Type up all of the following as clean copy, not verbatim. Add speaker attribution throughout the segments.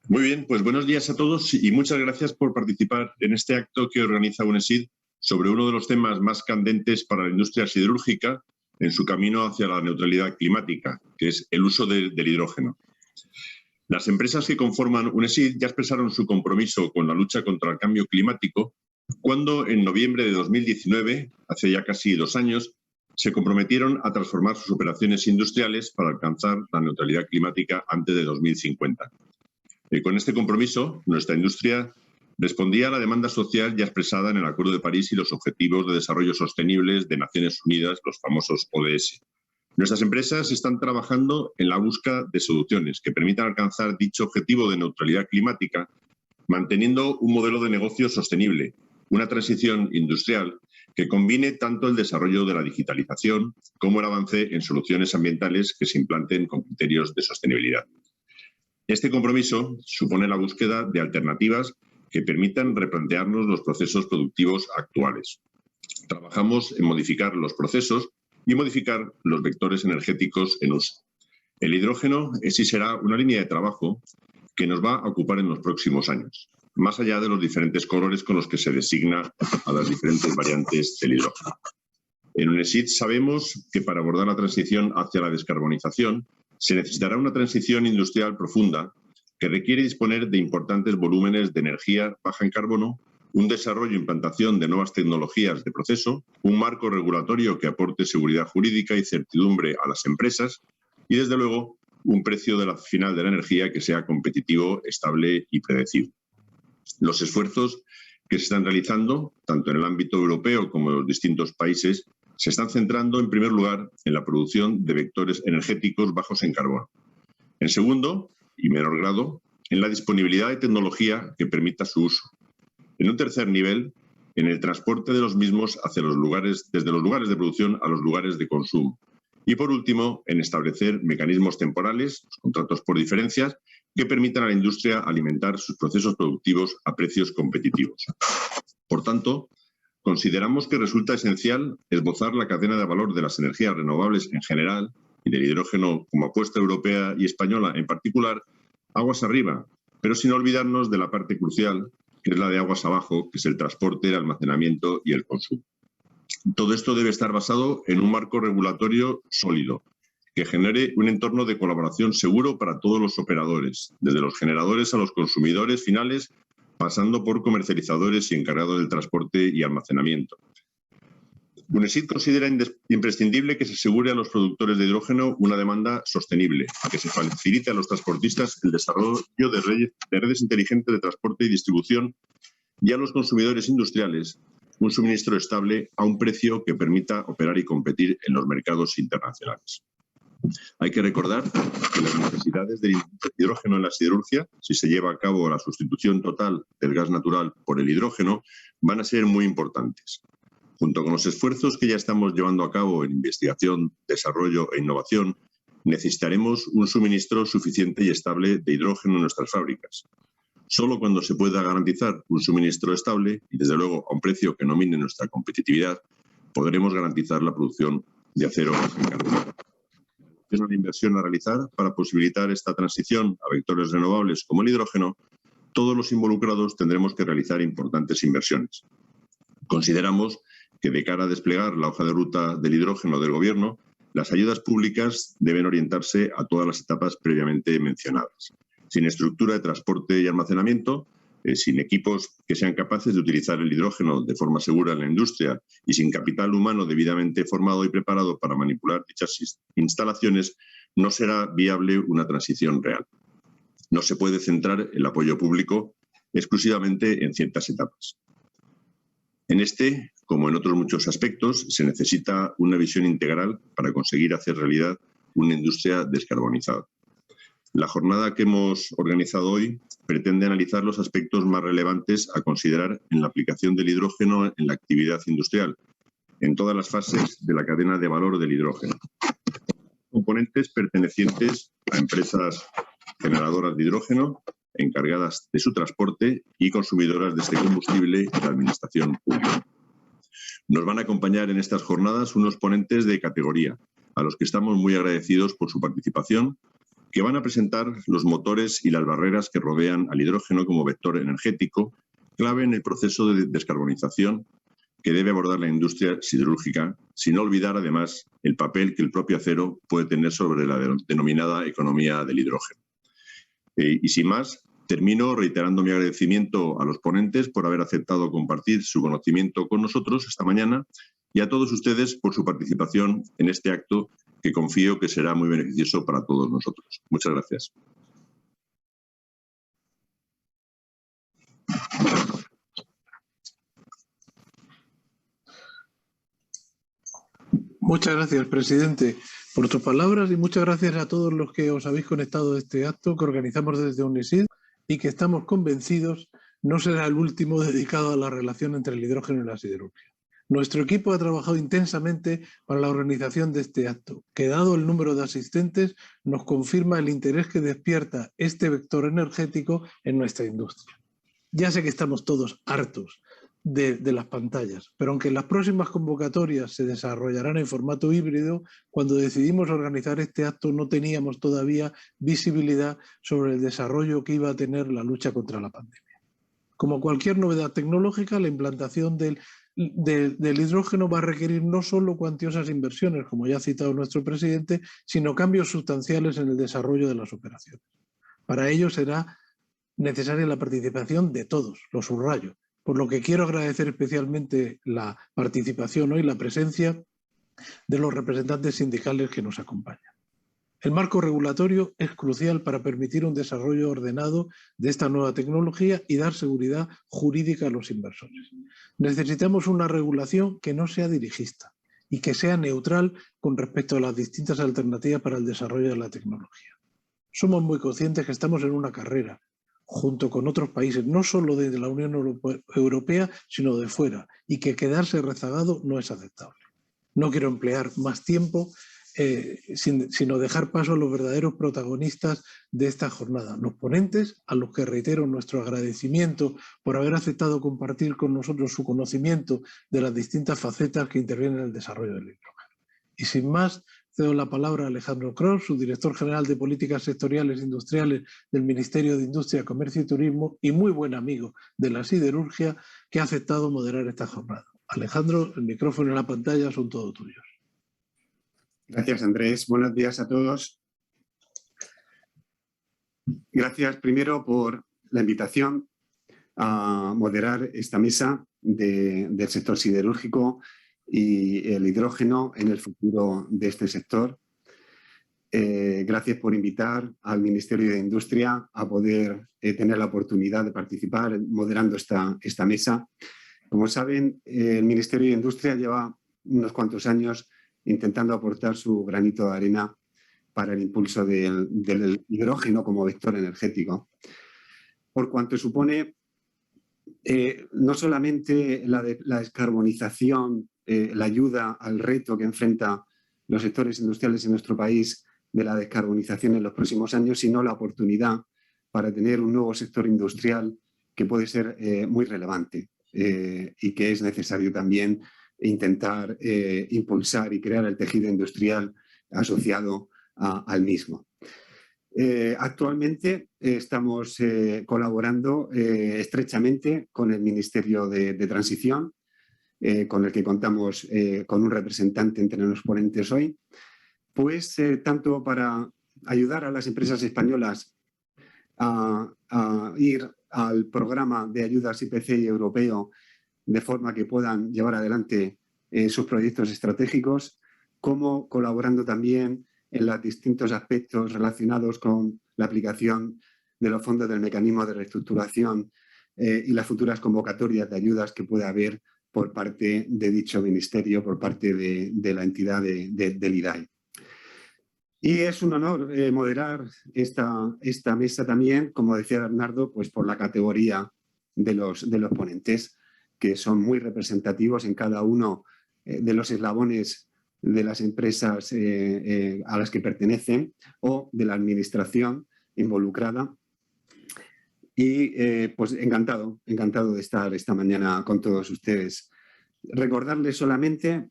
Speaker 1: Muy bien, pues buenos días a todos y muchas gracias por participar en este acto que organiza UNESID sobre uno de los temas más candentes para la industria siderúrgica en su camino hacia la neutralidad climática, que es el uso del hidrógeno. Las empresas que conforman UNESID ya expresaron su compromiso con la lucha contra el cambio climático cuando en noviembre de 2019, hace ya casi 2 años, se comprometieron a transformar sus operaciones industriales para alcanzar la neutralidad climática antes de 2050. Con este compromiso, nuestra industria respondía a la demanda social ya expresada en el Acuerdo de París y los Objetivos de Desarrollo Sostenibles de Naciones Unidas, los famosos ODS. Nuestras empresas están trabajando en la búsqueda de soluciones que permitan alcanzar dicho objetivo de neutralidad climática, manteniendo un modelo de negocio sostenible, una transición industrial que combine tanto el desarrollo de la digitalización como el avance en soluciones ambientales que se implanten con criterios de sostenibilidad. Este compromiso supone la búsqueda de alternativas que permitan replantearnos los procesos productivos actuales. Trabajamos en modificar los procesos y modificar los vectores energéticos en uso. El hidrógeno es y será una línea de trabajo que nos va a ocupar en los próximos años, más allá de los diferentes colores con los que se designa a las diferentes variantes del hidrógeno. En UNESID sabemos que para abordar la transición hacia la descarbonización se necesitará una transición industrial profunda que requiere disponer de importantes volúmenes de energía baja en carbono, un desarrollo e implantación de nuevas tecnologías de proceso, un marco regulatorio que aporte seguridad jurídica y certidumbre a las empresas y, desde luego, un precio final de la energía que sea competitivo, estable y predecible. Los esfuerzos que se están realizando, tanto en el ámbito europeo como en los distintos países, se están centrando, en primer lugar, en la producción de vectores energéticos bajos en carbono. En segundo, y menor grado, en la disponibilidad de tecnología que permita su uso. En un tercer nivel, en el transporte de los mismos hacia desde los lugares de producción a los lugares de consumo. Y, por último, en establecer mecanismos temporales, los contratos por diferencias, que permitan a la industria alimentar sus procesos productivos a precios competitivos. Por tanto, consideramos que resulta esencial esbozar la cadena de valor de las energías renovables en general y del hidrógeno como apuesta europea y española en particular, aguas arriba, pero sin olvidarnos de la parte crucial, que es la de aguas abajo, que es el transporte, el almacenamiento y el consumo. Todo esto debe estar basado en un marco regulatorio sólido, que genere un entorno de colaboración seguro para todos los operadores, desde los generadores a los consumidores finales, pasando por comercializadores y encargados del transporte y almacenamiento. UNESID considera imprescindible que se asegure a los productores de hidrógeno una demanda sostenible, que se facilite a los transportistas el desarrollo de redes inteligentes de transporte y distribución y a los consumidores industriales un suministro estable a un precio que permita operar y competir en los mercados internacionales. Hay que recordar que las necesidades del hidrógeno en la siderurgia, si se lleva a cabo la sustitución total del gas natural por el hidrógeno, van a ser muy importantes. Junto con los esfuerzos que ya estamos llevando a cabo en investigación, desarrollo e innovación, necesitaremos un suministro suficiente y estable de hidrógeno en nuestras fábricas. Solo cuando se pueda garantizar un suministro estable y, desde luego, a un precio que no mine nuestra competitividad, podremos garantizar la producción de acero en carbono. Es una inversión a realizar para posibilitar esta transición a vectores renovables como el hidrógeno. Todos los involucrados tendremos que realizar importantes inversiones. Consideramos que, de cara a desplegar la hoja de ruta del hidrógeno del Gobierno, las ayudas públicas deben orientarse a todas las etapas previamente mencionadas. Sin estructura de transporte y almacenamiento, sin equipos que sean capaces de utilizar el hidrógeno de forma segura en la industria y sin capital humano debidamente formado y preparado para manipular dichas instalaciones, no será viable una transición real. No se puede centrar el apoyo público exclusivamente en ciertas etapas. En este, como en otros muchos aspectos, se necesita una visión integral para conseguir hacer realidad una industria descarbonizada. La jornada que hemos organizado hoy pretende analizar los aspectos más relevantes a considerar en la aplicación del hidrógeno en la actividad industrial, en todas las fases de la cadena de valor del hidrógeno. Componentes pertenecientes a empresas generadoras de hidrógeno, encargadas de su transporte y consumidoras de este combustible y la administración pública. Nos van a acompañar en estas jornadas unos ponentes de categoría, a los que estamos muy agradecidos por su participación, que van a presentar los motores y las barreras que rodean al hidrógeno como vector energético, clave en el proceso de descarbonización que debe abordar la industria siderúrgica, sin olvidar además el papel que el propio acero puede tener sobre la denominada economía del hidrógeno. Y sin más, termino reiterando mi agradecimiento a los ponentes por haber aceptado compartir su conocimiento con nosotros esta mañana y a todos ustedes por su participación en este acto que confío que será muy beneficioso para todos nosotros. Muchas gracias.
Speaker 2: Muchas gracias, presidente, por tus palabras y muchas gracias a todos los que os habéis conectado a este acto que organizamos desde UNESID y que estamos convencidos no será el último dedicado a la relación entre el hidrógeno y la siderurgia. Nuestro equipo ha trabajado intensamente para la organización de este acto, que dado el número de asistentes nos confirma el interés que despierta este vector energético en nuestra industria. Ya sé que estamos todos hartos de las pantallas, pero aunque las próximas convocatorias se desarrollarán en formato híbrido, cuando decidimos organizar este acto no teníamos todavía visibilidad sobre el desarrollo que iba a tener la lucha contra la pandemia. Como cualquier novedad tecnológica, la implantación del hidrógeno va a requerir no solo cuantiosas inversiones, como ya ha citado nuestro presidente, sino cambios sustanciales en el desarrollo de las operaciones. Para ello será necesaria la participación de todos, lo subrayo, por lo que quiero agradecer especialmente la participación hoy, la presencia de los representantes sindicales que nos acompañan. El marco regulatorio es crucial para permitir un desarrollo ordenado de esta nueva tecnología y dar seguridad jurídica a los inversores. Necesitamos una regulación que no sea dirigista y que sea neutral con respecto a las distintas alternativas para el desarrollo de la tecnología. Somos muy conscientes que estamos en una carrera junto con otros países, no solo desde la Unión Europea, sino de fuera, y que quedarse rezagado no es aceptable. No quiero emplear más tiempo, sino dejar paso a los verdaderos protagonistas de esta jornada, los ponentes, a los que reitero nuestro agradecimiento por haber aceptado compartir con nosotros su conocimiento de las distintas facetas que intervienen en el desarrollo del hidrógeno. Y sin más, cedo la palabra a Alejandro Kroos, su director general de Políticas Sectoriales Industriales del Ministerio de Industria, Comercio y Turismo y muy buen amigo de la siderurgia, que ha aceptado moderar esta jornada. Alejandro, el micrófono y la pantalla son todos tuyos.
Speaker 3: Gracias, Andrés. Buenos días a todos. Gracias primero por la invitación a moderar esta mesa del sector siderúrgico y el hidrógeno en el futuro de este sector. Gracias por invitar al Ministerio de Industria a poder tener la oportunidad de participar moderando esta mesa. Como saben, el Ministerio de Industria lleva unos cuantos años intentando aportar su granito de arena para el impulso del hidrógeno como vector energético, por cuanto supone no solamente la descarbonización, la ayuda al reto que enfrenta los sectores industriales en nuestro país de la descarbonización en los próximos años, sino la oportunidad para tener un nuevo sector industrial que puede ser muy relevante y que es necesario también intentar impulsar y crear el tejido industrial asociado al mismo. Actualmente estamos colaborando estrechamente con el Ministerio de Transición, con el que contamos con un representante entre los ponentes hoy, pues tanto para ayudar a las empresas españolas a ir al programa de ayudas IPCEI europeo de forma que puedan llevar adelante sus proyectos estratégicos, como colaborando también en los distintos aspectos relacionados con la aplicación de los fondos del mecanismo de reestructuración y las futuras convocatorias de ayudas que pueda haber por parte de dicho ministerio, por parte de la entidad del IDAI. Y es un honor moderar esta mesa también, como decía Bernardo, pues por la categoría de los ponentes, que son muy representativos en cada uno de los eslabones de las empresas a las que pertenecen o de la administración involucrada. Y pues encantado de estar esta mañana con todos ustedes. Recordarles solamente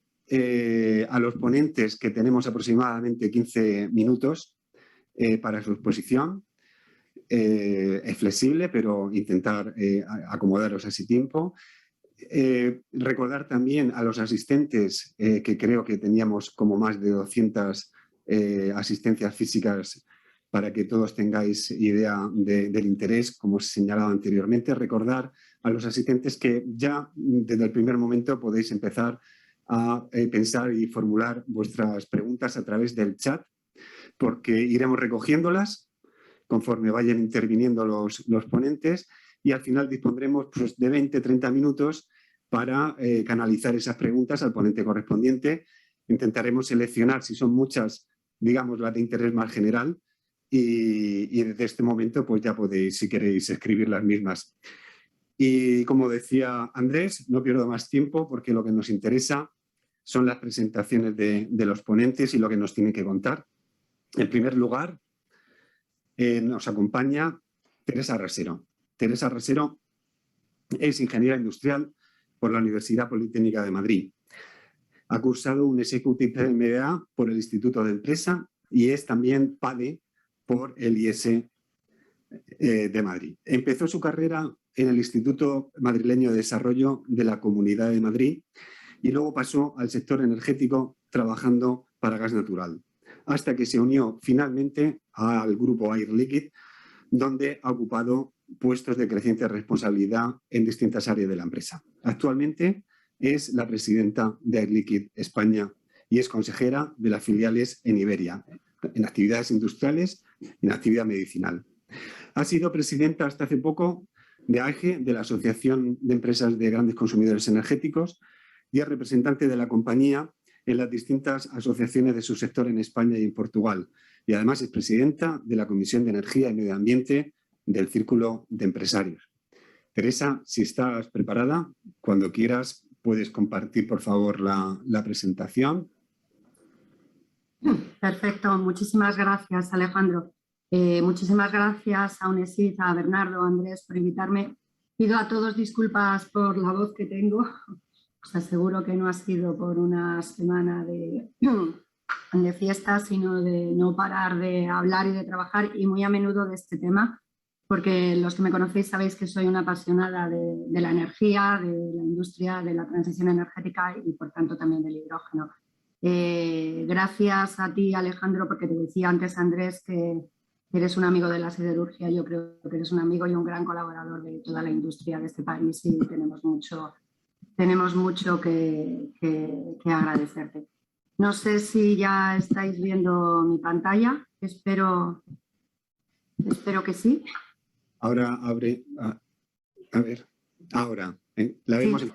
Speaker 3: a los ponentes que tenemos aproximadamente 15 minutos para su exposición. Es flexible, pero intentar acomodaros a ese tiempo. Recordar también a los asistentes, que creo que teníamos como más de 200 asistencias físicas, para que todos tengáis idea del interés, como os he señalado anteriormente. Recordar a los asistentes que ya desde el primer momento podéis empezar a pensar y formular vuestras preguntas a través del chat, porque iremos recogiéndolas conforme vayan interviniendo los ponentes, y al final dispondremos pues, de 20-30 minutos para canalizar esas preguntas al ponente correspondiente. Intentaremos seleccionar, si son muchas, digamos, las de interés más general, y desde este momento pues ya podéis, si queréis, escribir las mismas. Y como decía Andrés, no pierdo más tiempo, porque lo que nos interesa son las presentaciones de los ponentes y lo que nos tienen que contar. En primer lugar, nos acompaña Teresa Rasero. Teresa Rasero es ingeniera industrial por la Universidad Politécnica de Madrid. Ha cursado un Executive MBA por el Instituto de Empresa y es también PADE por el IES de Madrid. Empezó su carrera en el Instituto Madrileño de Desarrollo de la Comunidad de Madrid y luego pasó al sector energético trabajando para gas natural, hasta que se unió finalmente al grupo Air Liquide, donde ha ocupado puestos de creciente responsabilidad en distintas áreas de la empresa. Actualmente es la presidenta de Air Liquide España y es consejera de las filiales en Iberia, en actividades industriales y en actividad medicinal. Ha sido presidenta hasta hace poco de AEGE, de la Asociación de Empresas de Grandes Consumidores Energéticos, y es representante de la compañía en las distintas asociaciones de su sector en España y en Portugal. Y además es presidenta de la Comisión de Energía y Medio Ambiente del Círculo de Empresarios. Teresa, si estás preparada, cuando quieras puedes compartir, por favor, la presentación.
Speaker 4: Perfecto, muchísimas gracias, Alejandro. Muchísimas gracias a UNESID, a Bernardo, a Andrés por invitarme. Pido a todos disculpas por la voz que tengo. Os aseguro que no ha sido por una semana de fiesta, sino de no parar de hablar y de trabajar, y muy a menudo de este tema, porque los que me conocéis sabéis que soy una apasionada de la energía, de la industria, de la transición energética y por tanto también del hidrógeno. Gracias a ti, Alejandro, porque te decía antes, Andrés, que eres un amigo de la siderurgia. Yo creo que eres un amigo y un gran colaborador de toda la industria de este país, y tenemos mucho que agradecerte. No sé si ya estáis viendo mi pantalla. Espero que sí.
Speaker 3: Ahora abre. A ver, ahora. La vemos. Sí.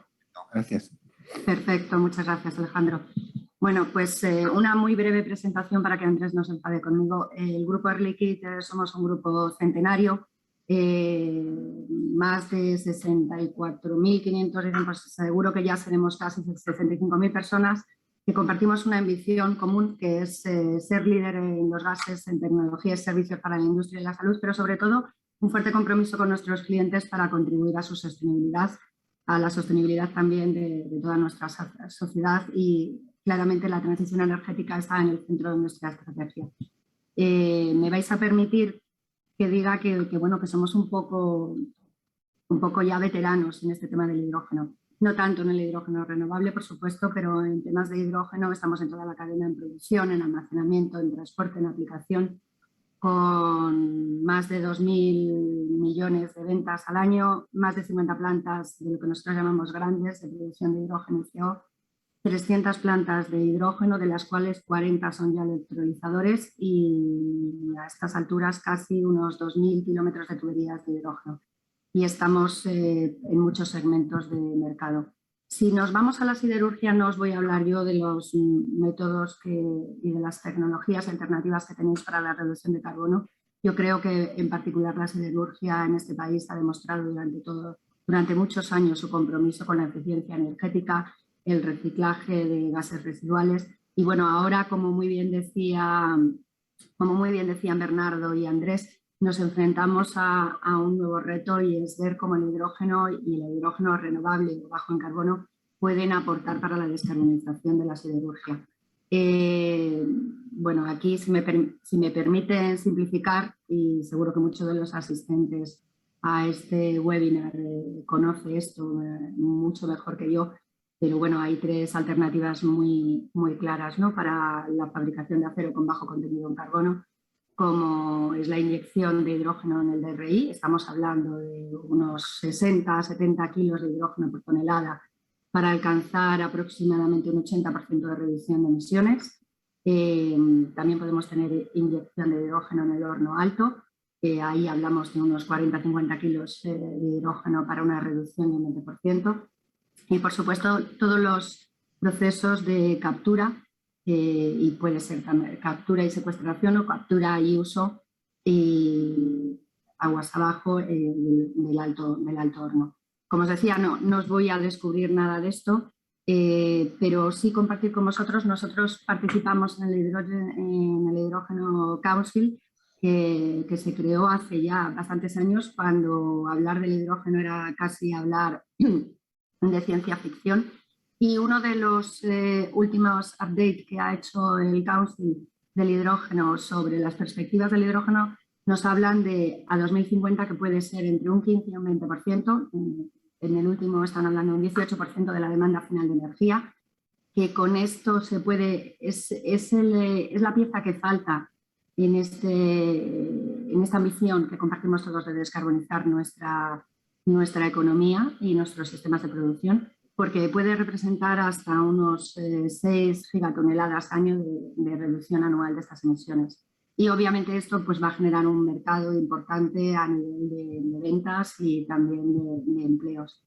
Speaker 3: Gracias.
Speaker 4: Perfecto, muchas gracias, Alejandro. Bueno, pues una muy breve presentación para que Andrés no se enfade conmigo. El grupo Air Liquide somos un grupo centenario, más de 64.500, pues seguro que ya seremos casi 65.000 personas, que compartimos una ambición común, que es ser líder en los gases, en tecnología y servicios para la industria y la salud, pero sobre todo un fuerte compromiso con nuestros clientes para contribuir a su sostenibilidad, a la sostenibilidad también de toda nuestra sociedad, y claramente la transición energética está en el centro de nuestra estrategia. Me vais a permitir que diga que somos un poco ya veteranos en este tema del hidrógeno. No tanto en el hidrógeno renovable, por supuesto, pero en temas de hidrógeno estamos en toda la cadena, en producción, en almacenamiento, en transporte, en aplicación, con más de 2.000 millones de ventas al año, más de 50 plantas de lo que nosotros llamamos grandes de producción de hidrógeno y CO, 300 plantas de hidrógeno, de las cuales 40 son ya electrolizadores, y a estas alturas casi unos 2.000 kilómetros de tuberías de hidrógeno. Y estamos en muchos segmentos de mercado. Si nos vamos a la siderurgia, no os voy a hablar yo de los métodos y de las tecnologías alternativas que tenéis para la reducción de carbono. Yo creo que en particular la siderurgia en este país ha demostrado durante muchos años su compromiso con la eficiencia energética, el reciclaje de gases residuales, y bueno, ahora, como muy bien decían Bernardo y Andrés, nos enfrentamos a un nuevo reto, y es ver cómo el hidrógeno y el hidrógeno renovable o bajo en carbono pueden aportar para la descarbonización de la siderurgia. bueno, aquí si me permiten simplificar, y seguro que muchos de los asistentes a este webinar conoce esto mucho mejor que yo, pero bueno, hay 3 alternativas muy claras, ¿no?, para la fabricación de acero con bajo contenido en carbono, como es la inyección de hidrógeno en el DRI. Estamos hablando de unos 60-70 kilos de hidrógeno por tonelada para alcanzar aproximadamente un 80% de reducción de emisiones. También podemos tener inyección de hidrógeno en el horno alto. Ahí hablamos de unos 40-50 kilos de hidrógeno para una reducción de un 20%. Y, por supuesto, todos los procesos de captura, y puede ser también captura y secuestración o captura y uso y aguas abajo del alto horno. Como os decía, no os voy a descubrir nada de esto, pero sí compartir con vosotros. Nosotros participamos en el Hydrogen Council, que se creó hace ya bastantes años, cuando hablar del hidrógeno era casi hablar de ciencia ficción. Y uno de los últimos updates que ha hecho el Council del hidrógeno sobre las perspectivas del hidrógeno nos hablan de a 2050 que puede ser entre un 15 y un 20%. En el último están hablando de un 18% de la demanda final de energía, que con esto se puede, es la pieza que falta en esta ambición que compartimos todos de descarbonizar nuestra economía y nuestros sistemas de producción, porque puede representar hasta unos 6 gigatoneladas año de reducción anual de estas emisiones. Y obviamente esto pues va a generar un mercado importante a nivel de ventas y también de empleos.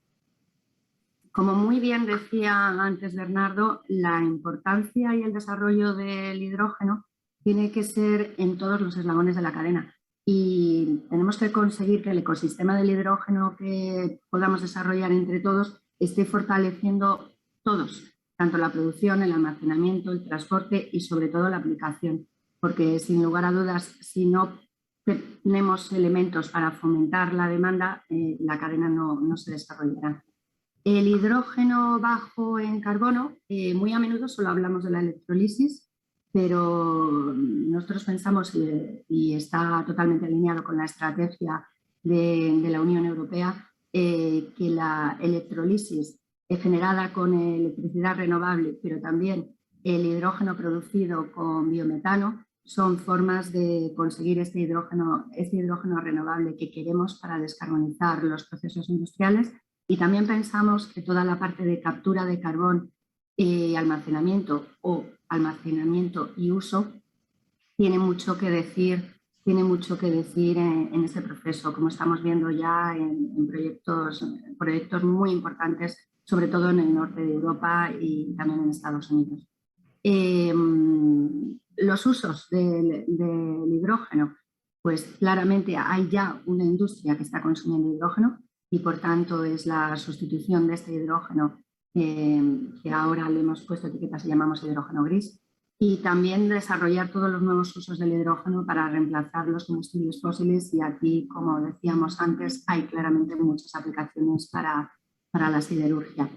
Speaker 4: Como muy bien decía antes Bernardo, la importancia y el desarrollo del hidrógeno tiene que ser en todos los eslabones de la cadena. Y tenemos que conseguir que el ecosistema del hidrógeno que podamos desarrollar entre todos esté fortaleciendo todos, tanto la producción, el almacenamiento, el transporte y sobre todo la aplicación. Porque sin lugar a dudas, si no tenemos elementos para fomentar la demanda, la cadena no se desarrollará. El hidrógeno bajo en carbono, muy a menudo solo hablamos de la electrolisis, pero nosotros pensamos, y está totalmente alineado con la estrategia de la Unión Europea, que la electrolisis generada con electricidad renovable, pero también el hidrógeno producido con biometano, son formas de conseguir este hidrógeno renovable que queremos para descarbonizar los procesos industriales. Y también pensamos que toda la parte de captura de carbón y almacenamiento y uso tiene mucho que decir en este proceso, como estamos viendo ya en proyectos muy importantes, sobre todo en el norte de Europa y también en Estados Unidos. Los usos del hidrógeno, pues claramente hay ya una industria que está consumiendo hidrógeno y por tanto es la sustitución de este hidrógeno que ahora le hemos puesto etiquetas y llamamos hidrógeno gris, y también desarrollar todos los nuevos usos del hidrógeno para reemplazar los combustibles fósiles, y aquí, como decíamos antes, hay claramente muchas aplicaciones para la siderurgia.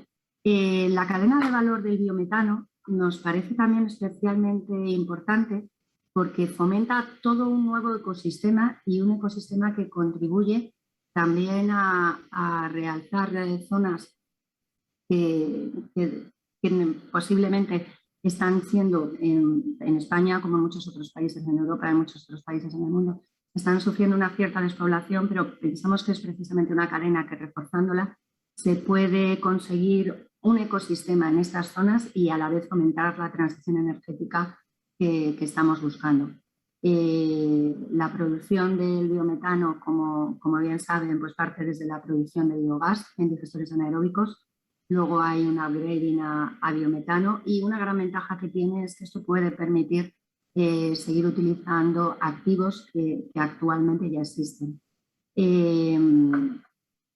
Speaker 4: La cadena de valor del biometano nos parece también especialmente importante porque fomenta todo un nuevo ecosistema, y un ecosistema que contribuye también a realzar zonas que posiblemente están siendo en España, como en muchos otros países en Europa, en muchos otros países en el mundo, están sufriendo una cierta despoblación, pero pensamos que es precisamente una cadena que, reforzándola, se puede conseguir un ecosistema en estas zonas y a la vez fomentar la transición energética que estamos buscando. La producción del biometano, como bien saben, pues parte desde la producción de biogás en digestores anaeróbicos. Luego hay un upgrading a biometano, y una gran ventaja que tiene es que esto puede permitir seguir utilizando activos que actualmente ya existen.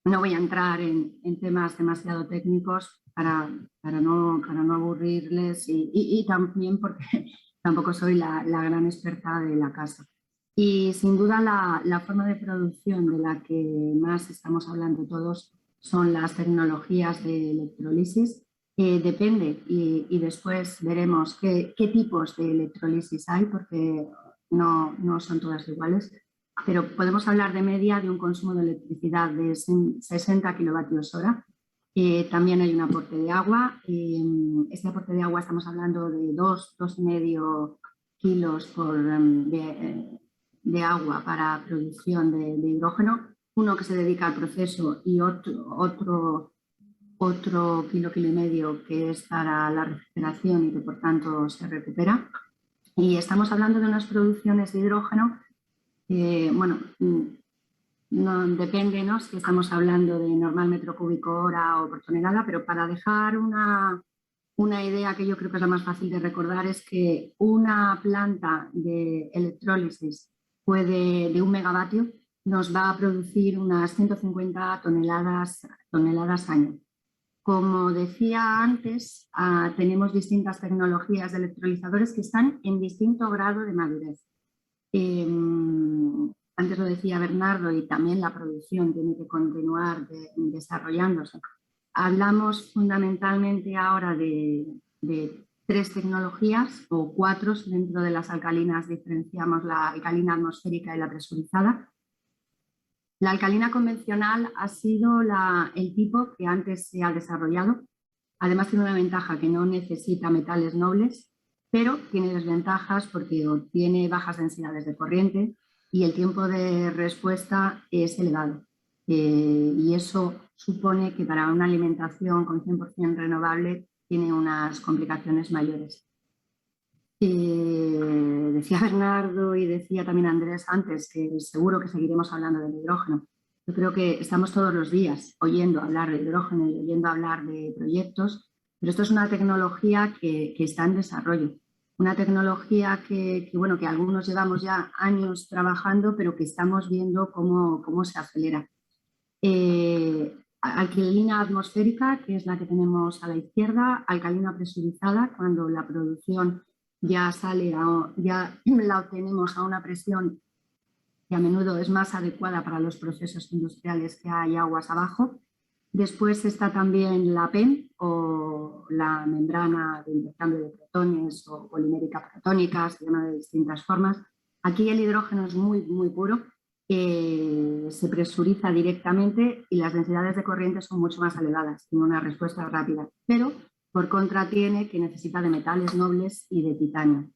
Speaker 4: No voy a entrar en temas demasiado técnicos para no aburrirles, y también porque tampoco soy la gran experta de la casa. Y sin duda la forma de producción de la que más estamos hablando todos son las tecnologías de electrolisis, Depende y después veremos qué tipos de electrólisis hay, porque no son todas iguales, pero podemos hablar de media de un consumo de electricidad de 60 kilovatios hora. También hay un aporte de agua. Este aporte de agua estamos hablando de 2,5 kilos de agua para producción de hidrógeno, uno que se dedica al proceso y otro kilo y medio que es para la refrigeración y que por tanto se recupera. Y estamos hablando de unas producciones de hidrógeno, bueno, no depende, ¿no?, si estamos hablando de normal metro cúbico hora o por tonelada, pero para dejar una idea que yo creo que es la más fácil de recordar, es que una planta de electrólisis de 1 megavatio nos va a producir unas 150 toneladas año. Como decía antes, tenemos distintas tecnologías de electrolizadores que están en distinto grado de madurez. Antes lo decía Bernardo, y también la producción tiene que continuar desarrollándose. Hablamos fundamentalmente ahora de 3 tecnologías, o 4 dentro de las alcalinas diferenciamos la alcalina atmosférica y la presurizada. La alcalina convencional ha sido el tipo que antes se ha desarrollado. Además tiene una ventaja, que no necesita metales nobles, pero tiene desventajas porque tiene bajas densidades de corriente y el tiempo de respuesta es elevado. Y eso supone que para una alimentación con 100% renovable tiene unas complicaciones mayores. Decía Bernardo y decía también Andrés antes que seguro que seguiremos hablando del hidrógeno. Yo creo que estamos todos los días oyendo hablar de hidrógeno y oyendo hablar de proyectos, pero esto es una tecnología que está en desarrollo. Una tecnología que algunos llevamos ya años trabajando, pero que estamos viendo cómo se acelera. Alcalina atmosférica, que es la que tenemos a la izquierda, alcalina presurizada, cuando la producción ya la obtenemos a una presión que a menudo es más adecuada para los procesos industriales que hay aguas abajo. Después está también la PEM, o la membrana de intercambio de protones, o polimérica protónica, se llama de distintas formas. Aquí el hidrógeno es muy, muy puro, se presuriza directamente y las densidades de corriente son mucho más elevadas, tiene una respuesta rápida, pero por contra tiene que necesita de metales nobles y de titanio.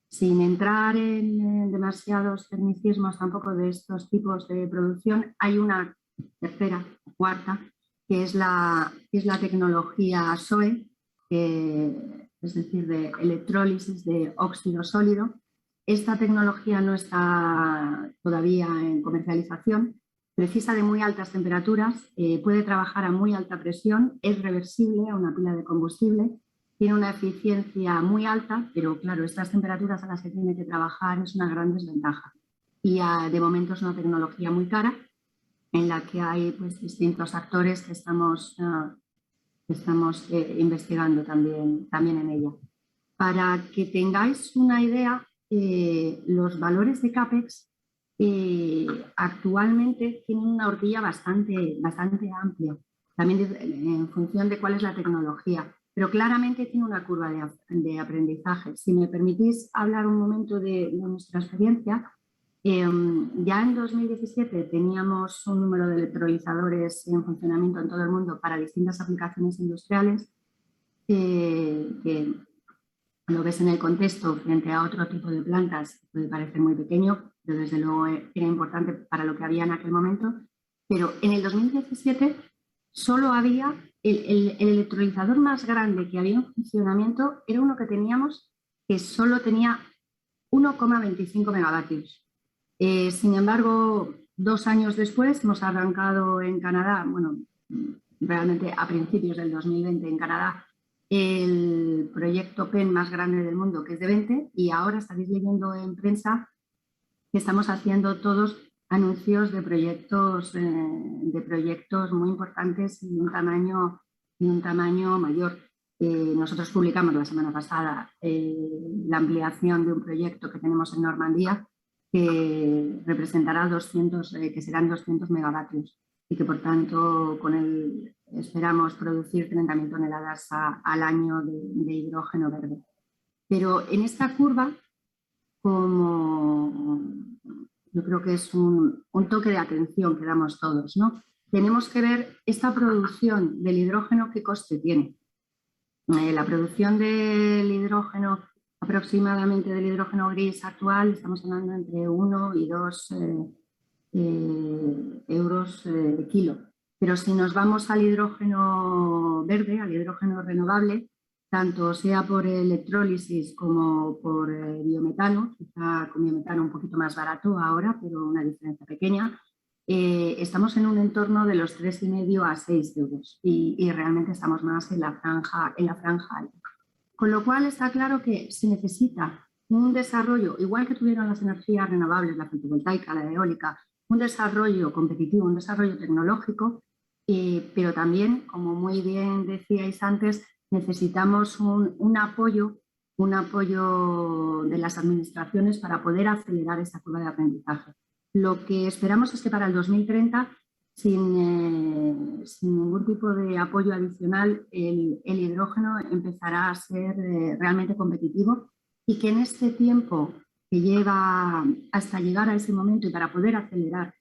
Speaker 4: Sin entrar en demasiados tecnicismos tampoco de estos tipos de producción, hay una tercera o cuarta, que es la tecnología SOE, es decir, de electrólisis de óxido sólido. Esta tecnología no está todavía en comercialización, precisa de muy altas temperaturas, puede trabajar a muy alta presión, es reversible a una pila de combustible, tiene una eficiencia muy alta, pero claro, estas temperaturas a las que tiene que trabajar es una gran desventaja. Y de momento es una tecnología muy cara, en la que hay pues distintos actores que estamos investigando también en ella. Para que tengáis una idea, los valores de CAPEX actualmente tienen una horquilla bastante amplia, también en función de cuál es la tecnología, pero claramente tiene una curva de aprendizaje. Si me permitís hablar un momento de nuestra experiencia, ya en 2017 teníamos un número de electrolizadores en funcionamiento en todo el mundo para distintas aplicaciones industriales, que lo ves en el contexto frente a otro tipo de plantas, puede parecer muy pequeño, pero desde luego era importante para lo que había en aquel momento. Pero en el 2017 solo había el electrolizador más grande que había en funcionamiento, era uno que teníamos que solo tenía 1,25 megavatios. Sin embargo, 2 años después hemos arrancado en Canadá, bueno, realmente a principios del 2020 en Canadá, el proyecto PEN más grande del mundo, que es de 20, y ahora estaréis leyendo en prensa que estamos haciendo todos anuncios de proyectos muy importantes y un tamaño mayor. Nosotros publicamos la semana pasada la ampliación de un proyecto que tenemos en Normandía, que representará que serán 200 megavatios y que por tanto con el esperamos producir 30.000 toneladas al año de hidrógeno verde. Pero en esta curva, como yo creo que es un toque de atención que damos todos, ¿no? Tenemos que ver esta producción del hidrógeno, qué coste tiene. La producción del hidrógeno, aproximadamente del hidrógeno gris actual, estamos hablando entre 1 y 2 euros de kilo. Pero si nos vamos al hidrógeno verde, al hidrógeno renovable, tanto sea por electrólisis como por biometano, quizá con biometano un poquito más barato ahora, pero una diferencia pequeña, estamos en un entorno de los 3,5 a 6 euros y realmente estamos más en la franja alta. Con lo cual está claro que se necesita un desarrollo, igual que tuvieron las energías renovables, la fotovoltaica, la eólica, un desarrollo competitivo, un desarrollo tecnológico, pero también, como muy bien decíais antes, necesitamos un apoyo de las administraciones para poder acelerar esa curva de aprendizaje. Lo que esperamos es que para el 2030, sin ningún tipo de apoyo adicional, el hidrógeno empezará a ser realmente competitivo y que en este tiempo que lleva hasta llegar a ese momento y para poder acelerar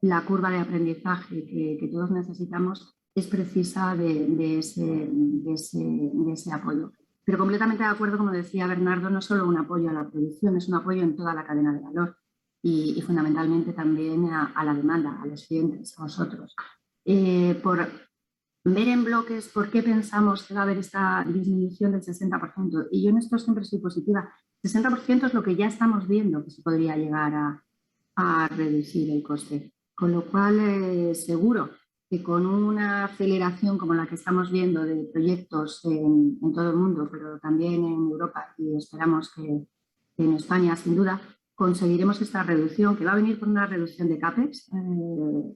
Speaker 4: la curva de aprendizaje que todos necesitamos, es precisa de ese apoyo. Pero completamente de acuerdo, como decía Bernardo, no solo un apoyo a la producción, es un apoyo en toda la cadena de valor y fundamentalmente también a la demanda, a los clientes, a vosotros. Por ver en bloques por qué pensamos que va a haber esta disminución del 60%. Y yo en esto siempre soy positiva. 60% es lo que ya estamos viendo que se podría llegar a reducir el coste. Con lo cual, seguro que con una aceleración como la que estamos viendo de proyectos en todo el mundo, pero también en Europa y esperamos que en España, sin duda, conseguiremos esta reducción, que va a venir por una reducción de CAPEX,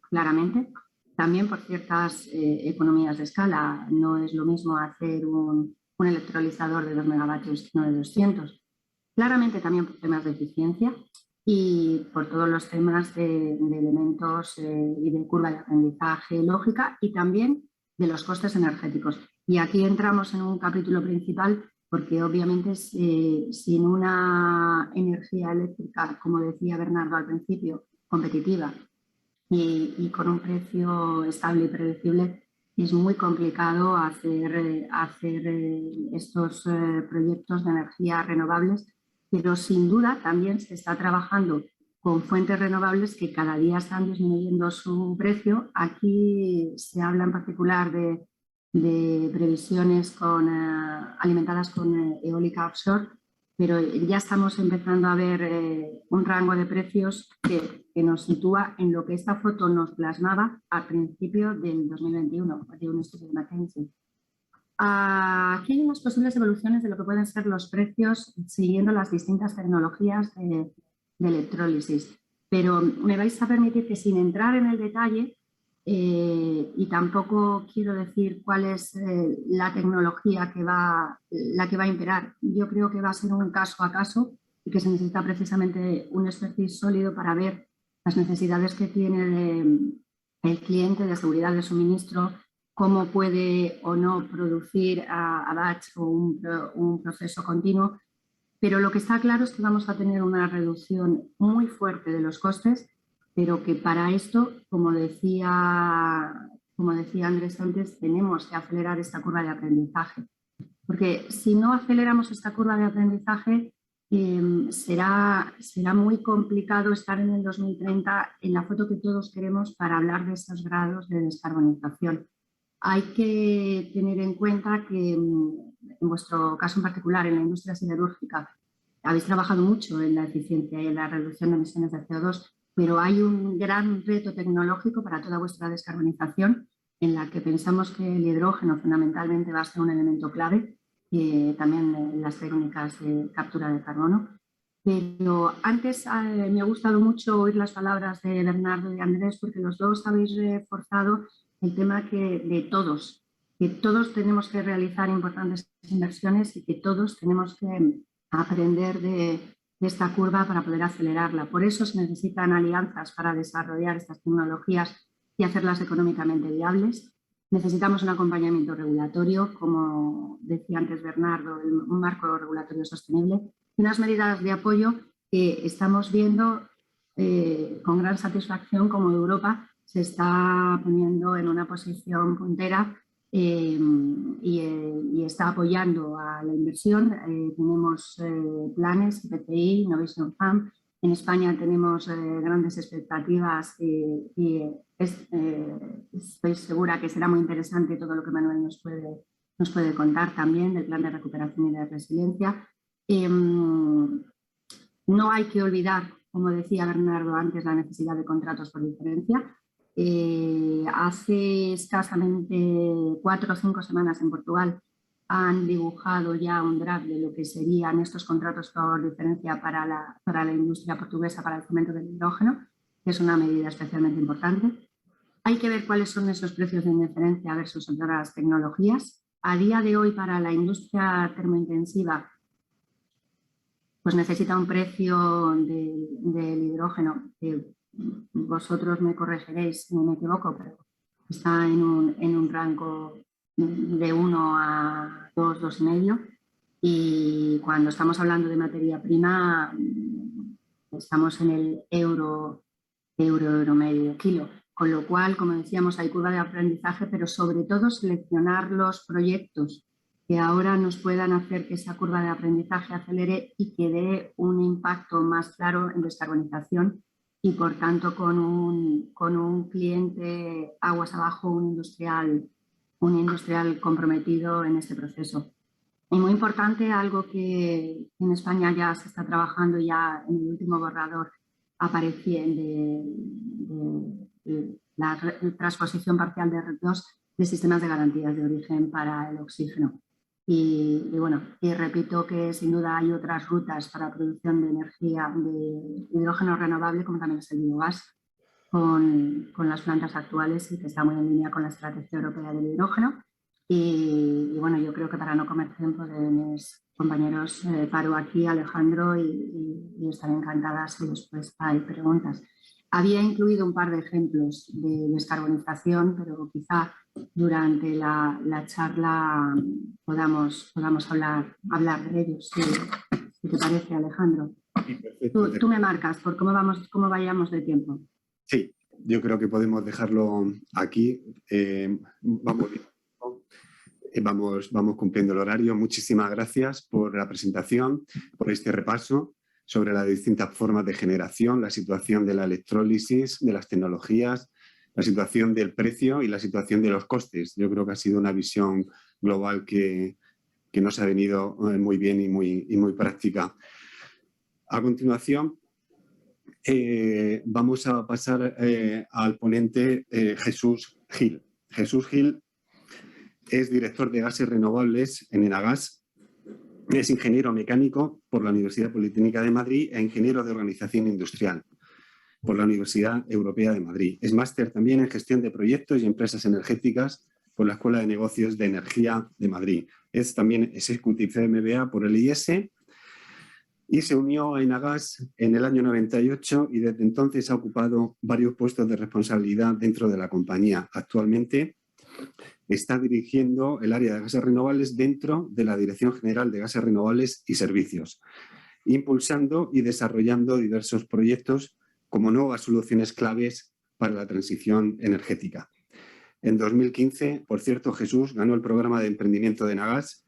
Speaker 4: claramente, también por ciertas economías de escala. No es lo mismo hacer un electrolizador de 2 megavatios que no de 200. Claramente también por temas de eficiencia y por todos los temas de elementos y de curva de aprendizaje lógica y también de los costes energéticos. Y aquí entramos en un capítulo principal porque obviamente sin una energía eléctrica, como decía Bernardo al principio, competitiva y con un precio estable y predecible, es muy complicado hacer estos proyectos de energías renovables, pero sin duda también se está trabajando con fuentes renovables que cada día están disminuyendo su precio. Aquí se habla en particular de previsiones alimentadas con eólica offshore, pero ya estamos empezando a ver un rango de precios que nos sitúa en lo que esta foto nos plasmaba al principio del 2021, de un estudio de McKinsey. Aquí hay unas posibles evoluciones de lo que pueden ser los precios siguiendo las distintas tecnologías de electrólisis, pero me vais a permitir que sin entrar en el detalle, y tampoco quiero decir cuál es la tecnología la que va a imperar. Yo creo que va a ser un caso a caso y que se necesita precisamente un expertise sólido para ver las necesidades que tiene el cliente de seguridad de suministro, cómo puede o no producir a batch o un proceso continuo. Pero lo que está claro es que vamos a tener una reducción muy fuerte de los costes, pero que para esto, como decía Andrés antes, tenemos que acelerar esta curva de aprendizaje. Porque si no aceleramos esta curva de aprendizaje, será muy complicado estar en el 2030 en la foto que todos queremos para hablar de esos grados de descarbonización. Hay que tener en cuenta que, en vuestro caso en particular, en la industria siderúrgica, habéis trabajado mucho en la eficiencia y en la reducción de emisiones de CO2, pero hay un gran reto tecnológico para toda vuestra descarbonización en la que pensamos que el hidrógeno fundamentalmente va a ser un elemento clave, también en las técnicas de captura de carbono. Pero antes me ha gustado mucho oír las palabras de Bernardo y de Andrés porque los dos habéis reforzado el tema que todos tenemos que realizar importantes inversiones y que todos tenemos que aprender de esta curva para poder acelerarla. Por eso se necesitan alianzas para desarrollar estas tecnologías y hacerlas económicamente viables. Necesitamos un acompañamiento regulatorio, como decía antes Bernardo, un marco regulatorio sostenible y unas medidas de apoyo que estamos viendo con gran satisfacción como Europa se está poniendo en una posición puntera y está apoyando a la inversión. Tenemos planes, IPCI, Innovation Fund. En España tenemos grandes expectativas y estoy segura que será muy interesante todo lo que Manuel nos puede contar también del plan de recuperación y de resiliencia. No hay que olvidar, como decía Bernardo antes, la necesidad de contratos por diferencia. Hace escasamente 4 o 5 semanas en Portugal han dibujado ya un draft de lo que serían estos contratos por diferencia para la industria portuguesa para el fomento del hidrógeno, que es una medida especialmente importante. Hay que ver cuáles son esos precios de diferencia versus otras tecnologías. A día de hoy, para la industria termointensiva, pues necesita un precio del hidrógeno, que vosotros me corregiréis si me equivoco, pero está en un rango de 1 a 2, 2,5. Y cuando estamos hablando de materia prima, estamos en el euro medio kilo. Con lo cual, como decíamos, hay curva de aprendizaje, pero sobre todo seleccionar los proyectos que ahora nos puedan hacer que esa curva de aprendizaje acelere y que dé un impacto más claro en descarbonización y, por tanto, con un cliente aguas abajo, un industrial comprometido en este proceso. Y muy importante, algo que en España ya se está trabajando, ya en el último borrador aparecía de la transposición parcial de R2 de sistemas de garantías de origen para el oxígeno. Y bueno, y repito que sin duda hay otras rutas para producción de energía de hidrógeno renovable, como también es el biogás, con las plantas actuales y que está muy en línea con la estrategia europea del hidrógeno. Y bueno, yo creo que para no comer tiempo de mis compañeros, paro aquí, Alejandro, y estaré encantada si después hay preguntas. Había incluido un par de ejemplos de descarbonización, pero quizá durante la charla podamos hablar de ellos, si te parece, Alejandro.
Speaker 3: Sí, perfecto.
Speaker 4: Tú me marcas por cómo vayamos de tiempo.
Speaker 3: Sí, yo creo que podemos dejarlo aquí. Vamos cumpliendo el horario. Muchísimas gracias por la presentación, por este repaso sobre las distintas formas de generación, la situación de la electrólisis, de las tecnologías, la situación del precio y la situación de los costes. Yo creo que ha sido una visión global que nos ha venido muy bien y muy práctica. A continuación, vamos a pasar al ponente Jesús Gil. Jesús Gil es director de gases renovables en Enagás. Es ingeniero mecánico por la Universidad Politécnica de Madrid e ingeniero de organización industrial por la Universidad Europea de Madrid. Es máster también en gestión de proyectos y empresas energéticas por la Escuela de Negocios de Energía de Madrid. Es también Executive MBA por el IES y se unió a Enagás en el año 98 y desde entonces ha ocupado varios puestos de responsabilidad dentro de la compañía. Actualmente está dirigiendo el área de gases renovables dentro de la Dirección General de Gases Renovables y Servicios, impulsando y desarrollando diversos proyectos como nuevas soluciones claves para la transición energética. En 2015, por cierto, Jesús ganó el programa de emprendimiento de Enagás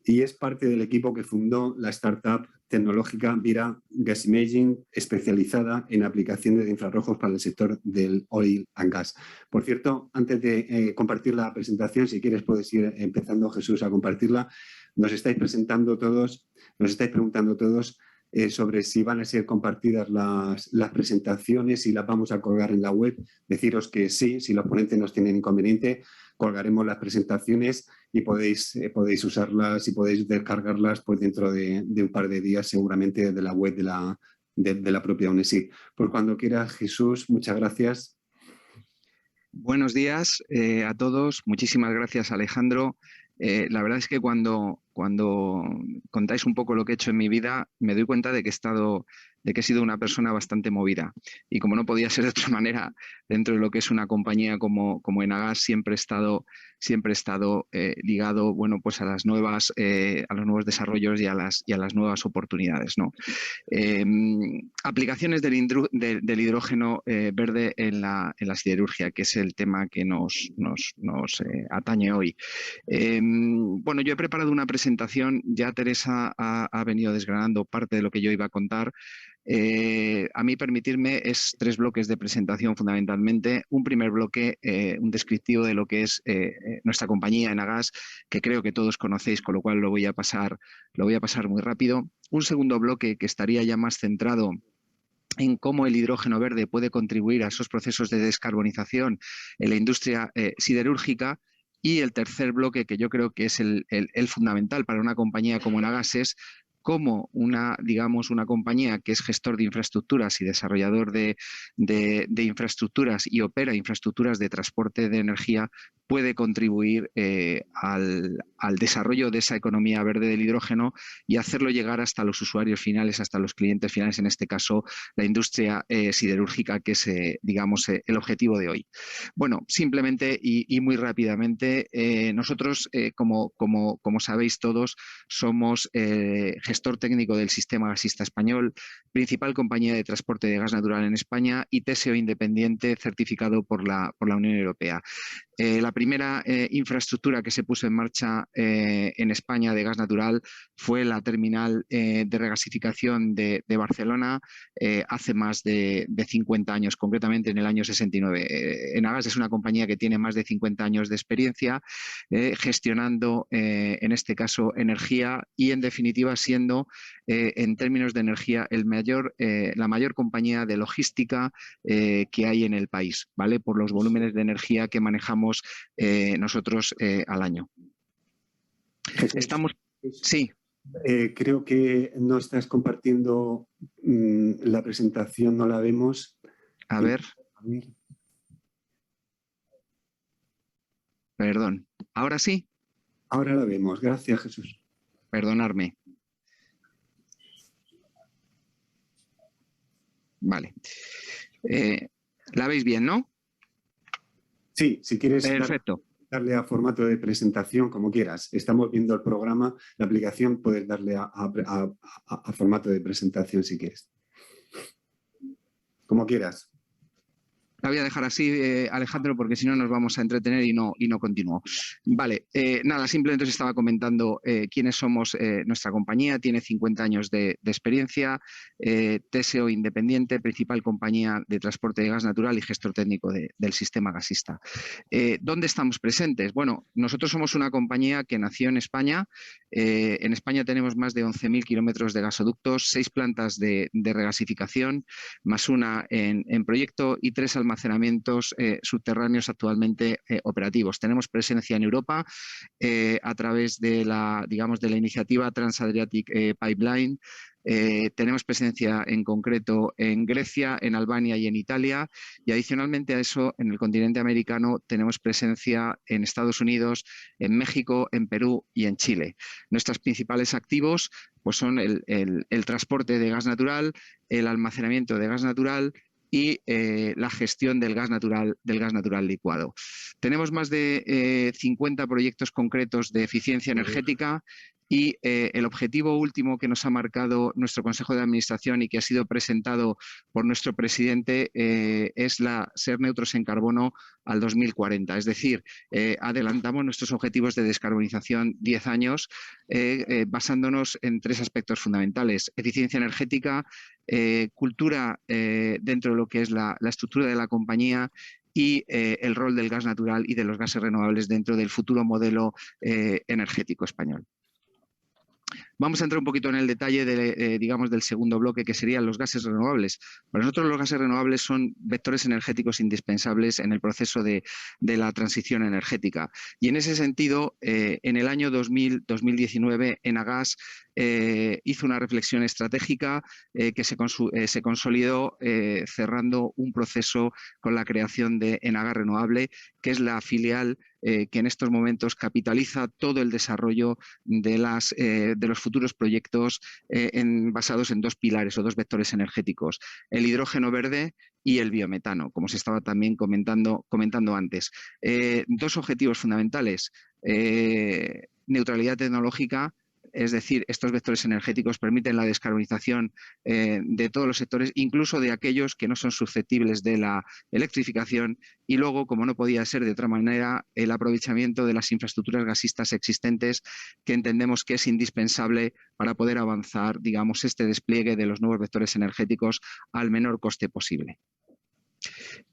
Speaker 3: y es parte del equipo que fundó la startup tecnológica Vira Gas Imaging, especializada en aplicaciones de infrarrojos para el sector del oil and gas. Por cierto, antes de compartir la presentación, si quieres puedes ir empezando, Jesús, a compartirla. Nos estáis preguntando todos sobre si van a ser compartidas las presentaciones y las vamos a colgar en la web. Deciros que sí, si los ponentes nos tienen inconveniente, colgaremos las presentaciones y podéis usarlas y podéis descargarlas pues, dentro de un par de días seguramente de la web de la propia UNESID. Por cuando quieras, Jesús, muchas gracias.
Speaker 5: Buenos días a todos. Muchísimas gracias, Alejandro. La verdad es que cuando contáis un poco lo que he hecho en mi vida, me doy cuenta de que he estado de que he sido una persona bastante movida. Y como no podía ser de otra manera, dentro de lo que es una compañía como Enagás, siempre he estado ligado, bueno, pues a los nuevos desarrollos y a las nuevas oportunidades, ¿no? Aplicaciones del hidrógeno verde en la siderurgia, que es el tema que nos atañe hoy. Bueno, yo he preparado una presentación, ya Teresa ha venido desgranando parte de lo que yo iba a contar. A mí permitirme es 3 bloques de presentación fundamentalmente. Un primer bloque, un descriptivo de lo que es nuestra compañía Enagás, que creo que todos conocéis, con lo cual lo voy a pasar muy rápido. Un segundo bloque que estaría ya más centrado en cómo el hidrógeno verde puede contribuir a esos procesos de descarbonización en la industria siderúrgica. Y el tercer bloque, que yo creo que es el fundamental para una compañía como Enagás, es cómo una compañía que es gestor de infraestructuras y desarrollador de infraestructuras y opera infraestructuras de transporte de energía puede contribuir al desarrollo de esa economía verde del hidrógeno y hacerlo llegar hasta los usuarios finales, hasta los clientes finales, en este caso la industria siderúrgica, que es el objetivo de hoy. Bueno, simplemente y muy rápidamente, nosotros, como sabéis todos, somos gestor técnico del Sistema Gasista Español, principal compañía de transporte de gas natural en España y TSO independiente certificado por la Unión Europea. La primera infraestructura que se puso en marcha en España de gas natural fue la terminal de regasificación de Barcelona hace más de 50 años, concretamente en el año 69. Enagás es una compañía que tiene más de 50 años de experiencia gestionando, en este caso, energía y, en definitiva, siendo, en términos de energía, la mayor compañía de logística que hay en el país, ¿vale? Por los volúmenes de energía que manejamos nosotros al año. Sí.
Speaker 3: Creo que no estás compartiendo la presentación, no la vemos.
Speaker 5: A ver. Perdón. ¿Ahora sí?
Speaker 3: Ahora la vemos. Gracias, Jesús.
Speaker 5: Perdonadme. Vale. ¿La veis bien, no?
Speaker 3: Sí, si quieres.
Speaker 5: Perfecto.
Speaker 3: Darle a formato de presentación como quieras. Estamos viendo el programa, la aplicación, puedes darle a formato de presentación si quieres. Como quieras.
Speaker 5: La voy a dejar así, Alejandro, porque si no nos vamos a entretener y no continúo. Vale, nada, simplemente os estaba comentando quiénes somos. Nuestra compañía tiene 50 años de experiencia, TSO independiente, principal compañía de transporte de gas natural y gestor técnico del sistema gasista. ¿Dónde estamos presentes? Bueno, nosotros somos una compañía que nació en España. En España tenemos más de 11.000 kilómetros de gasoductos, 6 plantas de regasificación, más una en proyecto y 3 almacenamientos subterráneos actualmente operativos. Tenemos presencia en Europa a través de la iniciativa Trans-Adriatic Pipeline. Tenemos presencia en concreto en Grecia, en Albania y en Italia, y adicionalmente a eso, en el continente americano tenemos presencia en Estados Unidos, en México, en Perú y en Chile. Nuestros principales activos pues son el transporte de gas natural, el almacenamiento de gas natural y la gestión del gas natural licuado. Tenemos más de 50 proyectos concretos de eficiencia energética y el objetivo último que nos ha marcado nuestro Consejo de Administración y que ha sido presentado por nuestro presidente es ser neutros en carbono al 2040. Es decir, adelantamos nuestros objetivos de descarbonización 10 años basándonos en 3 aspectos fundamentales: eficiencia energética, cultura dentro de lo que es la estructura de la compañía y el rol del gas natural y de los gases renovables dentro del futuro modelo energético español. Vamos a entrar un poquito en el detalle del segundo bloque, que serían los gases renovables. Para nosotros los gases renovables son vectores energéticos indispensables en el proceso de la transición energética. Y en ese sentido, en el año 2019, Enagás hizo una reflexión estratégica que se consolidó cerrando un proceso con la creación de Enagás Renovable, que es la filial que en estos momentos capitaliza todo el desarrollo de los futuros proyectos basados en 2 pilares o 2 vectores energéticos, el hidrógeno verde y el biometano, como se estaba también comentando antes. 2 objetivos fundamentales: neutralidad tecnológica, es decir, estos vectores energéticos permiten la descarbonización de todos los sectores, incluso de aquellos que no son susceptibles de la electrificación, y luego, como no podía ser de otra manera, el aprovechamiento de las infraestructuras gasistas existentes, que entendemos que es indispensable para poder avanzar, digamos, este despliegue de los nuevos vectores energéticos al menor coste posible.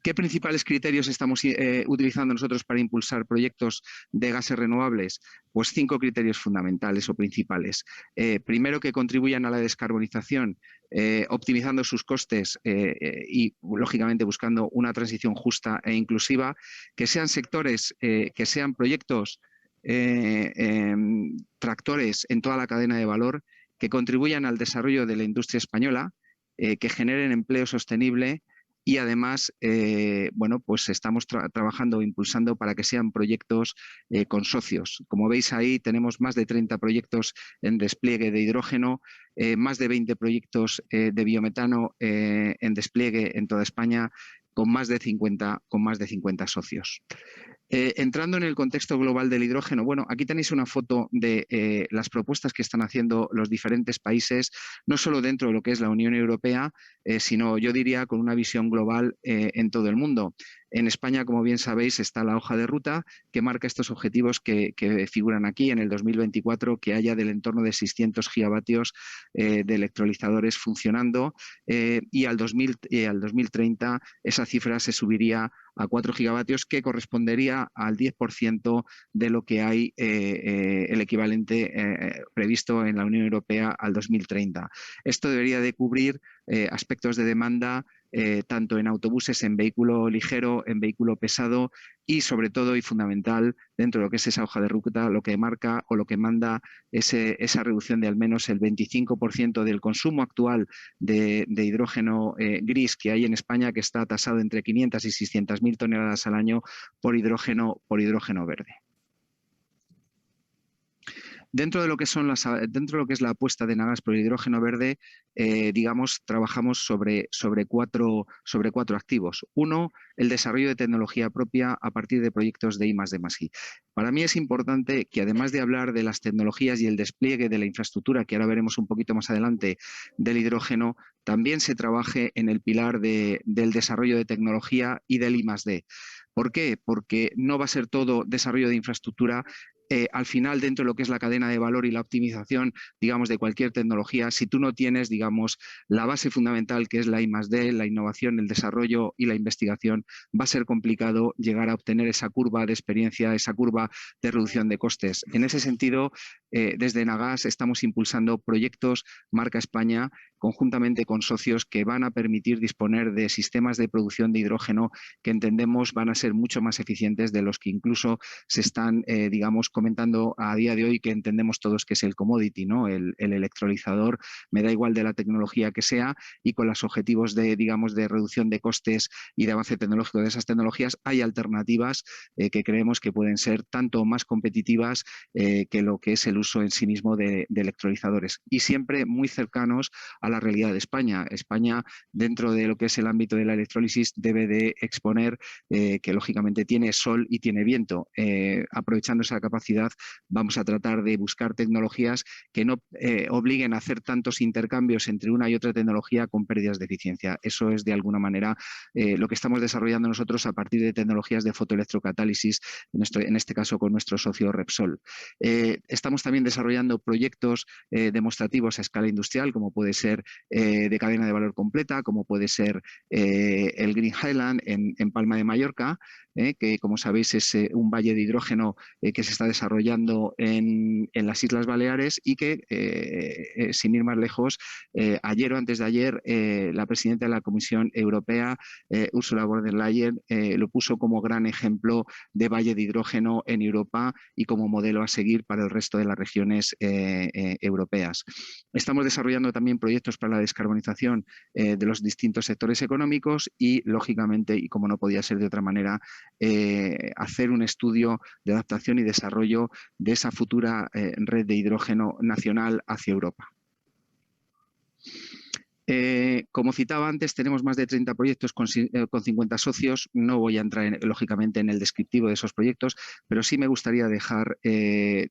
Speaker 5: ¿Qué principales criterios estamos utilizando nosotros para impulsar proyectos de gases renovables? Pues 5 criterios fundamentales o principales. Primero, que contribuyan a la descarbonización, optimizando sus costes y, lógicamente, buscando una transición justa e inclusiva. Que sean sectores, que sean proyectos tractores en toda la cadena de valor, que contribuyan al desarrollo de la industria española, que generen empleo sostenible. Y además, bueno, pues estamos trabajando, impulsando para que sean proyectos con socios. Como veis ahí, tenemos más de 30 proyectos en despliegue de hidrógeno, más de 20 proyectos de biometano en despliegue en toda España, con más de 50 socios. Entrando en el contexto global del hidrógeno, bueno, aquí tenéis una foto de las propuestas que están haciendo los diferentes países, no solo dentro de lo que es la Unión Europea, sino, yo diría, con una visión global en todo el mundo. En España, como bien sabéis, está la hoja de ruta que marca estos objetivos que figuran aquí en el 2024, que haya del entorno de 600 gigavatios de electrolizadores funcionando, y al 2030 esa cifra se subiría a 4 gigavatios, que correspondería al 10% de lo que hay el equivalente previsto en la Unión Europea al 2030. Esto debería de cubrir aspectos de demanda tanto en autobuses, en vehículo ligero, en vehículo pesado, y sobre todo y fundamental dentro de lo que es esa hoja de ruta, lo que marca o lo que manda esa reducción de al menos el 25% del consumo actual de hidrógeno gris que hay en España, que está tasado entre 500 y 600.000 toneladas al año por hidrógeno verde. Dentro de lo que es la apuesta de Nagas por el hidrógeno verde, digamos, trabajamos sobre 4 activos. 1, el desarrollo de tecnología propia a partir de proyectos de I+D+I. Para mí es importante que, además de hablar de las tecnologías y el despliegue de la infraestructura, que ahora veremos un poquito más adelante, del hidrógeno, también se trabaje en el pilar del desarrollo de tecnología y del I+D. ¿Por qué? Porque no va a ser todo desarrollo de infraestructura. Al final, dentro de lo que es la cadena de valor y la optimización, digamos, de cualquier tecnología, si tú no tienes, digamos, la base fundamental, que es la I+D, la innovación, el desarrollo y la investigación, va a ser complicado llegar a obtener esa curva de experiencia, esa curva de reducción de costes. En ese sentido, desde Nagas estamos impulsando proyectos marca España, conjuntamente con socios, que van a permitir disponer de sistemas de producción de hidrógeno que entendemos van a ser mucho más eficientes de los que incluso se están, digamos, comentando a día de hoy, que entendemos todos que es el commodity, ¿no? El electrolizador, me da igual de la tecnología que sea, y con los objetivos de, digamos, de reducción de costes y de avance tecnológico de esas tecnologías, hay alternativas que creemos que pueden ser tanto más competitivas que lo que es el uso en sí mismo de electrolizadores, y siempre muy cercanos a la realidad de España. España, dentro de lo que es el ámbito de la electrólisis, debe de exponer que lógicamente tiene sol y tiene viento. Aprovechando esa capacidad, vamos a tratar de buscar tecnologías que no obliguen a hacer tantos intercambios entre una y otra tecnología con pérdidas de eficiencia. Eso es, de alguna manera, lo que estamos desarrollando nosotros a partir de tecnologías de fotoelectrocatálisis, en este caso con nuestro socio Repsol. Estamos también desarrollando proyectos demostrativos a escala industrial, como puede ser de cadena de valor completa, como puede ser el Green Highland en Palma de Mallorca, que, como sabéis, es un valle de hidrógeno que se está desarrollando en las Islas Baleares, y que, sin ir más lejos, ayer o antes de ayer, la presidenta de la Comisión Europea, Ursula von der Leyen, lo puso como gran ejemplo de valle de hidrógeno en Europa y como modelo a seguir para el resto de las regiones europeas. Estamos desarrollando también proyectos para la descarbonización de los distintos sectores económicos y, lógicamente, y como no podía ser de otra manera, hacer un estudio de adaptación y desarrollo desarrollo de esa futura red de hidrógeno nacional hacia Europa. Como citaba antes, tenemos más de 30 proyectos con 50 socios. No voy a entrar, lógicamente, en el descriptivo de esos proyectos, pero sí me gustaría dejar,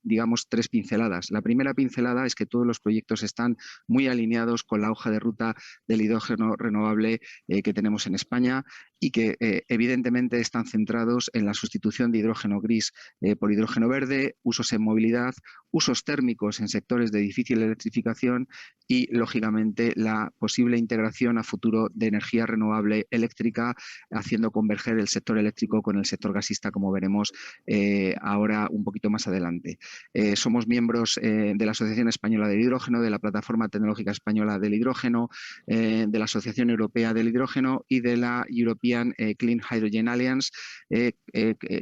Speaker 5: digamos, 3 pinceladas. La primera pincelada es que todos los proyectos están muy alineados con la hoja de ruta del hidrógeno renovable que tenemos en España y que, evidentemente, están centrados en la sustitución de hidrógeno gris por hidrógeno verde, usos en movilidad, usos térmicos en sectores de difícil electrificación y, lógicamente, la posible integración a futuro de energía renovable eléctrica, haciendo converger el sector eléctrico con el sector gasista, como veremos ahora un poquito más adelante. Somos miembros de la Asociación Española del Hidrógeno, de la Plataforma Tecnológica Española del Hidrógeno, de la Asociación Europea del Hidrógeno y de la European Clean Hydrogen Alliance,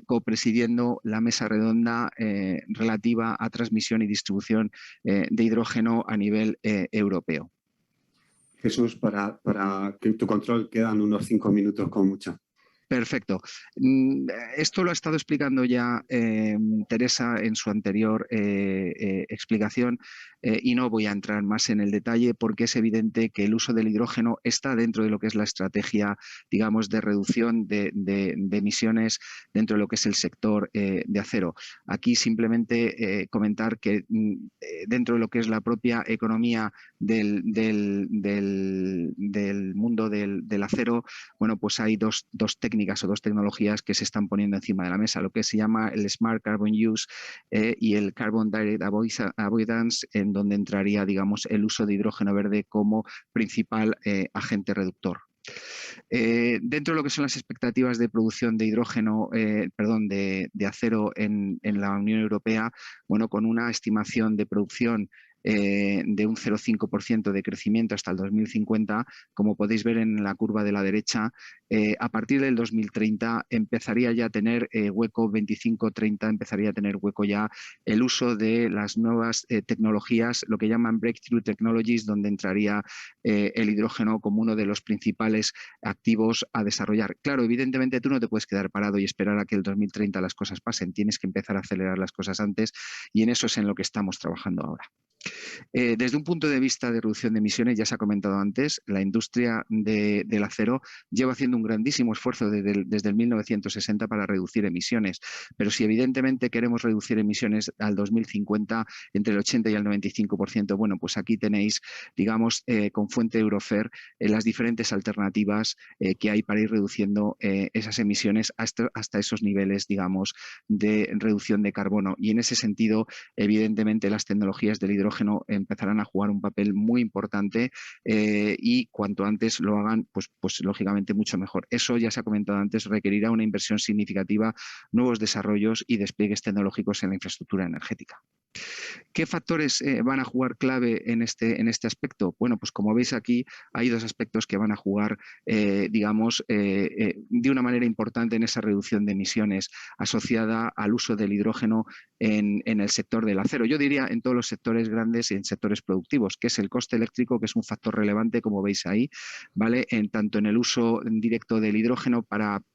Speaker 5: copresidiendo la mesa redonda relativa a transmisión y distribución de hidrógeno a nivel europeo.
Speaker 3: Jesús, para que tu control quedan unos 5 minutos como mucho.
Speaker 5: Perfecto. Esto lo ha estado explicando ya Teresa en su anterior explicación y no voy a entrar más en el detalle porque es evidente que el uso del hidrógeno está dentro de lo que es la estrategia, digamos, de reducción de emisiones dentro de lo que es el sector de acero. Aquí simplemente comentar que dentro de lo que es la propia economía del mundo del acero, bueno, pues hay dos técnicas o dos tecnologías que se están poniendo encima de la mesa, lo que se llama el Smart Carbon Use y el Carbon Direct Avoidance, en donde entraría, digamos, el uso de hidrógeno verde como principal agente reductor. Dentro de lo que son las expectativas de producción de hidrógeno, de acero en la Unión Europea, bueno, con una estimación de producción de un 0,5% de crecimiento hasta el 2050, como podéis ver en la curva de la derecha, a partir del 2030 empezaría ya a tener hueco, 25-30 empezaría a tener hueco ya el uso de las nuevas tecnologías, lo que llaman breakthrough technologies, donde entraría el hidrógeno como uno de los principales activos a desarrollar. Claro, evidentemente tú no te puedes quedar parado y esperar a que el 2030 las cosas pasen, tienes que empezar a acelerar las cosas antes y en eso es en lo que estamos trabajando ahora. Desde un punto de vista de reducción de emisiones, ya se ha comentado antes, la industria del acero lleva haciendo un grandísimo esfuerzo desde el 1960 para reducir emisiones, pero si evidentemente queremos reducir emisiones al 2050 entre el 80 y el 95%, bueno, pues aquí tenéis, digamos, con fuente Eurofer, las diferentes alternativas que hay para ir reduciendo esas emisiones hasta esos niveles, digamos, de reducción de carbono. Y en ese sentido, evidentemente, las tecnologías del hidrógeno empezarán a jugar un papel muy importante y cuanto antes lo hagan, pues lógicamente mucho mejor. Eso, ya se ha comentado antes, requerirá una inversión significativa, nuevos desarrollos y despliegues tecnológicos en la infraestructura energética. ¿Qué factores van a jugar clave en este aspecto? Bueno, pues como veis aquí hay dos aspectos que van a jugar, digamos, de una manera importante en esa reducción de emisiones asociada al uso del hidrógeno en el sector del acero. Yo diría en todos los sectores grandes y en sectores productivos, que es el coste eléctrico, que es un factor relevante, como veis ahí, ¿vale? Tanto en el uso directo del hidrógeno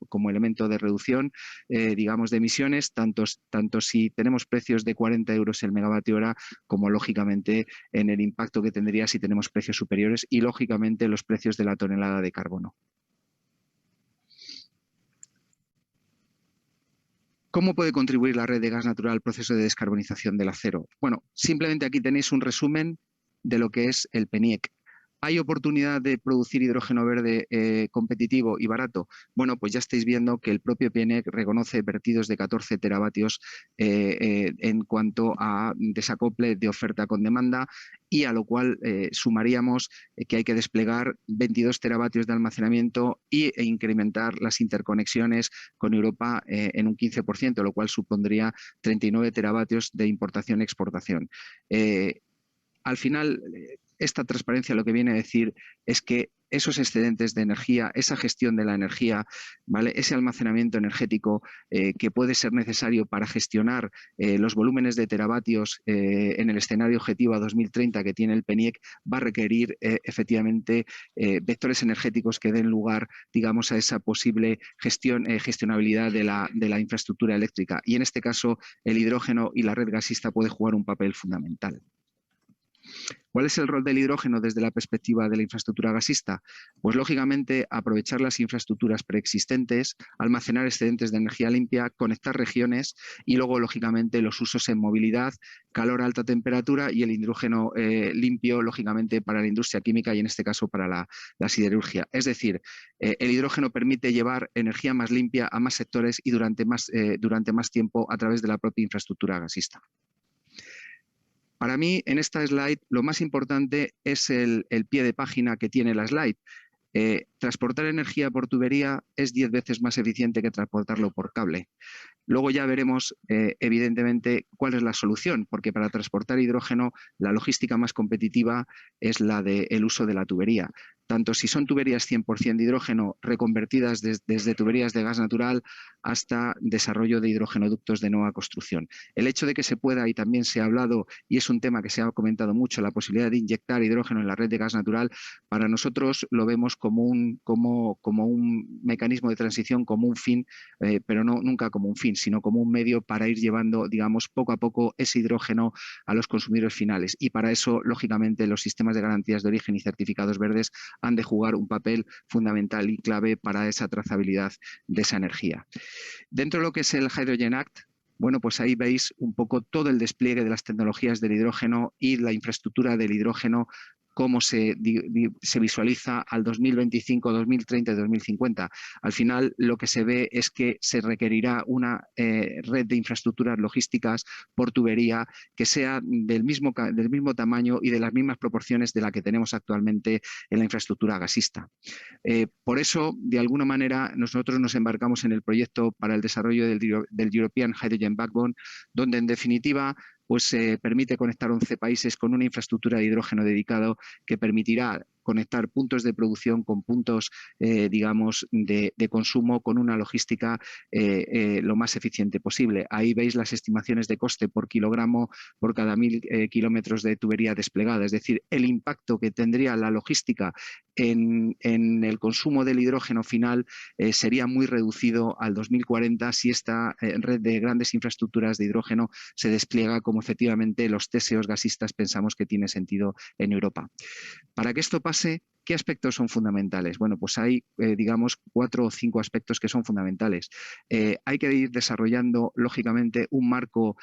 Speaker 5: como elemento de reducción, digamos, de emisiones, tanto si tenemos precios de 40 euros el megavatio hora, como lógicamente en el impacto que tendría si tenemos precios superiores y lógicamente los precios de la tonelada de carbono. ¿Cómo puede contribuir la red de gas natural al proceso de descarbonización del acero? Bueno, simplemente aquí tenéis un resumen de lo que es el PNIEC. ¿Hay oportunidad de producir hidrógeno verde competitivo y barato? Bueno, pues ya estáis viendo que el propio PNIEC reconoce vertidos de 14 teravatios en cuanto a desacople de oferta con demanda y a lo cual sumaríamos que hay que desplegar 22 teravatios de almacenamiento e incrementar las interconexiones con Europa en un 15%, lo cual supondría 39 teravatios de importación-exportación. Al final, esta transparencia lo que viene a decir es que esos excedentes de energía, esa gestión de la energía, ¿vale? Ese almacenamiento energético que puede ser necesario para gestionar los volúmenes de teravatios en el escenario objetivo a 2030 que tiene el PNIEC, va a requerir efectivamente vectores energéticos que den lugar, digamos, a esa posible gestionabilidad de la infraestructura eléctrica. Y en este caso, el hidrógeno y la red gasista puede jugar un papel fundamental. ¿Cuál es el rol del hidrógeno desde la perspectiva de la infraestructura gasista? Pues lógicamente aprovechar las infraestructuras preexistentes, almacenar excedentes de energía limpia, conectar regiones y luego lógicamente los usos en movilidad, calor a alta temperatura y el hidrógeno limpio lógicamente para la industria química y en este caso para la siderurgia. Es decir, el hidrógeno permite llevar energía más limpia a más sectores y durante más tiempo a través de la propia infraestructura gasista. Para mí, en esta slide, lo más importante es el pie de página que tiene la slide. Transportar energía por tubería es 10 veces más eficiente que transportarlo por cable. Luego ya veremos, evidentemente, cuál es la solución, porque para transportar hidrógeno la logística más competitiva es la del uso de la tubería. Tanto si son tuberías 100% de hidrógeno reconvertidas desde tuberías de gas natural hasta desarrollo de hidrogenoductos de nueva construcción. El hecho de que se pueda, y también se ha hablado, y es un tema que se ha comentado mucho, la posibilidad de inyectar hidrógeno en la red de gas natural, para nosotros lo vemos como un mecanismo de transición, como un fin, pero nunca como un fin, sino como un medio para ir llevando, digamos, poco a poco ese hidrógeno a los consumidores finales. Y para eso, lógicamente, los sistemas de garantías de origen y certificados verdes han de jugar un papel fundamental y clave para esa trazabilidad de esa energía. Dentro de lo que es el Hydrogen Act, bueno, pues ahí veis un poco todo el despliegue de las tecnologías del hidrógeno y la infraestructura del hidrógeno, cómo se visualiza al 2025, 2030 y 2050. Al final lo que se ve es que se requerirá una red de infraestructuras logísticas por tubería que sea del mismo tamaño y de las mismas proporciones de la que tenemos actualmente en la infraestructura gasista. Por eso, de alguna manera, nosotros nos embarcamos en el proyecto para el desarrollo del European Hydrogen Backbone, donde en definitiva pues permite conectar 11 países con una infraestructura de hidrógeno dedicado que permitirá conectar puntos de producción con puntos, digamos, de consumo con una logística lo más eficiente posible. Ahí veis las estimaciones de coste por kilogramo por cada 1000 kilómetros de tubería desplegada. Es decir, el impacto que tendría la logística en el consumo del hidrógeno final sería muy reducido al 2040 si esta red de grandes infraestructuras de hidrógeno se despliega como efectivamente los TSOs gasistas pensamos que tiene sentido en Europa. Para que esto pase, ¿qué aspectos son fundamentales? Bueno, pues hay, digamos, 4 o 5 aspectos que son fundamentales. Hay que ir desarrollando, lógicamente, un marco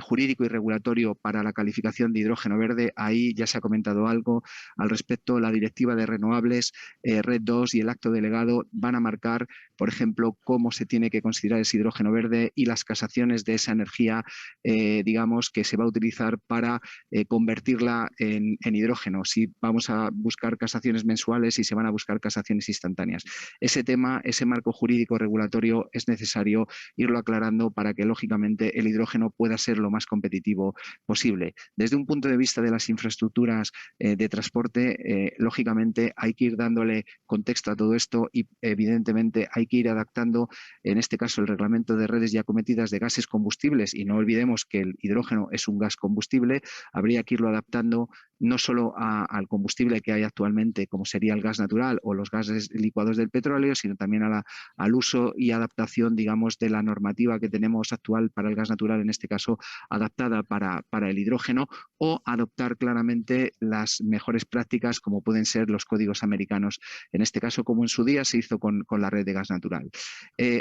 Speaker 5: jurídico y regulatorio para la calificación de hidrógeno verde. Ahí ya se ha comentado algo al respecto. La Directiva de Renovables, RED II y el acto delegado van a marcar, por ejemplo, cómo se tiene que considerar ese hidrógeno verde y las casaciones de esa energía, digamos, que se va a utilizar para convertirla en hidrógeno. Si vamos a buscar casaciones mensuales y se van a buscar casaciones instantáneas. Ese tema, ese marco jurídico regulatorio es necesario irlo aclarando para que lógicamente el hidrógeno pueda ser lo más competitivo posible. Desde un punto de vista de las infraestructuras de transporte, lógicamente hay que ir dándole contexto a todo esto y evidentemente hay que ir adaptando, en este caso, el reglamento de redes y acometidas de gases combustibles, y no olvidemos que el hidrógeno es un gas combustible. Habría que irlo adaptando no solo al combustible que hay actualmente, como sería el gas natural o los gases licuados del petróleo, sino también al uso y adaptación, digamos, de la normativa que tenemos actual para el gas natural, en este caso adaptada para el hidrógeno, o adoptar claramente las mejores prácticas como pueden ser los códigos americanos, en este caso como en su día se hizo con la red de gas natural.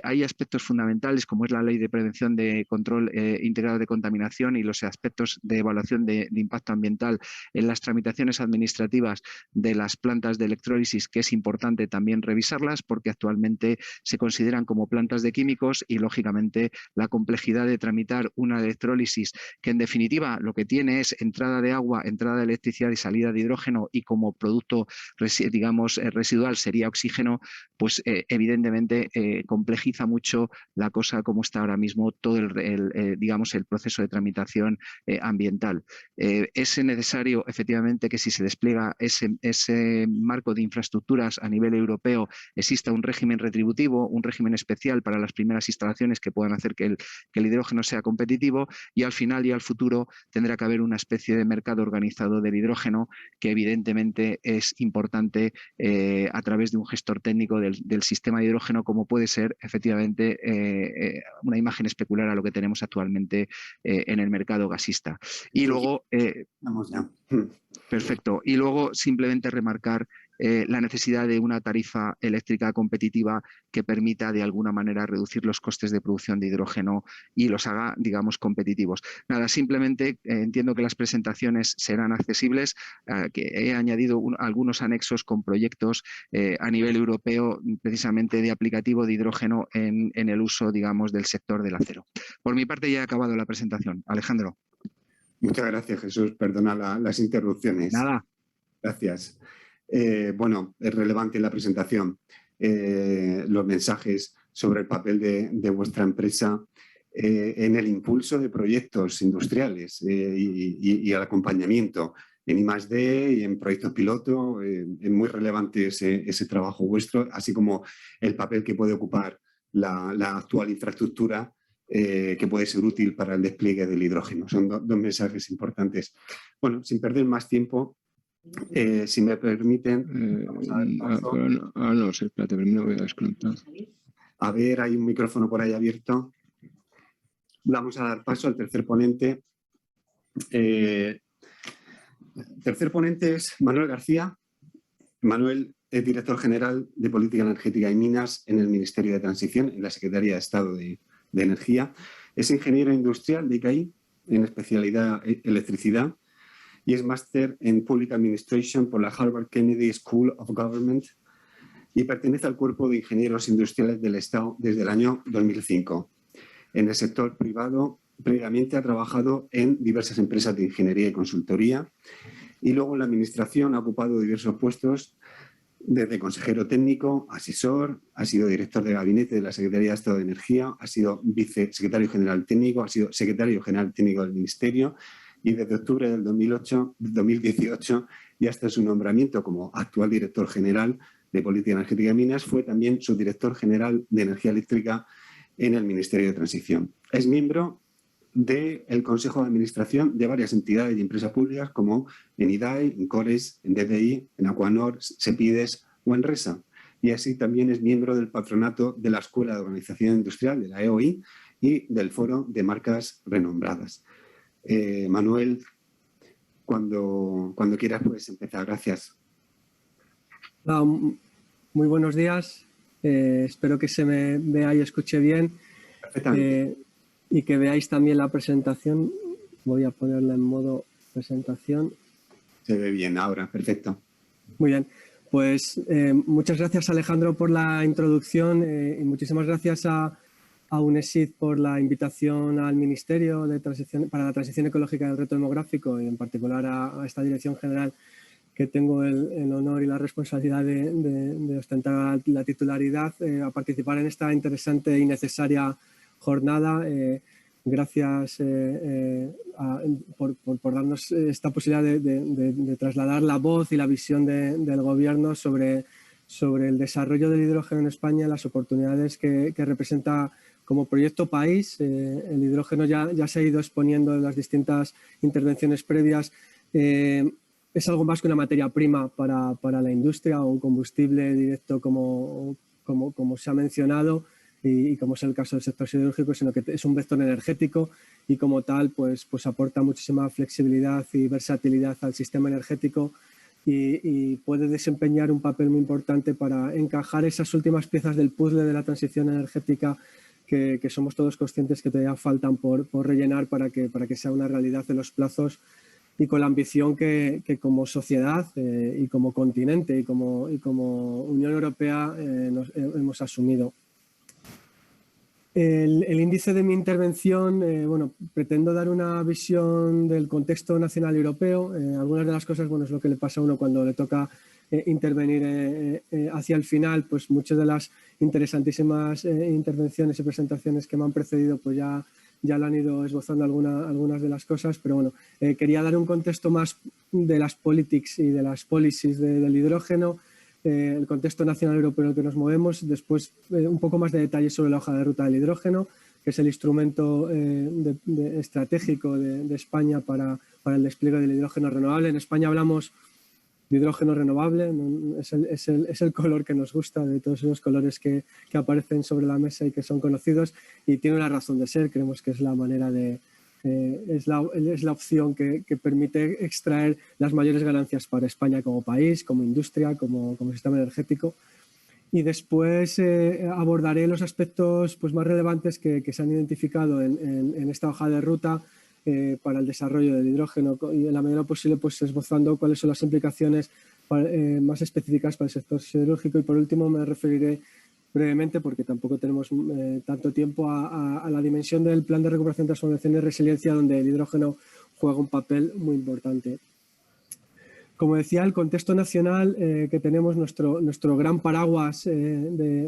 Speaker 5: Hay aspectos fundamentales como es la ley de prevención de control integrado de contaminación y los aspectos de evaluación de impacto ambiental en las tramitaciones administrativas de las plantas de electrólisis, que es importante también revisarlas porque actualmente se consideran como plantas de químicos y lógicamente la complejidad de tramitar una electrólisis que en definitiva lo que tiene es entrada de agua, entrada de electricidad y salida de hidrógeno y como producto, digamos, residual sería oxígeno, pues evidentemente complejiza mucho la cosa como está ahora mismo todo digamos, el proceso de tramitación ambiental. Es necesario efectivamente que si se despliega ese marco de infraestructuras a nivel europeo exista un régimen retributivo, un régimen especial para las primeras instalaciones que puedan hacer que el hidrógeno sea competitivo, y al final y al futuro tendrá que haber una especie de mercado organizado del hidrógeno que evidentemente es importante a través de un gestor técnico del sistema de hidrógeno, como puede ser efectivamente una imagen especular a lo que tenemos actualmente en el mercado gasista. Y luego...
Speaker 3: Vamos ya.
Speaker 5: Perfecto. Y luego simplemente remarcar la necesidad de una tarifa eléctrica competitiva que permita de alguna manera reducir los costes de producción de hidrógeno y los haga, digamos, competitivos. Nada, simplemente entiendo que las presentaciones serán accesibles, que he añadido algunos anexos con proyectos a nivel europeo precisamente de aplicativo de hidrógeno en el uso, digamos, del sector del acero. Por mi parte ya he acabado la presentación. Alejandro.
Speaker 3: Muchas gracias, Jesús. Perdona las interrupciones.
Speaker 5: Nada.
Speaker 3: Gracias. Bueno, es relevante la presentación los mensajes sobre el papel de vuestra empresa en el impulso de proyectos industriales y el acompañamiento en I+D y en proyectos piloto. Es muy relevante ese trabajo vuestro, así como el papel que puede ocupar la actual infraestructura que puede ser útil para el despliegue del hidrógeno. Son dos mensajes importantes. Bueno, sin perder más tiempo, si me permiten...
Speaker 6: no, espérate, primero voy a desconectar.
Speaker 3: A ver, hay un micrófono por ahí abierto. Vamos a dar paso al tercer ponente. El tercer ponente es Manuel García. Manuel es director general de Política Energética y Minas en el Ministerio de Transición, en la Secretaría de Estado de Energía. Es ingeniero industrial de ICAI, en especialidad electricidad, y es máster en Public Administration por la Harvard Kennedy School of Government y pertenece al cuerpo de ingenieros industriales del Estado desde el año 2005. En el sector privado, previamente ha trabajado en diversas empresas de ingeniería y consultoría, y luego en la administración ha ocupado diversos puestos desde consejero técnico, asesor, ha sido director de gabinete de la Secretaría de Estado de Energía, ha sido vicesecretario general técnico, ha sido secretario general técnico del Ministerio, y desde octubre del 2018 y hasta su nombramiento como actual director general de Política Energética y Minas fue también subdirector general de Energía Eléctrica en el Ministerio de Transición. Es miembro del Consejo de Administración de varias entidades y empresas públicas como en IDAE, en CORES, en DDI, en Aquanor, Sepides o en RESA. Y así también es miembro del patronato de la Escuela de Organización Industrial, de la EOI, y del Foro de Marcas Renombradas. Manuel, cuando quieras puedes empezar. Gracias.
Speaker 7: Hola, muy buenos días. Espero que se me vea y escuche bien.
Speaker 3: Perfectamente.
Speaker 7: Y que veáis también la presentación. Voy a ponerla en modo presentación.
Speaker 3: Se ve bien ahora, perfecto.
Speaker 7: Muy bien. Pues muchas gracias, Alejandro, por la introducción y muchísimas gracias a UNESID por la invitación al Ministerio de Transición, para la Transición Ecológica del Reto Demográfico y en particular a esta Dirección General que tengo el honor y la responsabilidad de ostentar la titularidad, a participar en esta interesante y necesaria jornada. Gracias por darnos esta posibilidad de trasladar la voz y la visión del Gobierno sobre el desarrollo del hidrógeno en España, las oportunidades que representa como proyecto país. El hidrógeno ya se ha ido exponiendo en las distintas intervenciones previas. Es algo más que una materia prima para la industria o un combustible directo como se ha mencionado y como es el caso del sector siderúrgico, sino que es un vector energético y como tal pues aporta muchísima flexibilidad y versatilidad al sistema energético y puede desempeñar un papel muy importante para encajar esas últimas piezas del puzzle de la transición energética que somos todos conscientes que todavía faltan por rellenar para que sea una realidad en los plazos y con la ambición que como sociedad y como continente y como Unión Europea hemos asumido. El índice de mi intervención, pretendo dar una visión del contexto nacional y europeo. Algunas de las cosas, es lo que le pasa a uno cuando le toca intervenir hacia el final, pues muchas de las interesantísimas intervenciones y presentaciones que me han precedido pues ya ya lo han ido esbozando algunas de las cosas, pero bueno, quería dar un contexto más de las politics y de las policies del hidrógeno, el contexto nacional europeo en el que nos movemos, después un poco más de detalles sobre la hoja de ruta del hidrógeno, que es el instrumento estratégico de España para el despliegue del hidrógeno renovable. En España hablamos de hidrógeno renovable, es el color que nos gusta de todos esos colores que aparecen sobre la mesa y que son conocidos, y tiene una razón de ser. Creemos que es la manera es la opción que permite extraer las mayores ganancias para España como país, como industria, como sistema energético. Y después abordaré los aspectos pues, más relevantes que se han identificado en esta hoja de ruta para el desarrollo del hidrógeno, y en la medida posible pues, esbozando cuáles son las implicaciones más específicas para el sector siderúrgico. Y por último me referiré brevemente, porque tampoco tenemos tanto tiempo, a la dimensión del Plan de Recuperación, Transformación y Resiliencia, donde el hidrógeno juega un papel muy importante. Como decía, el contexto nacional que tenemos, nuestro gran paraguas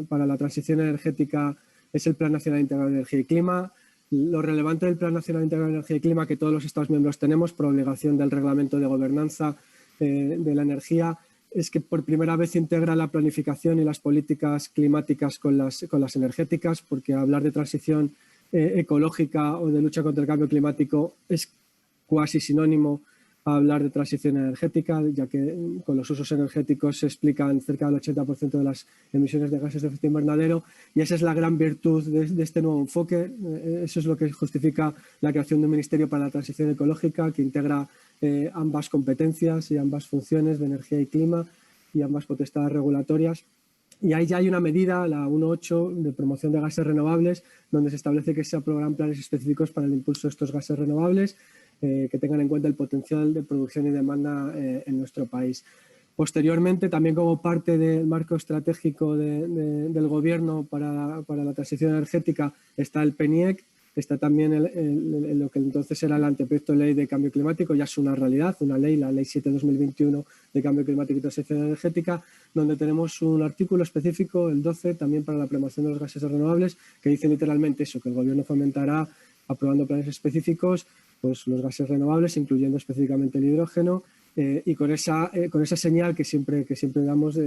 Speaker 7: para la transición energética es el Plan Nacional Integral de Energía y Clima. Lo relevante del Plan Nacional Integral de Energía y Clima, que todos los Estados miembros tenemos por obligación del Reglamento de Gobernanza de la Energía, es que por primera vez integra la planificación y las políticas climáticas con las energéticas, porque hablar de transición ecológica o de lucha contra el cambio climático es cuasi sinónimo a hablar de transición energética, ya que con los usos energéticos se explican cerca del 80% de las emisiones de gases de efecto invernadero, y esa es la gran virtud de este nuevo enfoque. Eso es lo que justifica la creación de un Ministerio para la Transición Ecológica, que integra ambas competencias y ambas funciones de energía y clima y ambas potestades regulatorias. Y ahí ya hay una medida, la 1.8, de promoción de gases renovables, donde se establece que se aprueban planes específicos para el impulso de estos gases renovables, que tengan en cuenta el potencial de producción y demanda en nuestro país. Posteriormente, también como parte del marco estratégico del Gobierno para la transición energética, está el PNIEC, está también lo que entonces era el anteproyecto de ley de cambio climático, ya es una realidad, una ley, la Ley 7/2021 de cambio climático y transición energética, donde tenemos un artículo específico, el 12, también para la promoción de los gases renovables, que dice literalmente eso, que el Gobierno fomentará, aprobando planes específicos, pues los gases renovables, incluyendo específicamente el hidrógeno, y con esa señal que siempre damos,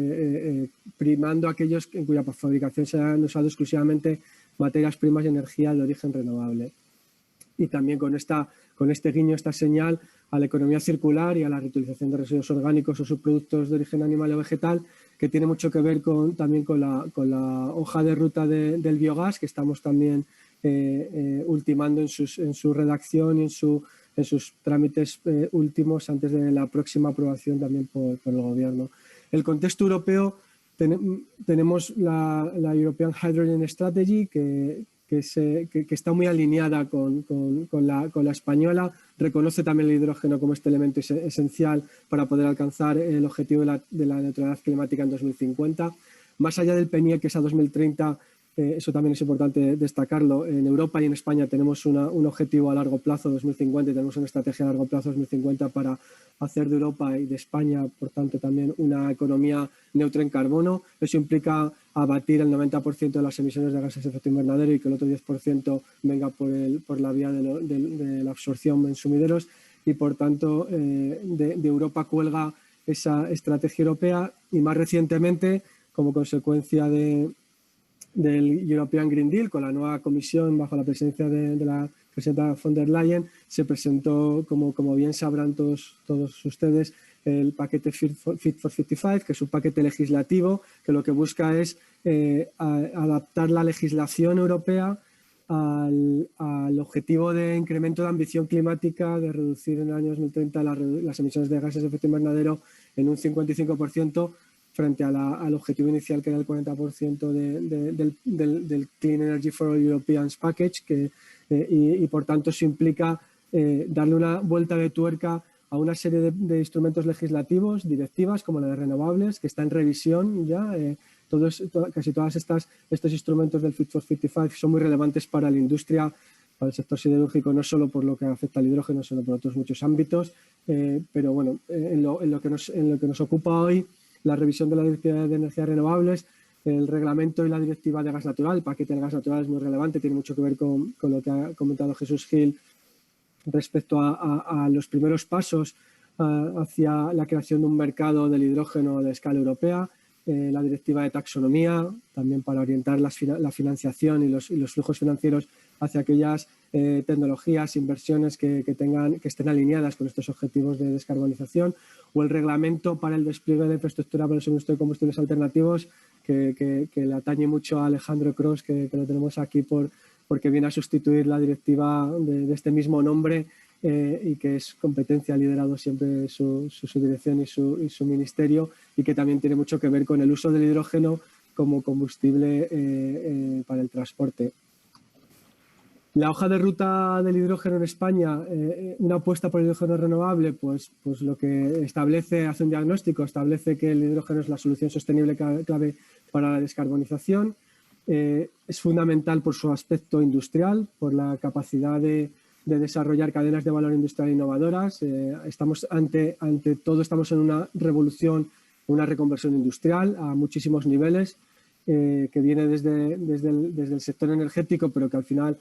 Speaker 7: primando a aquellos en cuya fabricación se han usado exclusivamente materias primas y energía de origen renovable. Y también con este guiño, esta señal a la economía circular y a la reutilización de residuos orgánicos o subproductos de origen animal o vegetal, que tiene mucho que ver también con la hoja de ruta del biogás, que estamos también ultimando en su redacción y en sus trámites últimos antes de la próxima aprobación también por el Gobierno. El contexto europeo, tenemos la European Hydrogen Strategy, que está muy alineada con la española, reconoce también el hidrógeno como este elemento esencial para poder alcanzar el objetivo de la neutralidad climática en 2050. Más allá del PNIEC, que es a 2030, eso también es importante destacarlo. En Europa y en España tenemos un objetivo a largo plazo, 2050, y tenemos una estrategia a largo plazo, 2050, para hacer de Europa y de España, por tanto, también una economía neutra en carbono. Eso implica abatir el 90% de las emisiones de gases de efecto invernadero y que el otro 10% venga por la vía de la absorción en sumideros. Y, por tanto, de Europa cuelga esa estrategia europea, y más recientemente, como consecuencia del European Green Deal, con la nueva comisión bajo la presidencia de la presidenta von der Leyen, se presentó, como bien sabrán todos ustedes, el paquete Fit for 55, que es un paquete legislativo que lo que busca es adaptar la legislación europea al objetivo de incremento de ambición climática, de reducir en el año 2030 las emisiones de gases de efecto invernadero en un 55%, frente al objetivo inicial, que era el 40% del Clean Energy for All Europeans Package, y por tanto eso implica darle una vuelta de tuerca a una serie de instrumentos legislativos, directivas como la de renovables, que está en revisión ya. Casi todos estos instrumentos del Fit for 55 son muy relevantes para la industria, para el sector siderúrgico, no solo por lo que afecta al hidrógeno, sino por otros muchos ámbitos. Pero bueno, en lo que nos ocupa hoy, la revisión de la Directiva de Energías Renovables, El reglamento y la directiva de gas natural, el paquete de gas natural es muy relevante, tiene mucho que ver con lo que ha comentado Jesús Gil respecto a los primeros pasos hacia la creación de un mercado del hidrógeno de escala europea. La directiva de taxonomía, también para orientar la financiación y los flujos financieros hacia aquellas tecnologías, inversiones que estén alineadas con estos objetivos de descarbonización, o el reglamento para el despliegue de infraestructura para el suministro de combustibles alternativos, que le atañe mucho a Alejandro Cros, que lo tenemos aquí porque viene a sustituir la directiva de este mismo nombre y que es competencia, ha liderado siempre su dirección y su ministerio, y que también tiene mucho que ver con el uso del hidrógeno como combustible para el transporte. La hoja de ruta del hidrógeno en España, una apuesta por el hidrógeno renovable, pues lo que establece, hace un diagnóstico, establece que el hidrógeno es la solución sostenible clave para la descarbonización. Es fundamental por su aspecto industrial, por la capacidad de desarrollar cadenas de valor industrial innovadoras. Estamos ante todo estamos en una revolución, una reconversión industrial a muchísimos niveles, que viene desde el sector energético, pero que al final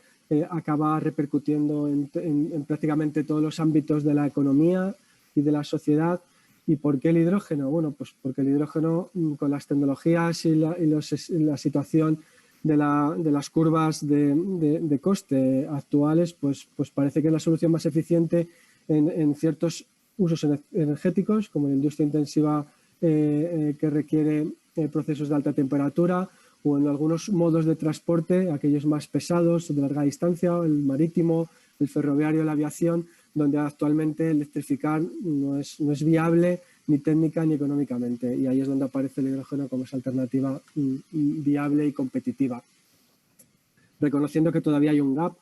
Speaker 7: acaba repercutiendo en prácticamente todos los ámbitos de la economía y de la sociedad. ¿Y por qué el hidrógeno? Bueno, pues porque el hidrógeno, con las tecnologías y la situación de las curvas de coste actuales, pues parece que es la solución más eficiente en ciertos usos energéticos, como la industria intensiva que requiere procesos de alta temperatura, o en algunos modos de transporte, aquellos más pesados, de larga distancia, el marítimo, el ferroviario, la aviación, donde actualmente electrificar no es viable ni técnica ni económicamente, y ahí es donde aparece el hidrógeno como esa alternativa viable y competitiva, reconociendo que todavía hay un gap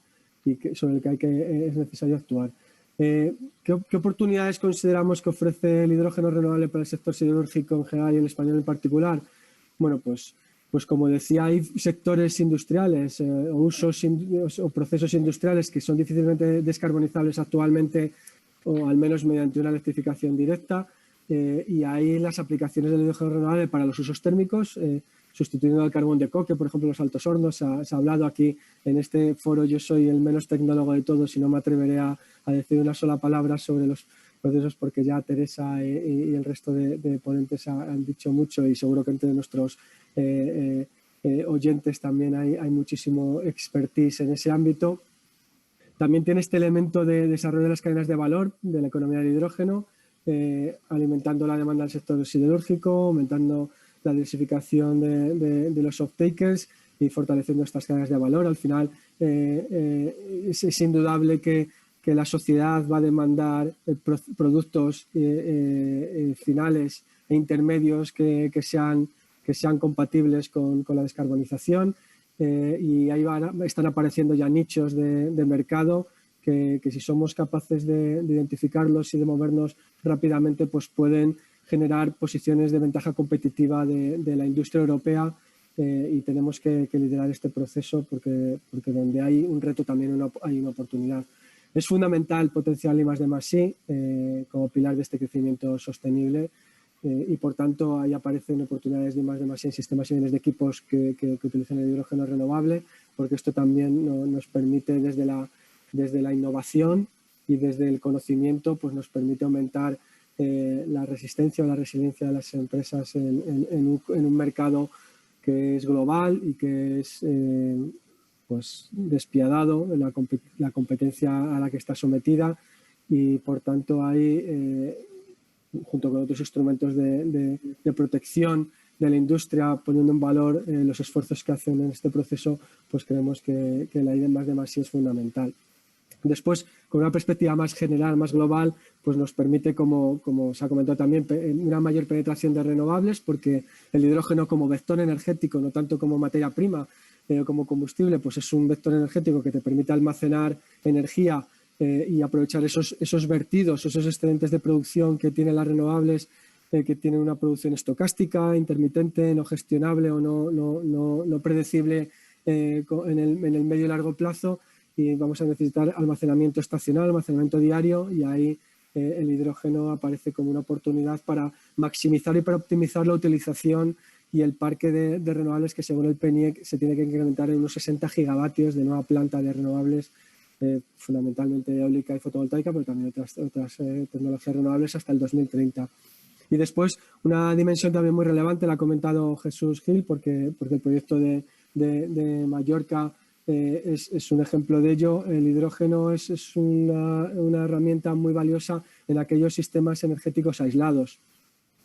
Speaker 7: y sobre el que es necesario actuar. ¿Qué oportunidades consideramos que ofrece el hidrógeno renovable para el sector siderúrgico en general y el español en particular? Bueno, pues como decía, hay sectores industriales o usos o procesos industriales que son difícilmente descarbonizables actualmente, o al menos mediante una electrificación directa, y ahí las aplicaciones del hidrógeno renovable para los usos térmicos, sustituyendo al carbón de coque, por ejemplo, los altos hornos. Se ha hablado aquí en este foro, yo soy el menos tecnólogo de todos y no me atreveré a decir una sola palabra sobre los procesos, porque ya Teresa y el resto de ponentes han dicho mucho, y seguro que entre nuestros oyentes también hay muchísimo expertise en ese ámbito. También tiene este elemento de desarrollo de las cadenas de valor de la economía del hidrógeno, alimentando la demanda del sector siderúrgico, aumentando la diversificación de los off-takers y fortaleciendo estas cadenas de valor. Al final es indudable que la sociedad va a demandar productos finales e intermedios que sean compatibles con la descarbonización, y ahí están apareciendo ya nichos de mercado que si somos capaces de identificarlos y de movernos rápidamente, pues pueden generar posiciones de ventaja competitiva de la industria europea, y tenemos que liderar este proceso porque donde hay un reto también hay una oportunidad. Es fundamental potenciar el I+D+I como pilar de este crecimiento sostenible, y por tanto ahí aparecen oportunidades de I+D+I en sistemas y bienes de equipos que utilizan el hidrógeno renovable, porque esto también nos permite desde la innovación y desde el conocimiento, pues nos permite aumentar la resistencia o la resiliencia de las empresas en un mercado que es global y que es pues despiadado en la competencia a la que está sometida, y por tanto hay, junto con otros instrumentos de protección de la industria, poniendo en valor los esfuerzos que hacen en este proceso, pues creemos que la I+D+I es fundamental. Después, con una perspectiva más general, más global, pues nos permite, como se ha comentado también, una mayor penetración de renovables, porque el hidrógeno como vector energético, no tanto como materia prima, como combustible, pues es un vector energético que te permite almacenar energía y aprovechar esos vertidos, esos excedentes de producción que tienen las renovables, que tienen una producción estocástica, intermitente, no gestionable o no predecible en el medio y largo plazo, y vamos a necesitar almacenamiento estacional, almacenamiento diario, y ahí el hidrógeno aparece como una oportunidad para maximizar y para optimizar la utilización y el parque de renovables que según el PNIEC se tiene que incrementar en unos 60 gigavatios de nueva planta de renovables, fundamentalmente eólica y fotovoltaica, pero también otras tecnologías renovables hasta el 2030. Y después, una dimensión también muy relevante, la ha comentado Jesús Gil, porque el proyecto de Mallorca es un ejemplo de ello. El hidrógeno es una herramienta muy valiosa en aquellos sistemas energéticos aislados.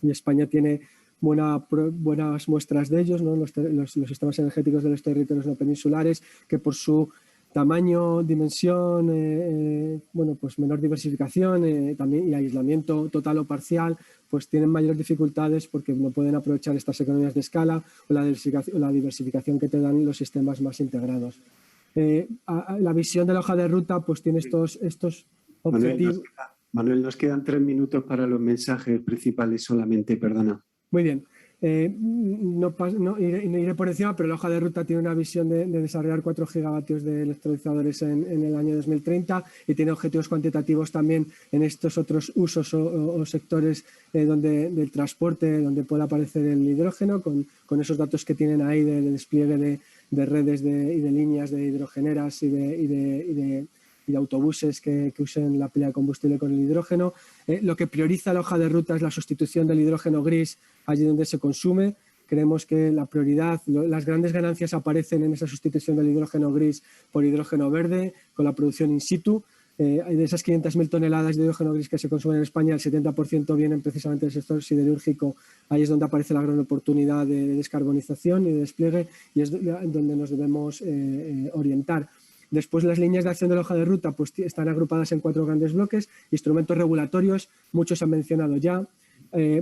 Speaker 7: Y España tiene buenas muestras de ellos, ¿no? Los sistemas energéticos de los territorios no peninsulares, que por su tamaño, dimensión, pues menor diversificación también, y aislamiento total o parcial, pues tienen mayores dificultades porque no pueden aprovechar estas economías de escala o la diversificación que te dan los sistemas más integrados. La visión de la hoja de ruta pues tiene estos objetivos.
Speaker 3: Manuel, nos quedan 3 minutos para los mensajes principales solamente, perdona.
Speaker 7: Muy bien. No iré por encima, pero la hoja de ruta tiene una visión de desarrollar 4 gigavatios de electrolizadores en el año 2030 y tiene objetivos cuantitativos también en estos otros usos o sectores del transporte, donde pueda aparecer el hidrógeno, con esos datos que tienen ahí de despliegue de redes y de líneas de hidrogeneras y de autobuses que usen la pila de combustible con el hidrógeno. Lo que prioriza la hoja de ruta es la sustitución del hidrógeno gris allí donde se consume. Creemos que la prioridad, las grandes ganancias aparecen en esa sustitución del hidrógeno gris por hidrógeno verde, con la producción in situ. De esas 500.000 toneladas de hidrógeno gris que se consumen en España, el 70% vienen precisamente del sector siderúrgico. Ahí es donde aparece la gran oportunidad de descarbonización y de despliegue, y es donde nos debemos orientar. Después, las líneas de acción de la hoja de ruta pues, están agrupadas en 4 grandes bloques. Instrumentos regulatorios, muchos se han mencionado ya,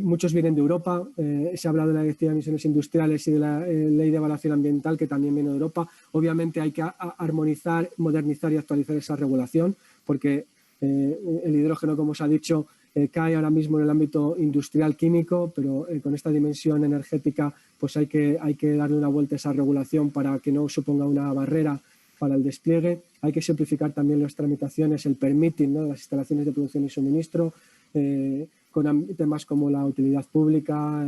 Speaker 7: muchos vienen de Europa. Se ha hablado de la Directiva de Emisiones Industriales y de la Ley de Evaluación Ambiental, que también viene de Europa. Obviamente hay que armonizar, modernizar y actualizar esa regulación, porque el hidrógeno, como se ha dicho, cae ahora mismo en el ámbito industrial químico, pero con esta dimensión energética pues hay que darle una vuelta a esa regulación para que no suponga una barrera para el despliegue. Hay que simplificar también las tramitaciones, el permitting, ¿no?, de las instalaciones de producción y suministro, con temas como la utilidad pública,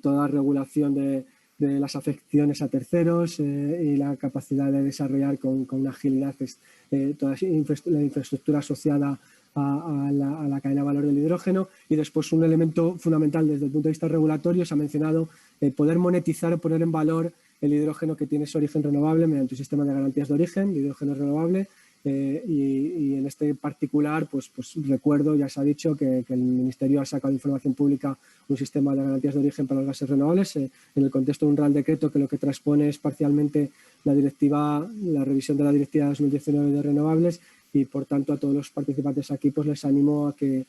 Speaker 7: toda la regulación de las afecciones a terceros y la capacidad de desarrollar con agilidad toda la infraestructura asociada a la cadena de valor del hidrógeno. Y después, un elemento fundamental desde el punto de vista regulatorio, se ha mencionado poder monetizar o poner en valor el hidrógeno que tiene su origen renovable mediante un sistema de garantías de origen de hidrógeno renovable. Y en este particular, pues recuerdo, ya se ha dicho, que el Ministerio ha sacado de información pública un sistema de garantías de origen para los gases renovables en el contexto de un Real Decreto que lo que transpone es parcialmente la revisión de la Directiva 2019 de renovables, y por tanto a todos los participantes aquí pues les animo a que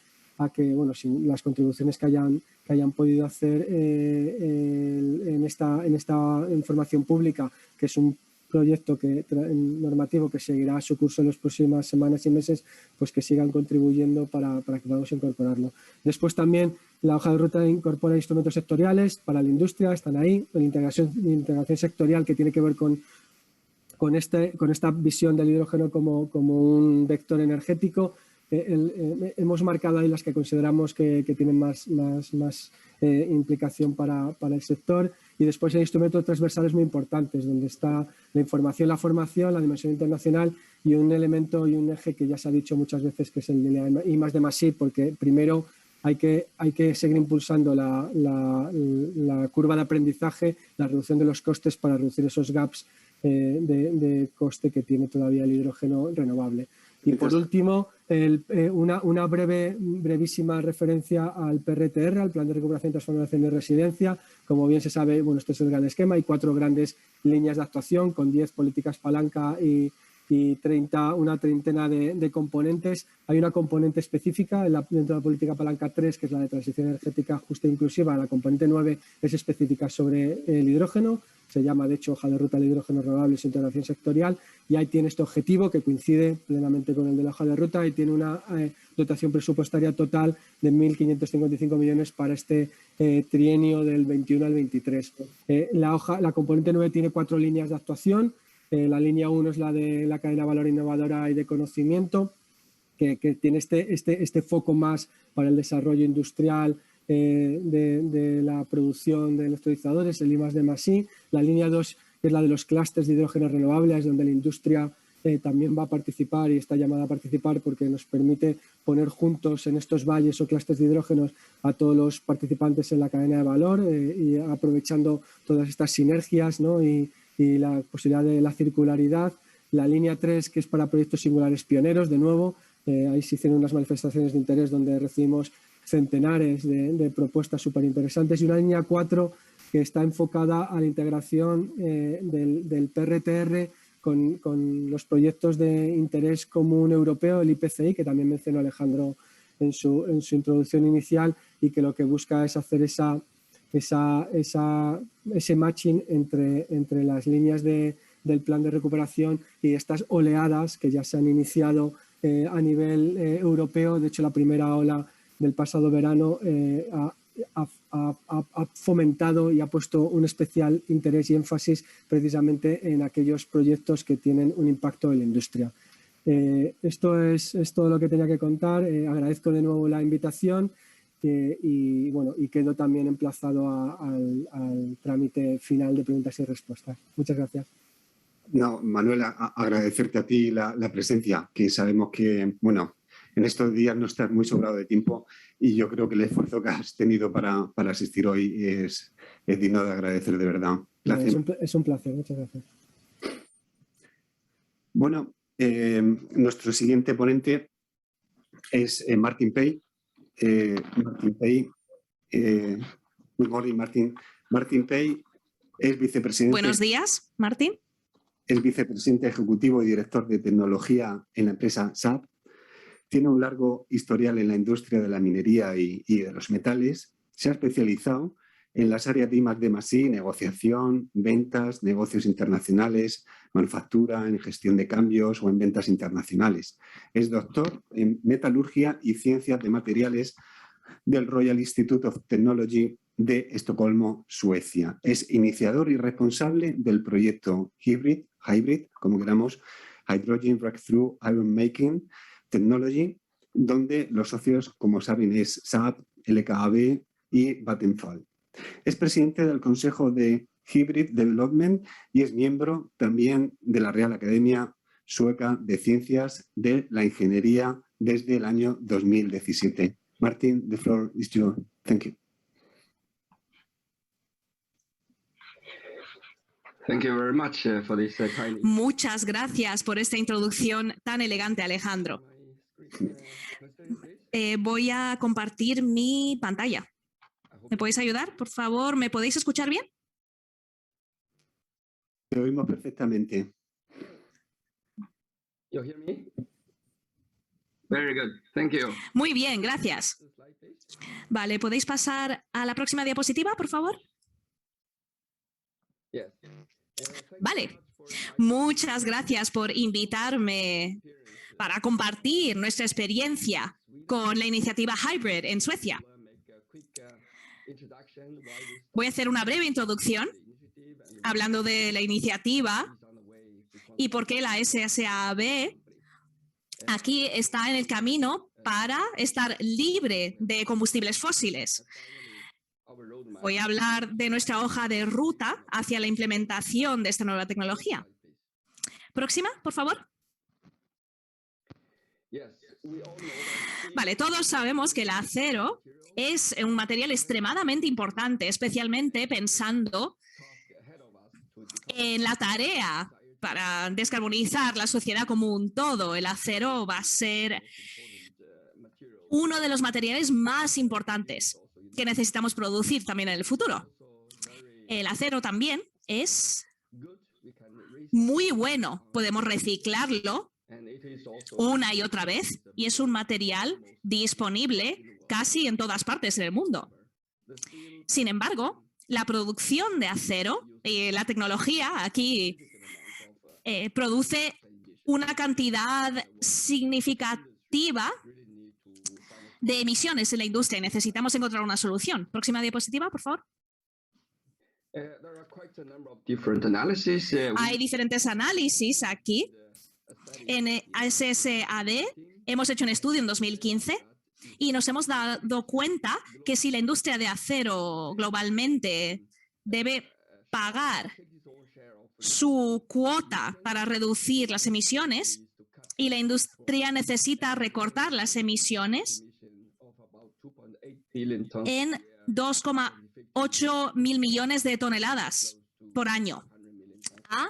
Speaker 7: bueno, las contribuciones que hayan podido hacer en esta información pública, que es un proyecto normativo que seguirá su curso en las próximas semanas y meses, pues que sigan contribuyendo para que podamos incorporarlo. Después también la hoja de ruta incorpora instrumentos sectoriales para la industria, están ahí, la integración sectorial que tiene que ver con esta visión del hidrógeno como un vector energético. Hemos marcado ahí las que consideramos que tienen más implicación para el sector, y después hay instrumentos transversales muy importantes donde está la información, la formación, la dimensión internacional y un elemento y un eje que ya se ha dicho muchas veces, que es el de I+D+I, porque primero hay que seguir impulsando la curva de aprendizaje, la reducción de los costes para reducir esos gaps de coste que tiene todavía el hidrógeno renovable. Y por último, una brevísima referencia al PRTR, al Plan de Recuperación, Transformación y Resiliencia. Como bien se sabe, bueno, este es el gran esquema. Hay 4 grandes líneas de actuación con 10 políticas palanca y una treintena de componentes. Hay una componente específica dentro de la política palanca 3, que es la de transición energética justa e inclusiva. La componente 9 es específica sobre el hidrógeno. Se llama, de hecho, hoja de ruta del hidrógeno renovable y su integración sectorial. Y ahí tiene este objetivo que coincide plenamente con el de la hoja de ruta, y tiene una dotación presupuestaria total de 1.555 millones para este trienio del 21 al 23. La componente 9 tiene 4 líneas de actuación. La línea 1 es la de la cadena de valor innovadora y de conocimiento, que tiene este foco más para el desarrollo industrial de la producción de electrolizadores, el I+D+I. La línea 2, que es la de los clústeres de hidrógeno renovable, es donde la industria también va a participar y está llamada a participar porque nos permite poner juntos en estos valles o clústeres de hidrógeno a todos los participantes en la cadena de valor y aprovechando todas estas sinergias, ¿no? y la posibilidad de la circularidad. La línea 3, que es para proyectos singulares pioneros, de nuevo, ahí se hicieron unas manifestaciones de interés donde recibimos centenares de propuestas súper interesantes. Y una línea 4 que está enfocada a la integración del PRTR con los proyectos de interés común europeo, el IPCI, que también mencionó Alejandro en su introducción inicial, y que lo que busca es hacer ese matching entre las líneas del plan de recuperación y estas oleadas que ya se han iniciado a nivel europeo. De hecho, la primera ola del pasado verano ha fomentado y ha puesto un especial interés y énfasis precisamente en aquellos proyectos que tienen un impacto en la industria. Esto es todo lo que tenía que contar. Agradezco de nuevo la invitación y quedo también emplazado al trámite final de preguntas y respuestas. Muchas gracias.
Speaker 3: No, Manuel, agradecerte a ti la presencia, que sabemos que, bueno, en estos días no estás muy sobrado de tiempo y yo creo que el esfuerzo que has tenido para asistir hoy es digno de agradecer, de verdad.
Speaker 7: Es un placer, muchas gracias.
Speaker 3: Bueno, nuestro siguiente ponente es Martin Pei. Martin Pei, good morning, Martin. Martin Pei es vicepresidente.
Speaker 8: Buenos días, Martín.
Speaker 3: Es vicepresidente ejecutivo y director de tecnología en la empresa SAP. Tiene un largo historial en la industria de la minería y de los metales. Se ha especializado en las áreas de I+D+I, negociación, ventas, negocios internacionales, manufactura, en gestión de cambios o en ventas internacionales. Es doctor en metalurgia y ciencias de materiales del Royal Institute of Technology de Estocolmo, Suecia. Es iniciador y responsable del proyecto Hybrid, como queramos, Hydrogen Breakthrough Iron Making Technology, donde los socios, como saben, es SAP, LKAB y Vattenfall. Es presidente del Consejo de Hybrid Development y es miembro también de la Real Academia Sueca de Ciencias de la Ingeniería desde el año 2017. Martin, the floor is yours. Thank you.
Speaker 6: Thank you very much for this kind...
Speaker 8: Muchas gracias por esta introducción tan elegante, Alejandro. Voy a compartir mi pantalla. ¿Me podéis ayudar, por favor? ¿Me podéis escuchar bien?
Speaker 3: Te oímos perfectamente.
Speaker 6: You hear me? Very good. Thank you.
Speaker 8: Muy bien, gracias. Vale, ¿podéis pasar a la próxima diapositiva, por favor?
Speaker 6: Yes.
Speaker 8: Vale. Muchas gracias por invitarme para compartir nuestra experiencia con la iniciativa Hybrid en Suecia. Voy a hacer una breve introducción hablando de la iniciativa y por qué la SSAB aquí está en el camino para estar libre de combustibles fósiles. Voy a hablar de nuestra hoja de ruta hacia la implementación de esta nueva tecnología. Próxima, por favor. Vale, todos sabemos que el acero es un material extremadamente importante, especialmente pensando en la tarea para descarbonizar la sociedad como un todo. El acero va a ser uno de los materiales más importantes que necesitamos producir también en el futuro. El acero también es muy bueno, podemos reciclarlo una y otra vez y es un material disponible casi en todas partes del mundo. Sin embargo, la producción de acero y la tecnología aquí produce una cantidad significativa de emisiones en la industria y necesitamos encontrar una solución. Próxima diapositiva, por favor. Hay diferentes análisis aquí. En SSAD hemos hecho un estudio en 2015 Y nos hemos dado cuenta que si la industria de acero globalmente debe pagar su cuota para reducir las emisiones y la industria necesita recortar las emisiones en 2,8 mil millones de toneladas por año a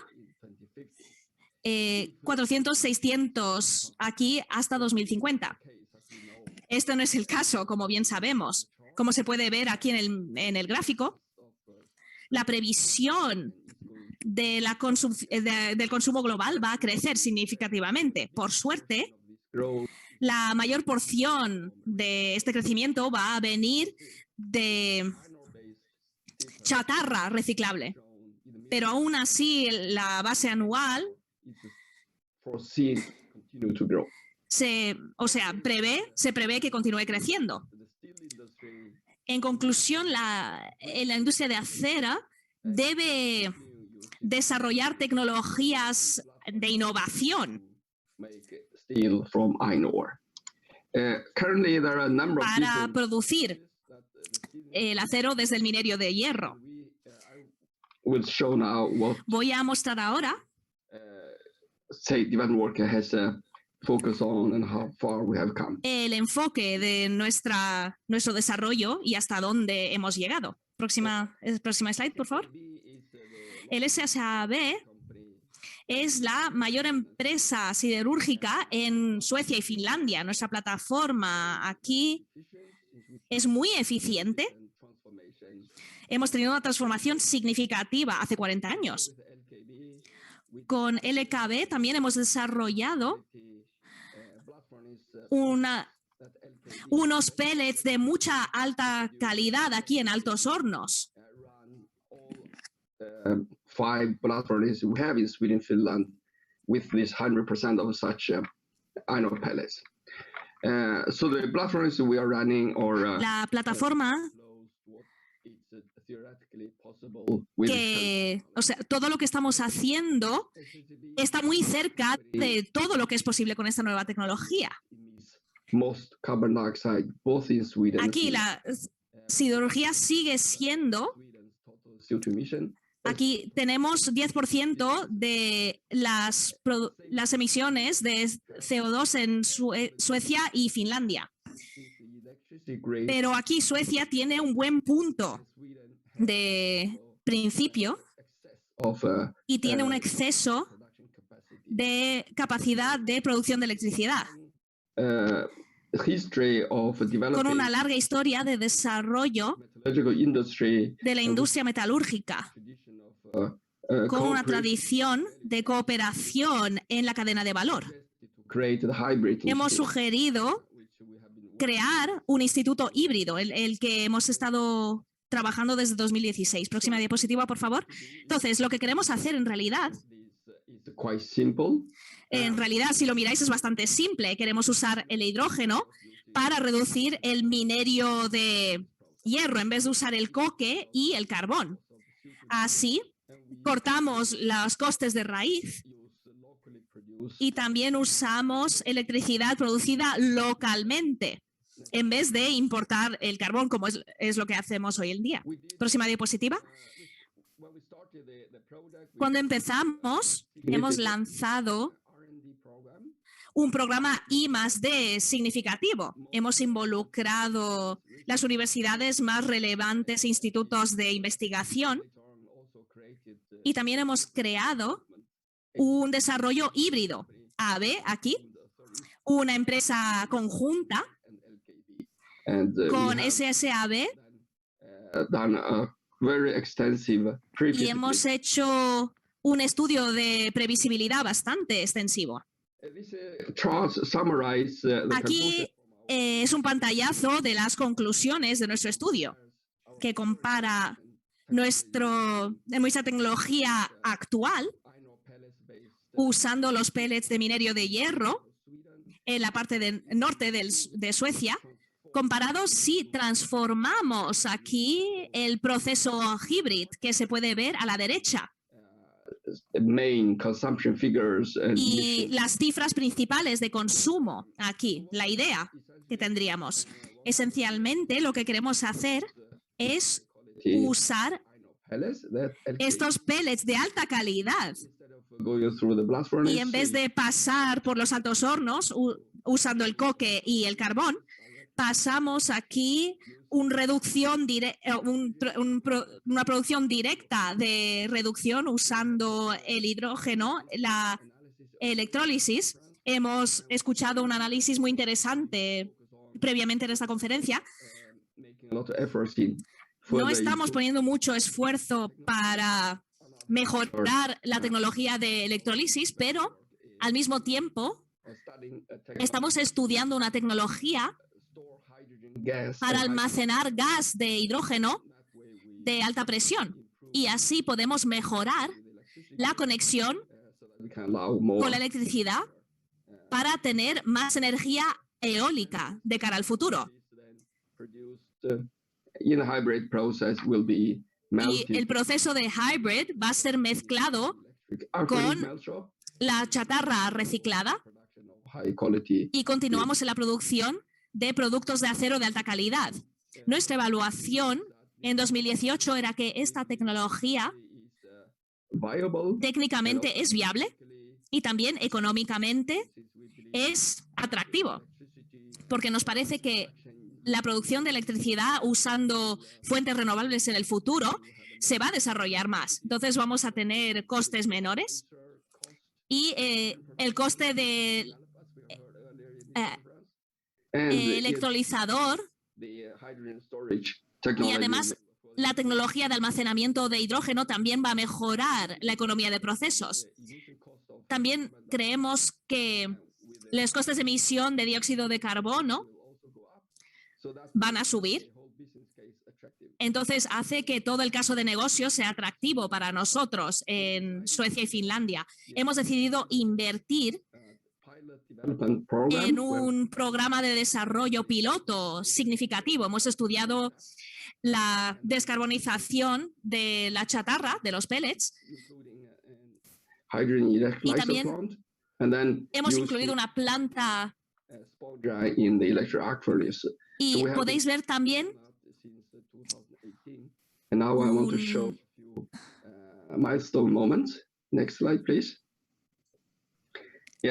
Speaker 8: 400, 600 aquí hasta 2050. Esto no es el caso, como bien sabemos. Como se puede ver aquí en el gráfico, la previsión de del consumo global va a crecer significativamente. Por suerte, la mayor porción de este crecimiento va a venir de chatarra reciclable. Pero aún así, la base anual se prevé que continúe creciendo. En conclusión, la industria de acero debe desarrollar tecnologías de innovación para producir el acero desde el minerio de hierro. Voy a mostrar ahora el enfoque de nuestro desarrollo y hasta dónde hemos llegado. Próxima slide, por favor. El SSAB es la mayor empresa siderúrgica en Suecia y Finlandia. Nuestra plataforma aquí es muy eficiente. Hemos tenido una transformación significativa hace 40 años. Con LKB también hemos desarrollado unos pellets de mucha alta calidad aquí en Altos Hornos.
Speaker 9: 5 blast furnaces we have in Sweden and Finland with this 100% of such iron ore pellets. So the blast furnaces we are running
Speaker 8: la plataforma todo lo que estamos haciendo está muy cerca de todo lo que es posible con esta nueva tecnología. Aquí la siderurgia sigue siendo. Aquí tenemos 10% de las emisiones de CO2 en Suecia y Finlandia. Pero aquí Suecia tiene un buen punto de principio y tiene un exceso de capacidad de producción de electricidad. Con una larga historia de desarrollo de la industria metalúrgica, con una tradición de cooperación en la cadena de valor. Hemos sugerido crear un instituto híbrido, el que hemos estado trabajando desde 2016. Próxima diapositiva, por favor. Entonces, lo que queremos hacer en realidad, si lo miráis, es bastante simple. Queremos usar el hidrógeno para reducir el minerio de hierro en vez de usar el coque y el carbón. Así, cortamos los costes de raíz y también usamos electricidad producida localmente en vez de importar el carbón, como es lo que hacemos hoy en día. Próxima diapositiva. Cuando empezamos, hemos lanzado un programa I+D significativo. Hemos involucrado las universidades más relevantes, institutos de investigación, y también hemos creado un desarrollo híbrido. AB, aquí, una empresa conjunta con SSAB, y hemos hecho un estudio de previsibilidad bastante extensivo. Aquí es un pantallazo de las conclusiones de nuestro estudio, que compara nuestra tecnología actual usando los pellets de minerio de hierro en la parte norte de Suecia, comparado si transformamos aquí el proceso híbrido que se puede ver a la derecha.
Speaker 9: main consumption figures and
Speaker 8: y las cifras principales de consumo aquí, la idea que tendríamos. Esencialmente lo que queremos hacer es usar estos pellets de alta calidad y en vez de pasar por los altos hornos usando el coque y el carbón, pasamos aquí una producción directa de reducción usando el hidrógeno, la electrólisis. Hemos escuchado un análisis muy interesante previamente en esta conferencia. No estamos poniendo mucho esfuerzo para mejorar la tecnología de electrólisis, pero al mismo tiempo estamos estudiando una tecnología para almacenar gas de hidrógeno de alta presión y así podemos mejorar la conexión con la electricidad para tener más energía eólica de cara al futuro.
Speaker 9: Y
Speaker 8: el proceso de hybrid va a ser mezclado con la chatarra reciclada y continuamos en la producción de productos de acero de alta calidad. Nuestra evaluación en 2018 era que esta tecnología técnicamente es viable y también económicamente es atractivo, porque nos parece que la producción de electricidad usando fuentes renovables en el futuro se va a desarrollar más. Entonces vamos a tener costes menores y el coste de electrolizador y además la tecnología de almacenamiento de hidrógeno también va a mejorar la economía de procesos. También creemos que los costes de emisión de dióxido de carbono van a subir. Entonces hace que todo el caso de negocio sea atractivo para nosotros en Suecia y Finlandia. Hemos decidido invertir en un programa de desarrollo piloto significativo. Hemos estudiado la descarbonización de la chatarra, de los pellets, y también hemos incluido una planta y podéis ver también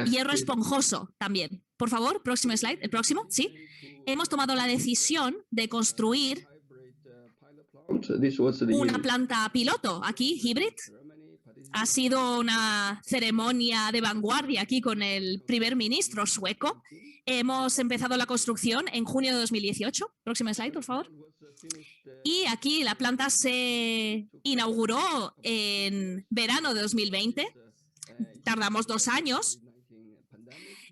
Speaker 8: hierro esponjoso también. Por favor, próximo slide. El próximo, sí. Hemos tomado la decisión de construir una planta piloto aquí, hybrid. Ha sido una ceremonia de vanguardia aquí con el primer ministro sueco. Hemos empezado la construcción en junio de 2018. Próximo slide, por favor. Y aquí la planta se inauguró en verano de 2020. Tardamos 2 años.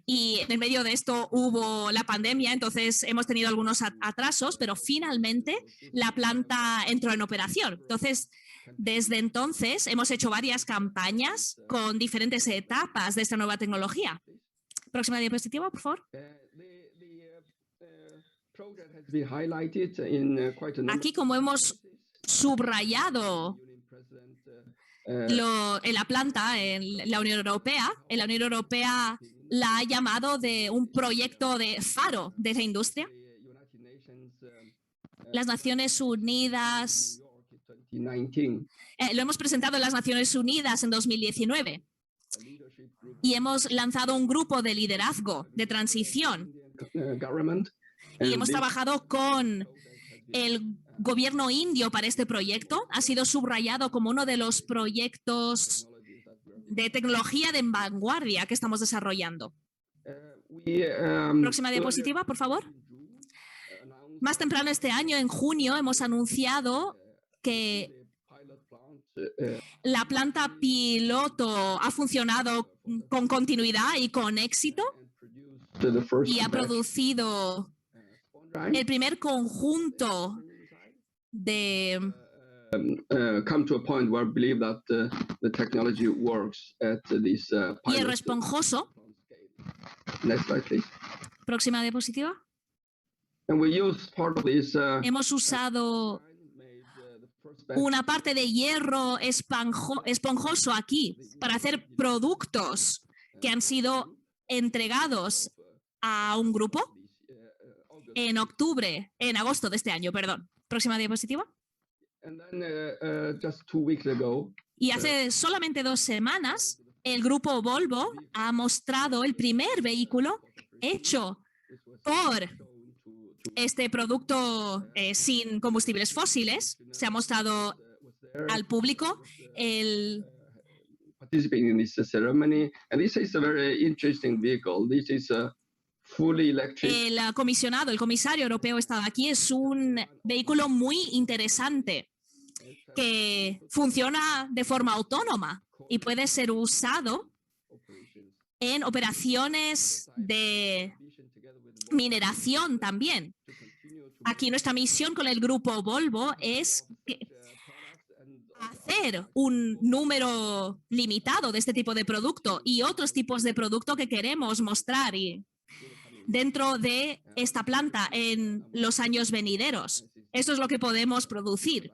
Speaker 8: Y en medio de esto hubo la pandemia, entonces hemos tenido algunos atrasos, pero finalmente la planta entró en operación. Entonces, desde entonces hemos hecho varias campañas con diferentes etapas de esta nueva tecnología. Próxima diapositiva, por favor. Aquí, como hemos subrayado en la planta en la Unión Europea, la ha llamado de un proyecto de faro de la industria. Las Naciones Unidas, lo hemos presentado en las Naciones Unidas en 2019 y hemos lanzado un grupo de liderazgo de transición y hemos trabajado con el gobierno indio para este proyecto. Ha sido subrayado como uno de los proyectos de tecnología de vanguardia que estamos desarrollando. Próxima diapositiva, por favor. Más temprano este año, en junio, hemos anunciado que la planta piloto ha funcionado con continuidad y con éxito y ha producido el primer conjunto de hierro esponjoso. Próxima diapositiva. Hemos usado una parte de hierro esponjoso aquí para hacer productos que han sido entregados a un grupo en agosto de este año, perdón. Próxima diapositiva. Y hace solamente 2 semanas, el grupo Volvo ha mostrado el primer vehículo hecho por este producto sin combustibles fósiles. Se ha mostrado al público el
Speaker 9: participating in this ceremony, and this is a very interesting vehicle. This is a fully electric.
Speaker 8: El comisario europeo estaba aquí. Es un vehículo muy interesante que funciona de forma autónoma y puede ser usado en operaciones de mineración también. Aquí nuestra misión con el grupo Volvo es hacer un número limitado de este tipo de producto y otros tipos de producto que queremos mostrar dentro de esta planta en los años venideros. Eso es lo que podemos producir,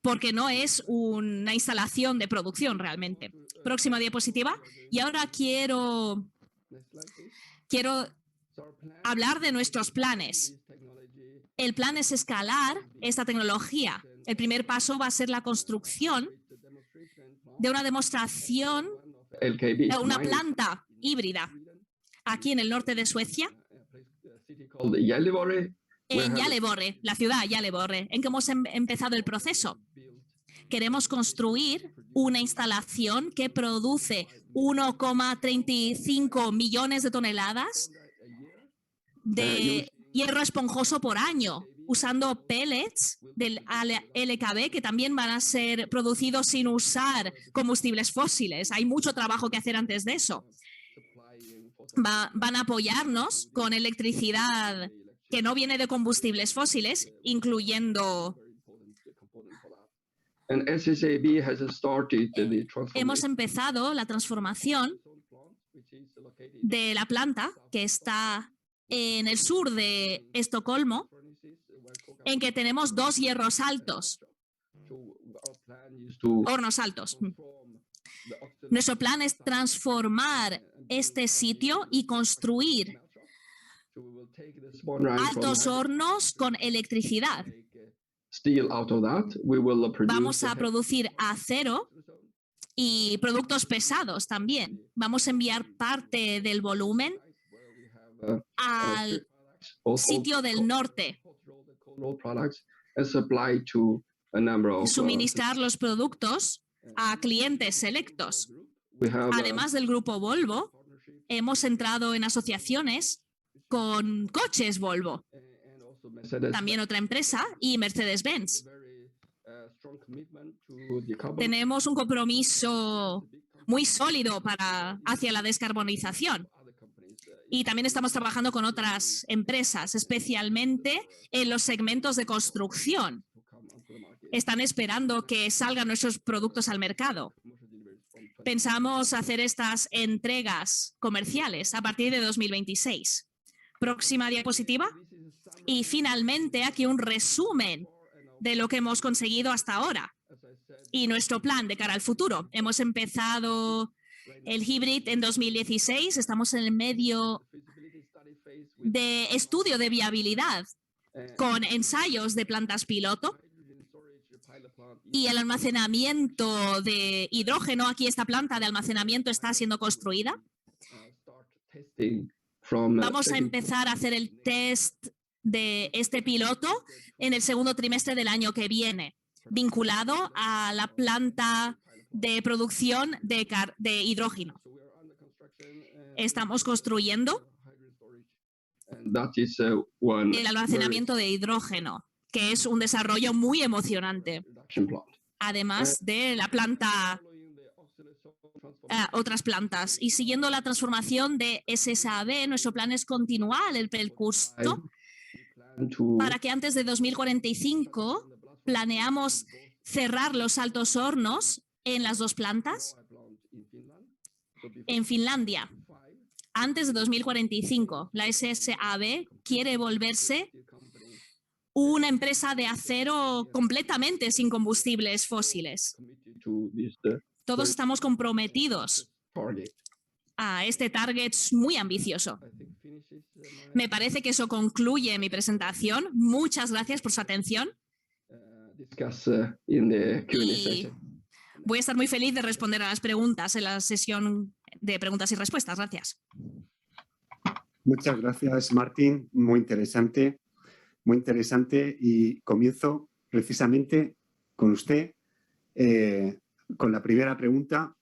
Speaker 8: porque no es una instalación de producción realmente. Próxima diapositiva. Y ahora quiero hablar de nuestros planes. El plan es escalar esta tecnología. El primer paso va a ser la construcción de una demostración de una planta híbrida aquí en el norte de Suecia, en Gällivare, la ciudad Gällivare, en que hemos empezado el proceso. Queremos construir una instalación que produce 1,35 millones de toneladas de hierro esponjoso por año, usando pellets del LKB que también van a ser producidos sin usar combustibles fósiles. Hay mucho trabajo que hacer antes de eso. Van a apoyarnos con electricidad que no viene de combustibles fósiles, incluyendo... Hemos empezado la transformación de la planta que está en el sur de Estocolmo, en que tenemos 2 hierros altos, hornos altos. Nuestro plan es transformar este sitio y construir altos hornos con electricidad. Vamos a producir acero y productos pesados también. Vamos a enviar parte del volumen al sitio del norte. Suministrar los productos a clientes selectos. Además del grupo Volvo, hemos entrado en asociaciones con coches Volvo, también otra empresa, y Mercedes-Benz. Tenemos un compromiso muy sólido hacia la descarbonización. Y también estamos trabajando con otras empresas, especialmente en los segmentos de construcción. Están esperando que salgan nuestros productos al mercado. Pensamos hacer estas entregas comerciales a partir de 2026. Próxima diapositiva. Y finalmente aquí un resumen de lo que hemos conseguido hasta ahora y nuestro plan de cara al futuro. Hemos empezado el híbrido en 2016, estamos en el medio de estudio de viabilidad con ensayos de plantas piloto y el almacenamiento de hidrógeno. Aquí esta planta de almacenamiento está siendo construida. Vamos a empezar a hacer el test de este piloto en el segundo trimestre del año que viene, vinculado a la planta de producción de hidrógeno. Estamos construyendo el almacenamiento de hidrógeno, que es un desarrollo muy emocionante. Además de la planta, otras plantas. Y siguiendo la transformación de SSAB, nuestro plan es continuar el percurso para que antes de 2045 planeamos cerrar los altos hornos en las 2 plantas en Finlandia. Antes de 2045, la SSAB quiere volverse una empresa de acero completamente sin combustibles fósiles. Todos estamos comprometidos a este target muy ambicioso. Me parece que eso concluye mi presentación. Muchas gracias por su atención. Y voy a estar muy feliz de responder a las preguntas en la sesión de preguntas y respuestas. Gracias.
Speaker 3: Muchas gracias, Martín. Muy interesante y comienzo precisamente con usted, con la primera pregunta,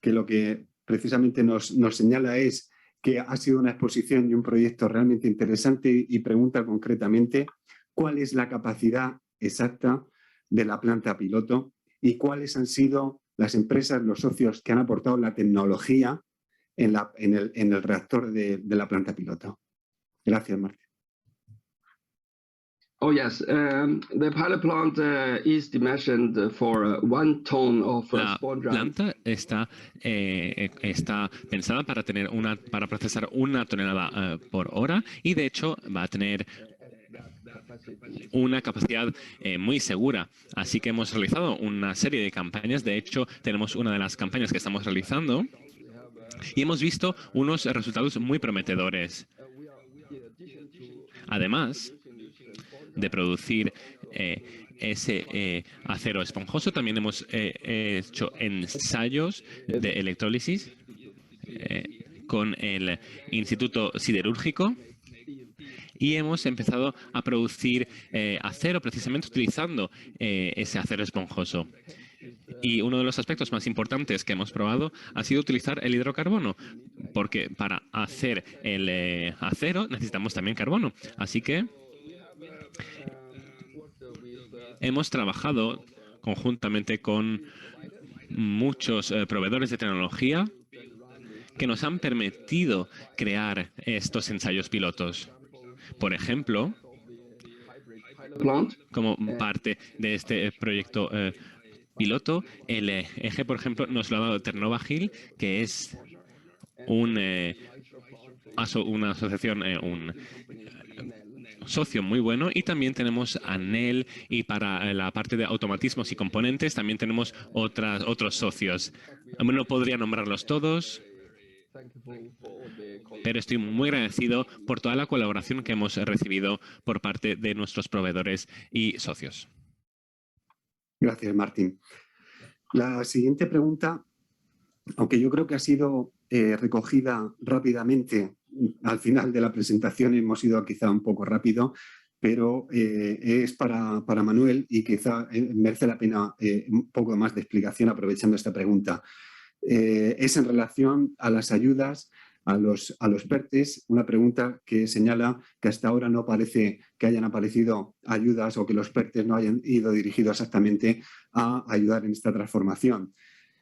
Speaker 3: que lo que precisamente nos señala es que ha sido una exposición y un proyecto realmente interesante y pregunta concretamente cuál es la capacidad exacta de la planta piloto y cuáles han sido las empresas, los socios que han aportado la tecnología en el reactor de la planta piloto. Gracias, Martín.
Speaker 9: Oh yes, the pilot plant is dimensioned for 1 ton of spawn dry.
Speaker 10: La planta está pensada para procesar 1 tonelada por hora y de hecho va a tener una capacidad muy segura. Así que hemos realizado una serie de campañas. De hecho, tenemos una de las campañas que estamos realizando y hemos visto unos resultados muy prometedores. Además de producir ese acero esponjoso, también hemos hecho ensayos de electrólisis con el Instituto Siderúrgico y hemos empezado a producir acero precisamente utilizando ese acero esponjoso. Y uno de los aspectos más importantes que hemos probado ha sido utilizar el hidrocarbono, porque para hacer el acero necesitamos también carbono. Así que hemos trabajado conjuntamente con muchos proveedores de tecnología que nos han permitido crear estos ensayos pilotos. Por ejemplo, como parte de este proyecto piloto, el eje, por ejemplo, nos lo ha dado Ternovagil, que es una asociación, un socio muy bueno, y también tenemos ANEL, y para la parte de automatismos y componentes también tenemos otros socios. No podría nombrarlos todos, pero estoy muy agradecido por toda la colaboración que hemos recibido por parte de nuestros proveedores y socios.
Speaker 3: Gracias, Martín. La siguiente pregunta, aunque yo creo que ha sido recogida rápidamente al final de la presentación, hemos ido quizá un poco rápido, pero es para Manuel y quizá merece la pena un poco más de explicación aprovechando esta pregunta. Es en relación a las ayudas a los PERTES, una pregunta que señala que hasta ahora no parece que hayan aparecido ayudas o que los PERTES no hayan ido dirigidos exactamente a ayudar en esta transformación.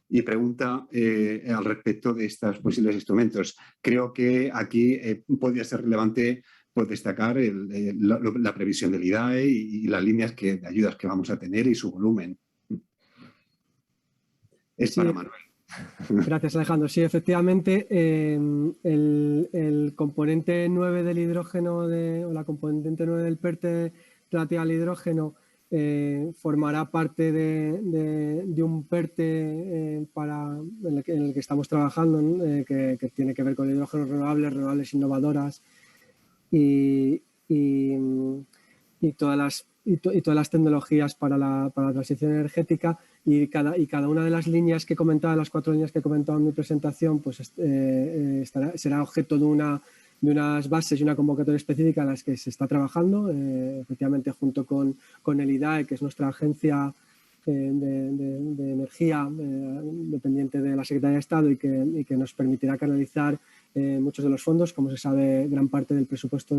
Speaker 3: Y pregunta al respecto de estos posibles instrumentos. Creo que aquí podría ser relevante destacar la previsión del IDAE y las líneas de ayudas que vamos a tener y su volumen. Es para Manuel.
Speaker 7: Gracias, Alejandro. Sí, efectivamente, el componente 9 del hidrógeno, o la componente 9 del PERTE relativa al hidrógeno, formará parte de un PERTE en el que estamos trabajando, ¿no? que tiene que ver con hidrógenos renovables innovadoras y todas las tecnologías para la transición energética, y cada una de las líneas que comentaba, las 4 líneas que he comentado en mi presentación, pues será objeto de unas bases y una convocatoria específica en las que se está trabajando, efectivamente junto con el IDAE, que es nuestra agencia de energía dependiente de la Secretaría de Estado y que nos permitirá canalizar muchos de los fondos. Como se sabe, gran parte del presupuesto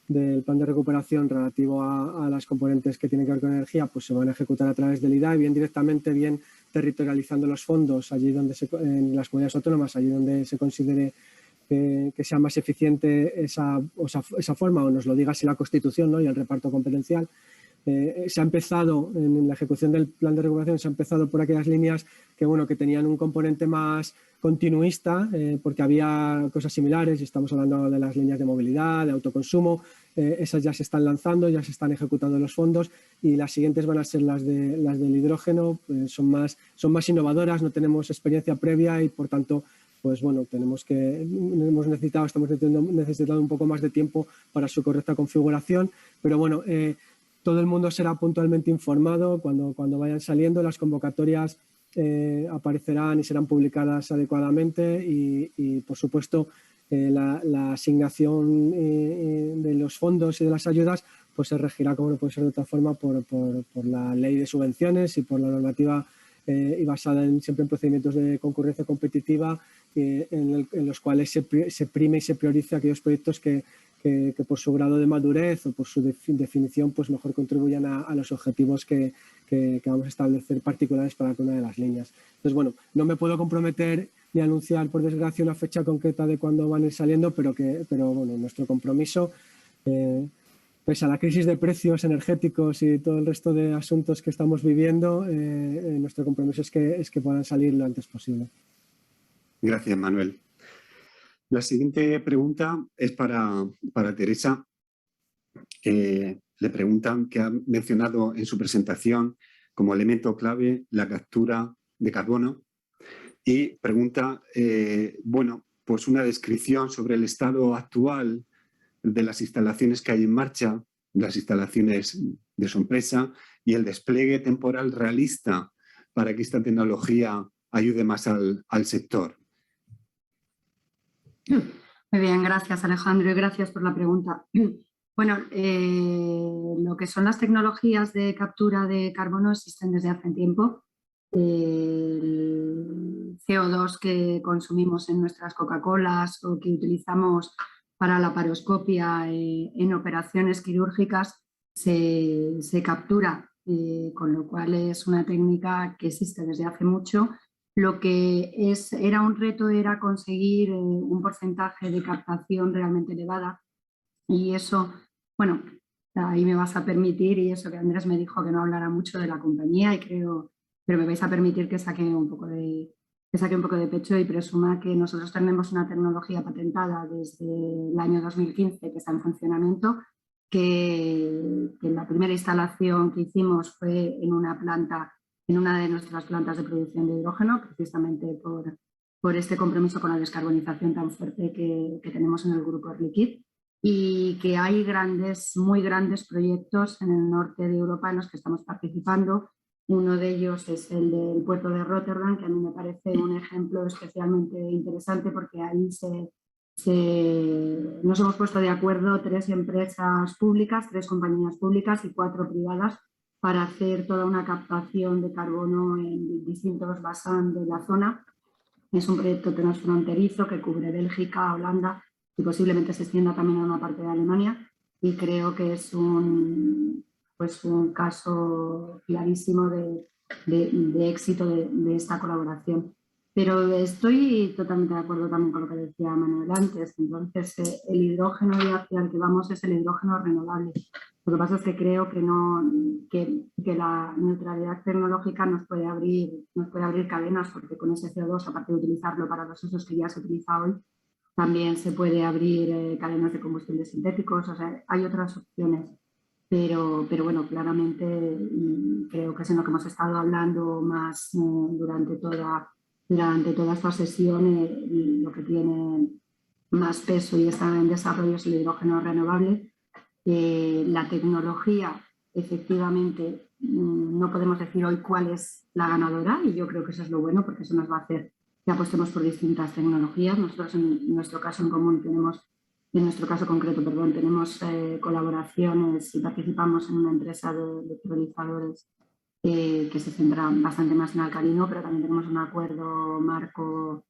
Speaker 7: del plan de recuperación relativo a las componentes que tienen que ver con energía, pues se van a ejecutar a través del IDAE, bien directamente, bien territorializando los fondos allí donde en las comunidades autónomas, allí donde se considere que sea más eficiente esa forma, o nos lo diga así la Constitución, ¿no? Y el reparto competencial. Se ha empezado en la ejecución del plan de recuperación, se ha empezado por aquellas líneas que tenían un componente más continuista, porque había cosas similares, y estamos hablando de las líneas de movilidad, de autoconsumo, esas ya se están lanzando, ya se están ejecutando los fondos y las siguientes van a ser las del hidrógeno, son más innovadoras, no tenemos experiencia previa y por tanto pues bueno, estamos necesitando un poco más de tiempo para su correcta configuración, pero bueno, todo el mundo será puntualmente informado cuando vayan saliendo, las convocatorias aparecerán y serán publicadas adecuadamente y por supuesto la asignación de los fondos y de las ayudas pues se regirá, como no puede ser de otra forma, por la ley de subvenciones y por la normativa y basada siempre en procedimientos de concurrencia competitiva en los cuales se prime y se priorice aquellos proyectos que por su grado de madurez o por su definición pues mejor contribuyan a los objetivos que vamos a establecer particulares para cada una de las líneas. Entonces, bueno, no me puedo comprometer ni anunciar, por desgracia, una fecha concreta de cuándo van a ir saliendo, pero bueno, nuestro compromiso, pese a la crisis de precios energéticos y todo el resto de asuntos que estamos viviendo, nuestro compromiso es que puedan salir lo antes posible.
Speaker 3: Gracias, Manuel. La siguiente pregunta es para Teresa. Le preguntan que ha mencionado en su presentación como elemento clave la captura de carbono y pregunta, bueno, pues una descripción sobre el estado actual de las instalaciones que hay en marcha, las instalaciones de su empresa y el despliegue temporal realista para que esta tecnología ayude más al sector.
Speaker 4: Muy bien, gracias Alejandro y gracias por la pregunta. Bueno, lo que son las tecnologías de captura de carbono existen desde hace tiempo. El CO2 que consumimos en nuestras Coca-Colas o que utilizamos para la paroscopia en operaciones quirúrgicas se captura, con lo cual es una técnica que existe desde hace mucho. Lo que era un reto era conseguir un porcentaje de captación realmente elevada y eso, bueno, ahí me vas a permitir, y eso que Andrés me dijo que no hablara mucho de la compañía y creo, pero me vais a permitir que saque un poco de pecho y presuma que nosotros tenemos una tecnología patentada desde el año 2015 que está en funcionamiento, que la primera instalación que hicimos fue en una de nuestras plantas de producción de hidrógeno, precisamente por este compromiso con la descarbonización tan fuerte que tenemos en el grupo Air Liquide, y que hay muy grandes proyectos en el norte de Europa en los que estamos participando. Uno de ellos es el del puerto de Rotterdam, que a mí me parece un ejemplo especialmente interesante porque ahí nos hemos puesto de acuerdo 3 empresas públicas, 3 compañías públicas y 4 privadas para hacer toda una captación de carbono en distintos basanes de la zona. Es un proyecto transfronterizo que cubre Bélgica, Holanda y posiblemente se extienda también a una parte de Alemania, y creo que es un caso clarísimo de éxito de esta colaboración. Pero estoy totalmente de acuerdo también con lo que decía Manuel antes. Entonces, el hidrógeno hacia el que vamos es el hidrógeno renovable. Lo que pasa es que creo que la neutralidad tecnológica nos puede abrir cadenas, porque con ese CO2, aparte de utilizarlo para los usos que ya se utiliza hoy, también se puede abrir cadenas de combustibles sintéticos. O sea, hay otras opciones. Pero bueno, claramente creo que es en lo que hemos estado hablando más durante toda esta sesión. Lo que tiene más peso y está en desarrollo es el hidrógeno renovable. La tecnología, efectivamente, no podemos decir hoy cuál es la ganadora, y yo creo que eso es lo bueno, porque eso nos va a hacer que apostemos por distintas tecnologías. Nosotros en nuestro caso en común tenemos colaboraciones y participamos en una empresa de priorizadores que se centra bastante más en alcalino, pero también tenemos un acuerdo marco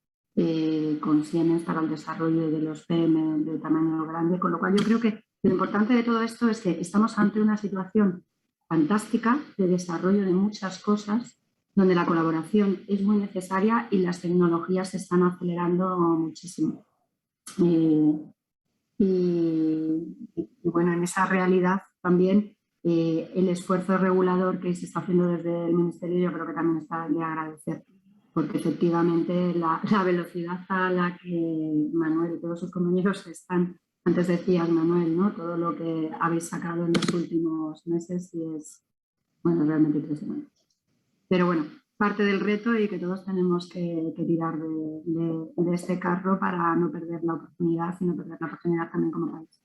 Speaker 4: con Siemens para el desarrollo de los PM de tamaño grande, con lo cual yo creo que lo importante de todo esto es que estamos ante una situación fantástica de desarrollo de muchas cosas, donde la colaboración es muy necesaria y las tecnologías se están acelerando muchísimo. Y bueno, en esa realidad también el esfuerzo regulador que se está haciendo desde el Ministerio yo creo que también está de agradecer, porque efectivamente la velocidad a la que Manuel y todos sus compañeros están Antes decías, Manuel, ¿no? Todo lo que habéis sacado en los últimos meses y es, bueno, realmente impresionante. Pero bueno, parte del reto y que todos tenemos que tirar de este carro para no perder la oportunidad y no perder la oportunidad también como país.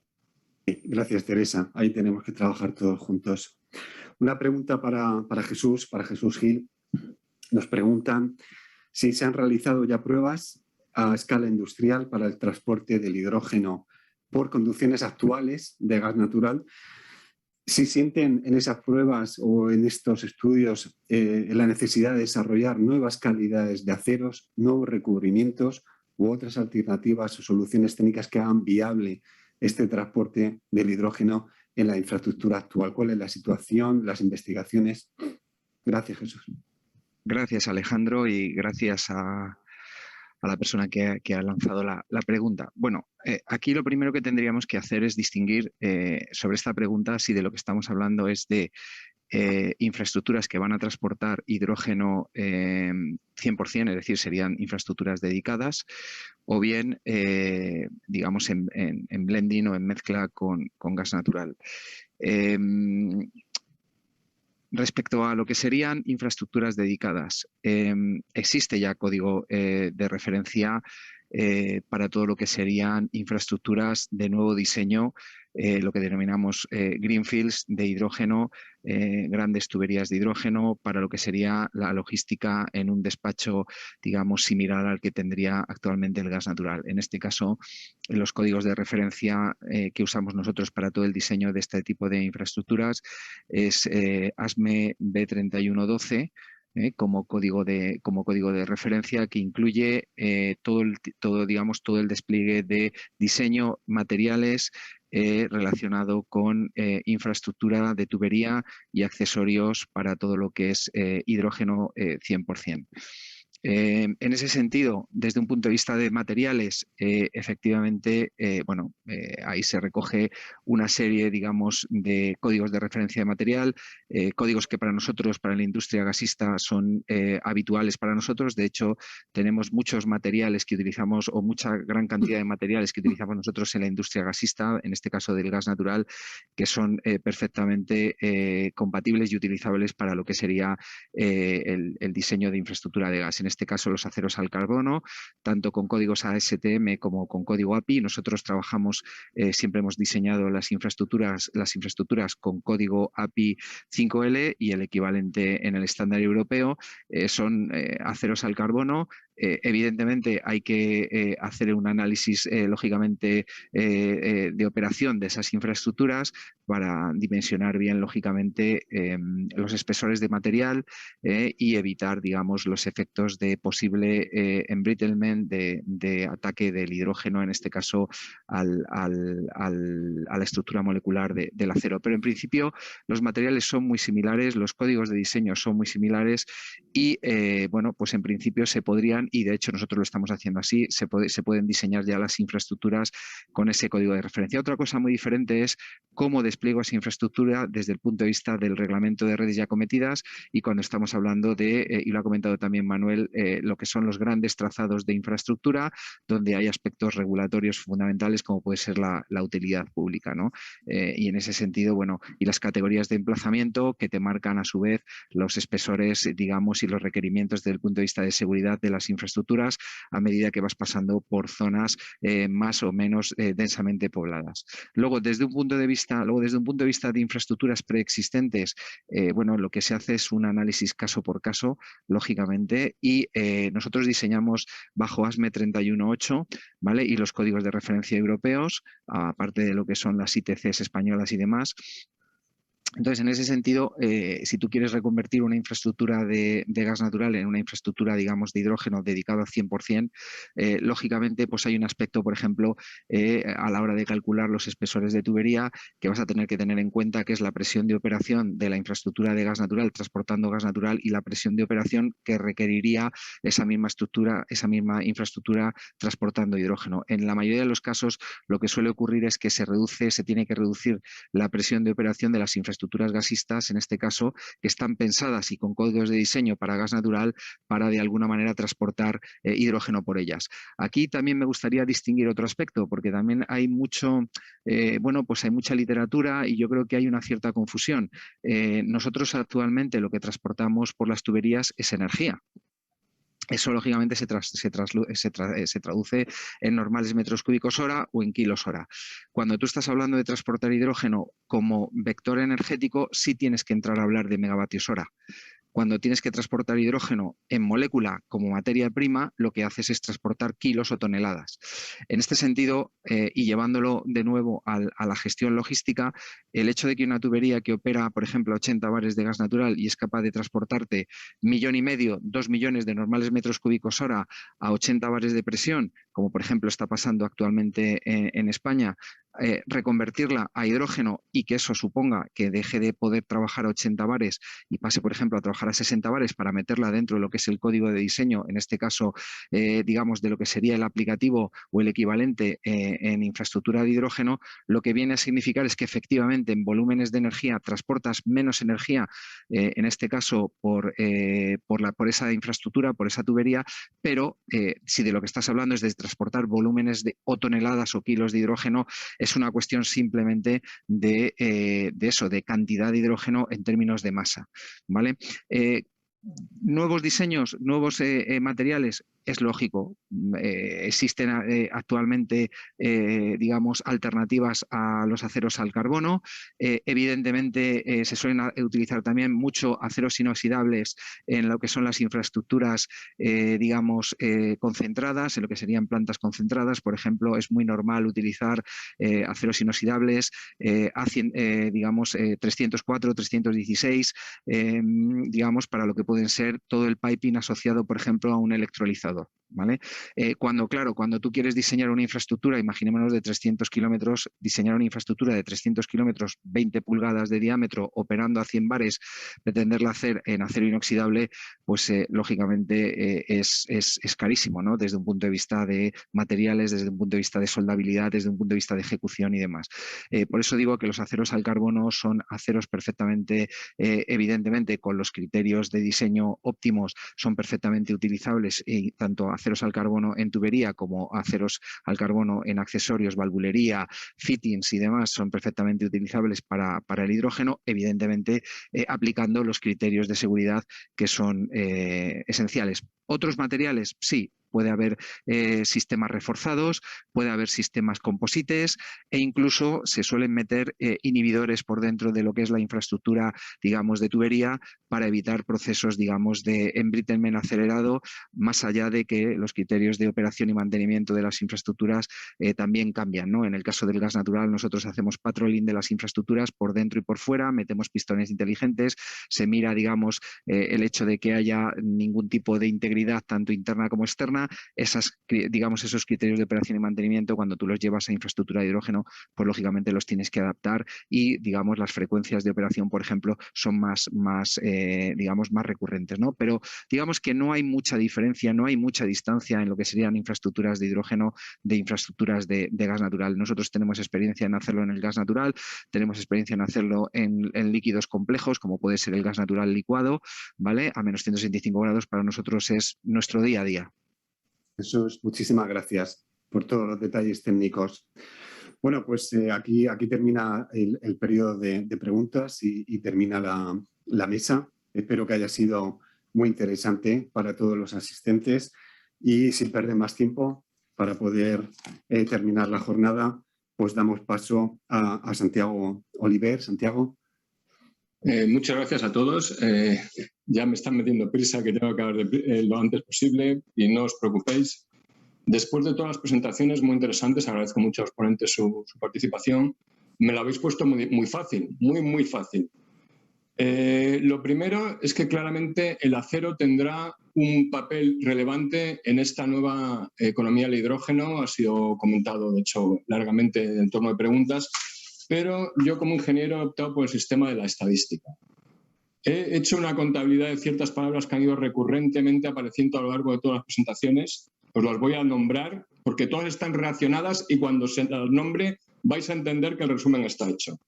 Speaker 3: Gracias, Teresa. Ahí tenemos que trabajar todos juntos. Una pregunta para Jesús Gil. Nos preguntan si se han realizado ya pruebas a escala industrial para el transporte del hidrógeno por conducciones actuales de gas natural. Si sienten en esas pruebas o en estos estudios la necesidad de desarrollar nuevas calidades de aceros, nuevos recubrimientos u otras alternativas o soluciones técnicas que hagan viable este transporte del hidrógeno en la infraestructura actual. ¿Cuál es la situación, las investigaciones? Gracias, Jesús.
Speaker 5: Gracias, Alejandro, y gracias a la persona que ha lanzado la pregunta. Bueno, aquí lo primero que tendríamos que hacer es distinguir sobre esta pregunta si de lo que estamos hablando es de infraestructuras que van a transportar hidrógeno 100%, es decir, serían infraestructuras dedicadas, o bien, digamos, en blending o en mezcla con gas natural. Respecto a lo que serían infraestructuras dedicadas, existe ya código de referencia para todo lo que serían infraestructuras de nuevo diseño, lo que denominamos greenfields de hidrógeno, grandes tuberías de hidrógeno para lo que sería la logística en un despacho, digamos, similar al que tendría actualmente el gas natural. En este caso, los códigos de referencia que usamos nosotros para todo el diseño de este tipo de infraestructuras es ASME B3112, como código de referencia, que incluye todo el despliegue de diseño, materiales relacionado con infraestructura de tubería y accesorios para todo lo que es hidrógeno 100%. En ese sentido, desde un punto de vista de materiales, efectivamente, ahí se recoge una serie, digamos, de códigos de referencia de material, códigos que para nosotros, para la industria gasista, son habituales para nosotros. De hecho, tenemos muchos materiales que utilizamos o mucha gran cantidad de materiales que utilizamos nosotros en la industria gasista, en este caso del gas natural, que son perfectamente compatibles y utilizables para lo que sería el diseño de infraestructura de gas. En este caso, los aceros al carbono, tanto con códigos ASTM como con código API. Nosotros trabajamos, siempre hemos diseñado las infraestructuras con código API 5L, y el equivalente en el estándar europeo son aceros al carbono. Evidentemente hay que hacer un análisis, lógicamente, de operación de esas infraestructuras para dimensionar bien, lógicamente, los espesores de material y evitar, digamos, los efectos de posible embrittlement, de ataque del hidrógeno, en este caso a la estructura molecular del acero. Pero en principio los materiales son muy similares, los códigos de diseño son muy similares y, bueno, pues en principio se podrían, y de hecho nosotros lo estamos haciendo así, se pueden diseñar ya las infraestructuras con ese código de referencia. Otra cosa muy diferente es cómo despliego esa infraestructura desde el punto de vista del reglamento de redes ya cometidas, y cuando estamos hablando de, y lo ha comentado también Manuel, lo que son los grandes trazados de infraestructura, donde hay aspectos regulatorios fundamentales como puede ser la utilidad pública, ¿no? Y en ese sentido, bueno, y las categorías de emplazamiento que te marcan a su vez los espesores, digamos, y los requerimientos desde el punto de vista de seguridad de las infraestructuras a medida que vas pasando por zonas más o menos densamente pobladas. Luego, desde un punto de vista de infraestructuras preexistentes, bueno, lo que se hace es un análisis caso por caso, lógicamente, y nosotros diseñamos bajo ASME 318, ¿vale? Y los códigos de referencia europeos, aparte de lo que son las ITCs españolas y demás. Entonces, en ese sentido, si tú quieres reconvertir una infraestructura de gas natural en una infraestructura, digamos, de hidrógeno dedicado al 100%, lógicamente, pues hay un aspecto, por ejemplo, a la hora de calcular los espesores de tubería, que vas a tener que tener en cuenta, que es la presión de operación de la infraestructura de gas natural transportando gas natural y la presión de operación que requeriría esa misma infraestructura transportando hidrógeno. En la mayoría de los casos, lo que suele ocurrir es que se tiene que reducir la presión de operación de las infraestructuras infraestructuras gasistas, en este caso, que están pensadas y con códigos de diseño para gas natural para de alguna manera transportar hidrógeno por ellas. Aquí también me gustaría distinguir otro aspecto, porque también hay mucho, bueno, pues hay mucha literatura y yo creo que hay una cierta confusión. Nosotros actualmente lo que transportamos por las tuberías es energía. Eso, lógicamente, se traduce en normales metros cúbicos hora o en kilos hora. Cuando tú estás hablando de transportar hidrógeno como vector energético, sí tienes que entrar a hablar de megavatios hora. Cuando tienes que transportar hidrógeno en molécula como materia prima, lo que haces es transportar kilos o toneladas. En este sentido, y llevándolo de nuevo a la gestión logística, el hecho de que una tubería que opera, por ejemplo, 80 bares de gas natural y es capaz de transportarte 1,5 millones, 2 millones de normales metros cúbicos hora a 80 bares de presión, como por ejemplo está pasando actualmente en España, reconvertirla a hidrógeno y que eso suponga que deje de poder trabajar a 80 bares y pase, por ejemplo, a trabajar a 60 bares para meterla dentro de lo que es el código de diseño, en este caso, digamos, de lo que sería el aplicativo o el equivalente en infraestructura de hidrógeno, lo que viene a significar es que efectivamente en volúmenes de energía transportas menos energía, en este caso por esa infraestructura, por esa tubería, pero si de lo que estás hablando es de transportar volúmenes o toneladas o kilos de hidrógeno, es una cuestión simplemente de eso, de cantidad de hidrógeno en términos de masa, ¿vale? Nuevos diseños, nuevos materiales, es lógico. Existen actualmente, digamos, alternativas a los aceros al carbono. Evidentemente, se suelen utilizar también mucho aceros inoxidables en lo que son las infraestructuras, digamos, concentradas, en lo que serían plantas concentradas. Por ejemplo, es muy normal utilizar aceros inoxidables, digamos, 304, 316, digamos, para lo que pueden ser todo el piping asociado, por ejemplo, a un electrolizador, ¿vale? Cuando tú quieres diseñar una infraestructura, imaginémonos de 300 kilómetros, diseñar una infraestructura de 300 kilómetros, 20 pulgadas de diámetro, operando a 100 bares, pretenderla hacer en acero inoxidable, pues lógicamente es carísimo, ¿no? Desde un punto de vista de materiales, desde un punto de vista de soldabilidad, desde un punto de vista de ejecución y demás. Por eso digo que los aceros al carbono son aceros perfectamente, evidentemente, con los criterios de diseño óptimos, son perfectamente utilizables, y tanto aceros al carbono en tubería como aceros al carbono en accesorios, valvulería, fittings y demás son perfectamente utilizables para el hidrógeno, evidentemente aplicando los criterios de seguridad que son esenciales. ¿Otros materiales? Sí. Puede haber sistemas reforzados, puede haber sistemas composites e incluso se suelen meter inhibidores por dentro de lo que es la infraestructura, digamos, de tubería para evitar procesos, digamos, de embrittlement acelerado, más allá de que los criterios de operación y mantenimiento de las infraestructuras también cambian, ¿no? En el caso del gas natural, nosotros hacemos patrolling de las infraestructuras por dentro y por fuera, metemos pistones inteligentes, se mira, digamos, el hecho de que haya ningún tipo de integridad, tanto interna como externa. Digamos, esos criterios de operación y mantenimiento, cuando tú los llevas a infraestructura de hidrógeno, pues lógicamente los tienes que adaptar y, digamos, las frecuencias de operación, por ejemplo, son digamos, más recurrentes, ¿no? Pero digamos que no hay mucha diferencia, no hay mucha distancia en lo que serían infraestructuras de hidrógeno de infraestructuras de gas natural. Nosotros tenemos experiencia en hacerlo en el gas natural, tenemos experiencia en hacerlo en líquidos complejos, como puede ser el gas natural licuado, ¿vale? A menos 165 grados para nosotros es nuestro día a día.
Speaker 3: Jesús, muchísimas gracias por todos los detalles técnicos. Bueno, pues aquí termina el periodo de preguntas y termina la mesa. Espero que haya sido muy interesante para todos los asistentes y sin perder más tiempo, para poder terminar la jornada, pues damos paso a Santiago Oliver. Santiago.
Speaker 11: Muchas gracias a todos. Ya me están metiendo prisa, que tengo que acabar lo antes posible y no os preocupéis. Después de todas las presentaciones muy interesantes, agradezco mucho a los ponentes su participación. Me lo habéis puesto muy fácil, muy fácil. Lo primero es que claramente el acero tendrá un papel relevante en esta nueva economía del hidrógeno. Ha sido comentado, de hecho, largamente en torno de preguntas. Pero yo como ingeniero he optado por el sistema de la estadística. He hecho una contabilidad de ciertas palabras que han ido recurrentemente apareciendo a lo largo de todas las presentaciones. Os las voy a nombrar porque todas están relacionadas y cuando se las nombre vais a entender que el resumen está hecho.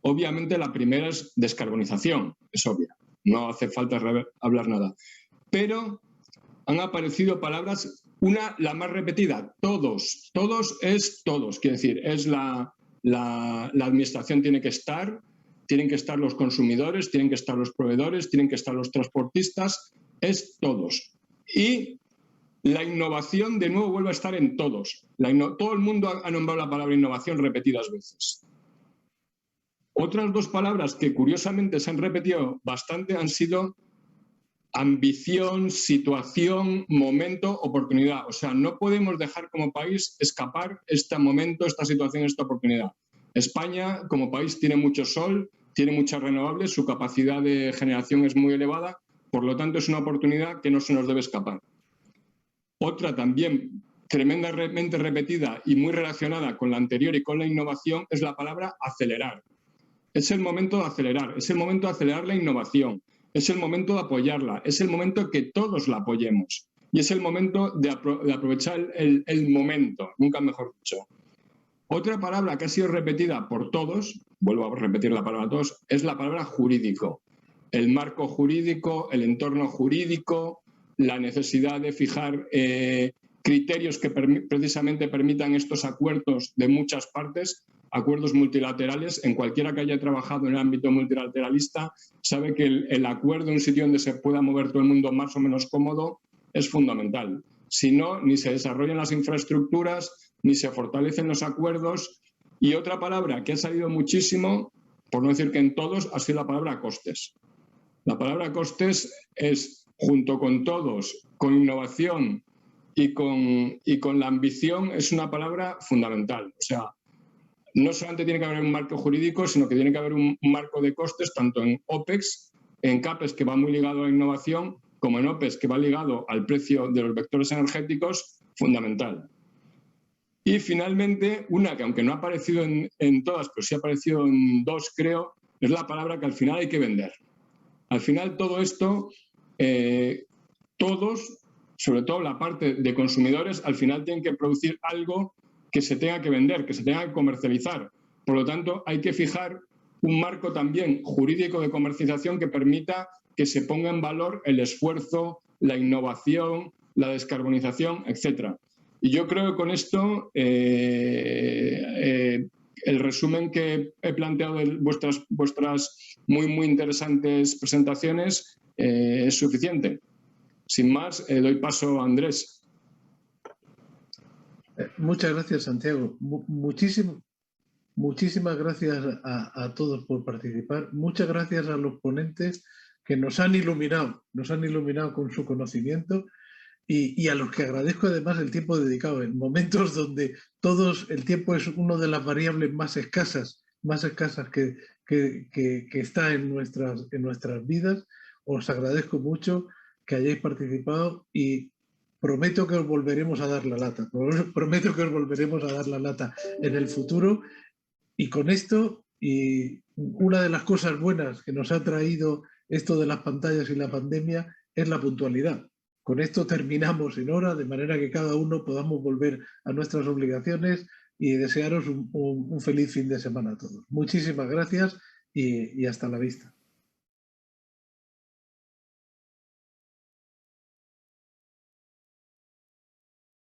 Speaker 11: Obviamente la primera es descarbonización, es obvia, no hace falta hablar nada. Pero han aparecido palabras, una, la más repetida, todos. Todos es todos, quiere decir, es la administración tienen que estar los consumidores, tienen que estar los proveedores, tienen que estar los transportistas, es todos. Y la innovación, de nuevo, vuelve a estar en todos. Todo el mundo ha nombrado la palabra innovación repetidas veces. Otras dos palabras que curiosamente se han repetido bastante han sido ambición, situación, momento, oportunidad. O sea, no podemos dejar como país escapar este momento, esta situación, esta oportunidad. España, como país, tiene mucho sol, tiene muchas renovables, su capacidad de generación es muy elevada, por lo tanto es una oportunidad que no se nos debe escapar. Otra también tremendamente repetida y muy relacionada con la anterior y con la innovación es la palabra acelerar. Es el momento de acelerar, es el momento de acelerar la innovación, es el momento de apoyarla, es el momento que todos la apoyemos y es el momento de aprovechar el momento, nunca mejor dicho. Otra palabra que ha sido repetida por todos, vuelvo a repetir la palabra todos, es la palabra jurídico. El marco jurídico, el entorno jurídico, la necesidad de fijar criterios que precisamente permitan estos acuerdos de muchas partes, acuerdos multilaterales. En cualquiera que haya trabajado en el ámbito multilateralista sabe que el acuerdo en un sitio donde se pueda mover todo el mundo más o menos cómodo es fundamental. Si no, ni se desarrollan las infraestructuras, ni se fortalecen los acuerdos. Y otra palabra que ha salido muchísimo, por no decir que en todos, ha sido la palabra costes. La palabra costes es, junto con todos, con innovación y con la ambición, es una palabra fundamental. O sea, no solamente tiene que haber un marco jurídico, sino que tiene que haber un marco de costes, tanto en OPEX, en CAPEX, que va muy ligado a la innovación, como en OPEX, que va ligado al precio de los vectores energéticos, fundamental. Y finalmente, una que aunque no ha aparecido en todas, pero sí ha aparecido en dos, creo, es la palabra que al final hay que vender. Al final todo esto, todos, sobre todo la parte de consumidores, al final tienen que producir algo que se tenga que vender, que se tenga que comercializar. Por lo tanto, hay que fijar un marco también jurídico de comercialización que permita que se ponga en valor el esfuerzo, la innovación, la descarbonización, etc. Y yo creo que con esto el resumen que he planteado de vuestras muy interesantes presentaciones es suficiente. Sin más, doy paso a Andrés.
Speaker 2: Muchas gracias, Santiago. Muchísimas gracias a todos por participar. Muchas gracias a los ponentes que nos han iluminado con su conocimiento y a los que agradezco además el tiempo dedicado en momentos donde el tiempo es una de las variables más escasas que está en nuestras vidas. Os agradezco mucho que hayáis participado y prometo que os volveremos a dar la lata. Prometo que os volveremos a dar la lata en el futuro. Y con esto, y una de las cosas buenas que nos ha traído esto de las pantallas y la pandemia es la puntualidad. Con esto terminamos en hora, de manera que cada uno podamos volver a nuestras obligaciones y desearos un feliz fin de semana a todos. Muchísimas gracias y hasta la vista.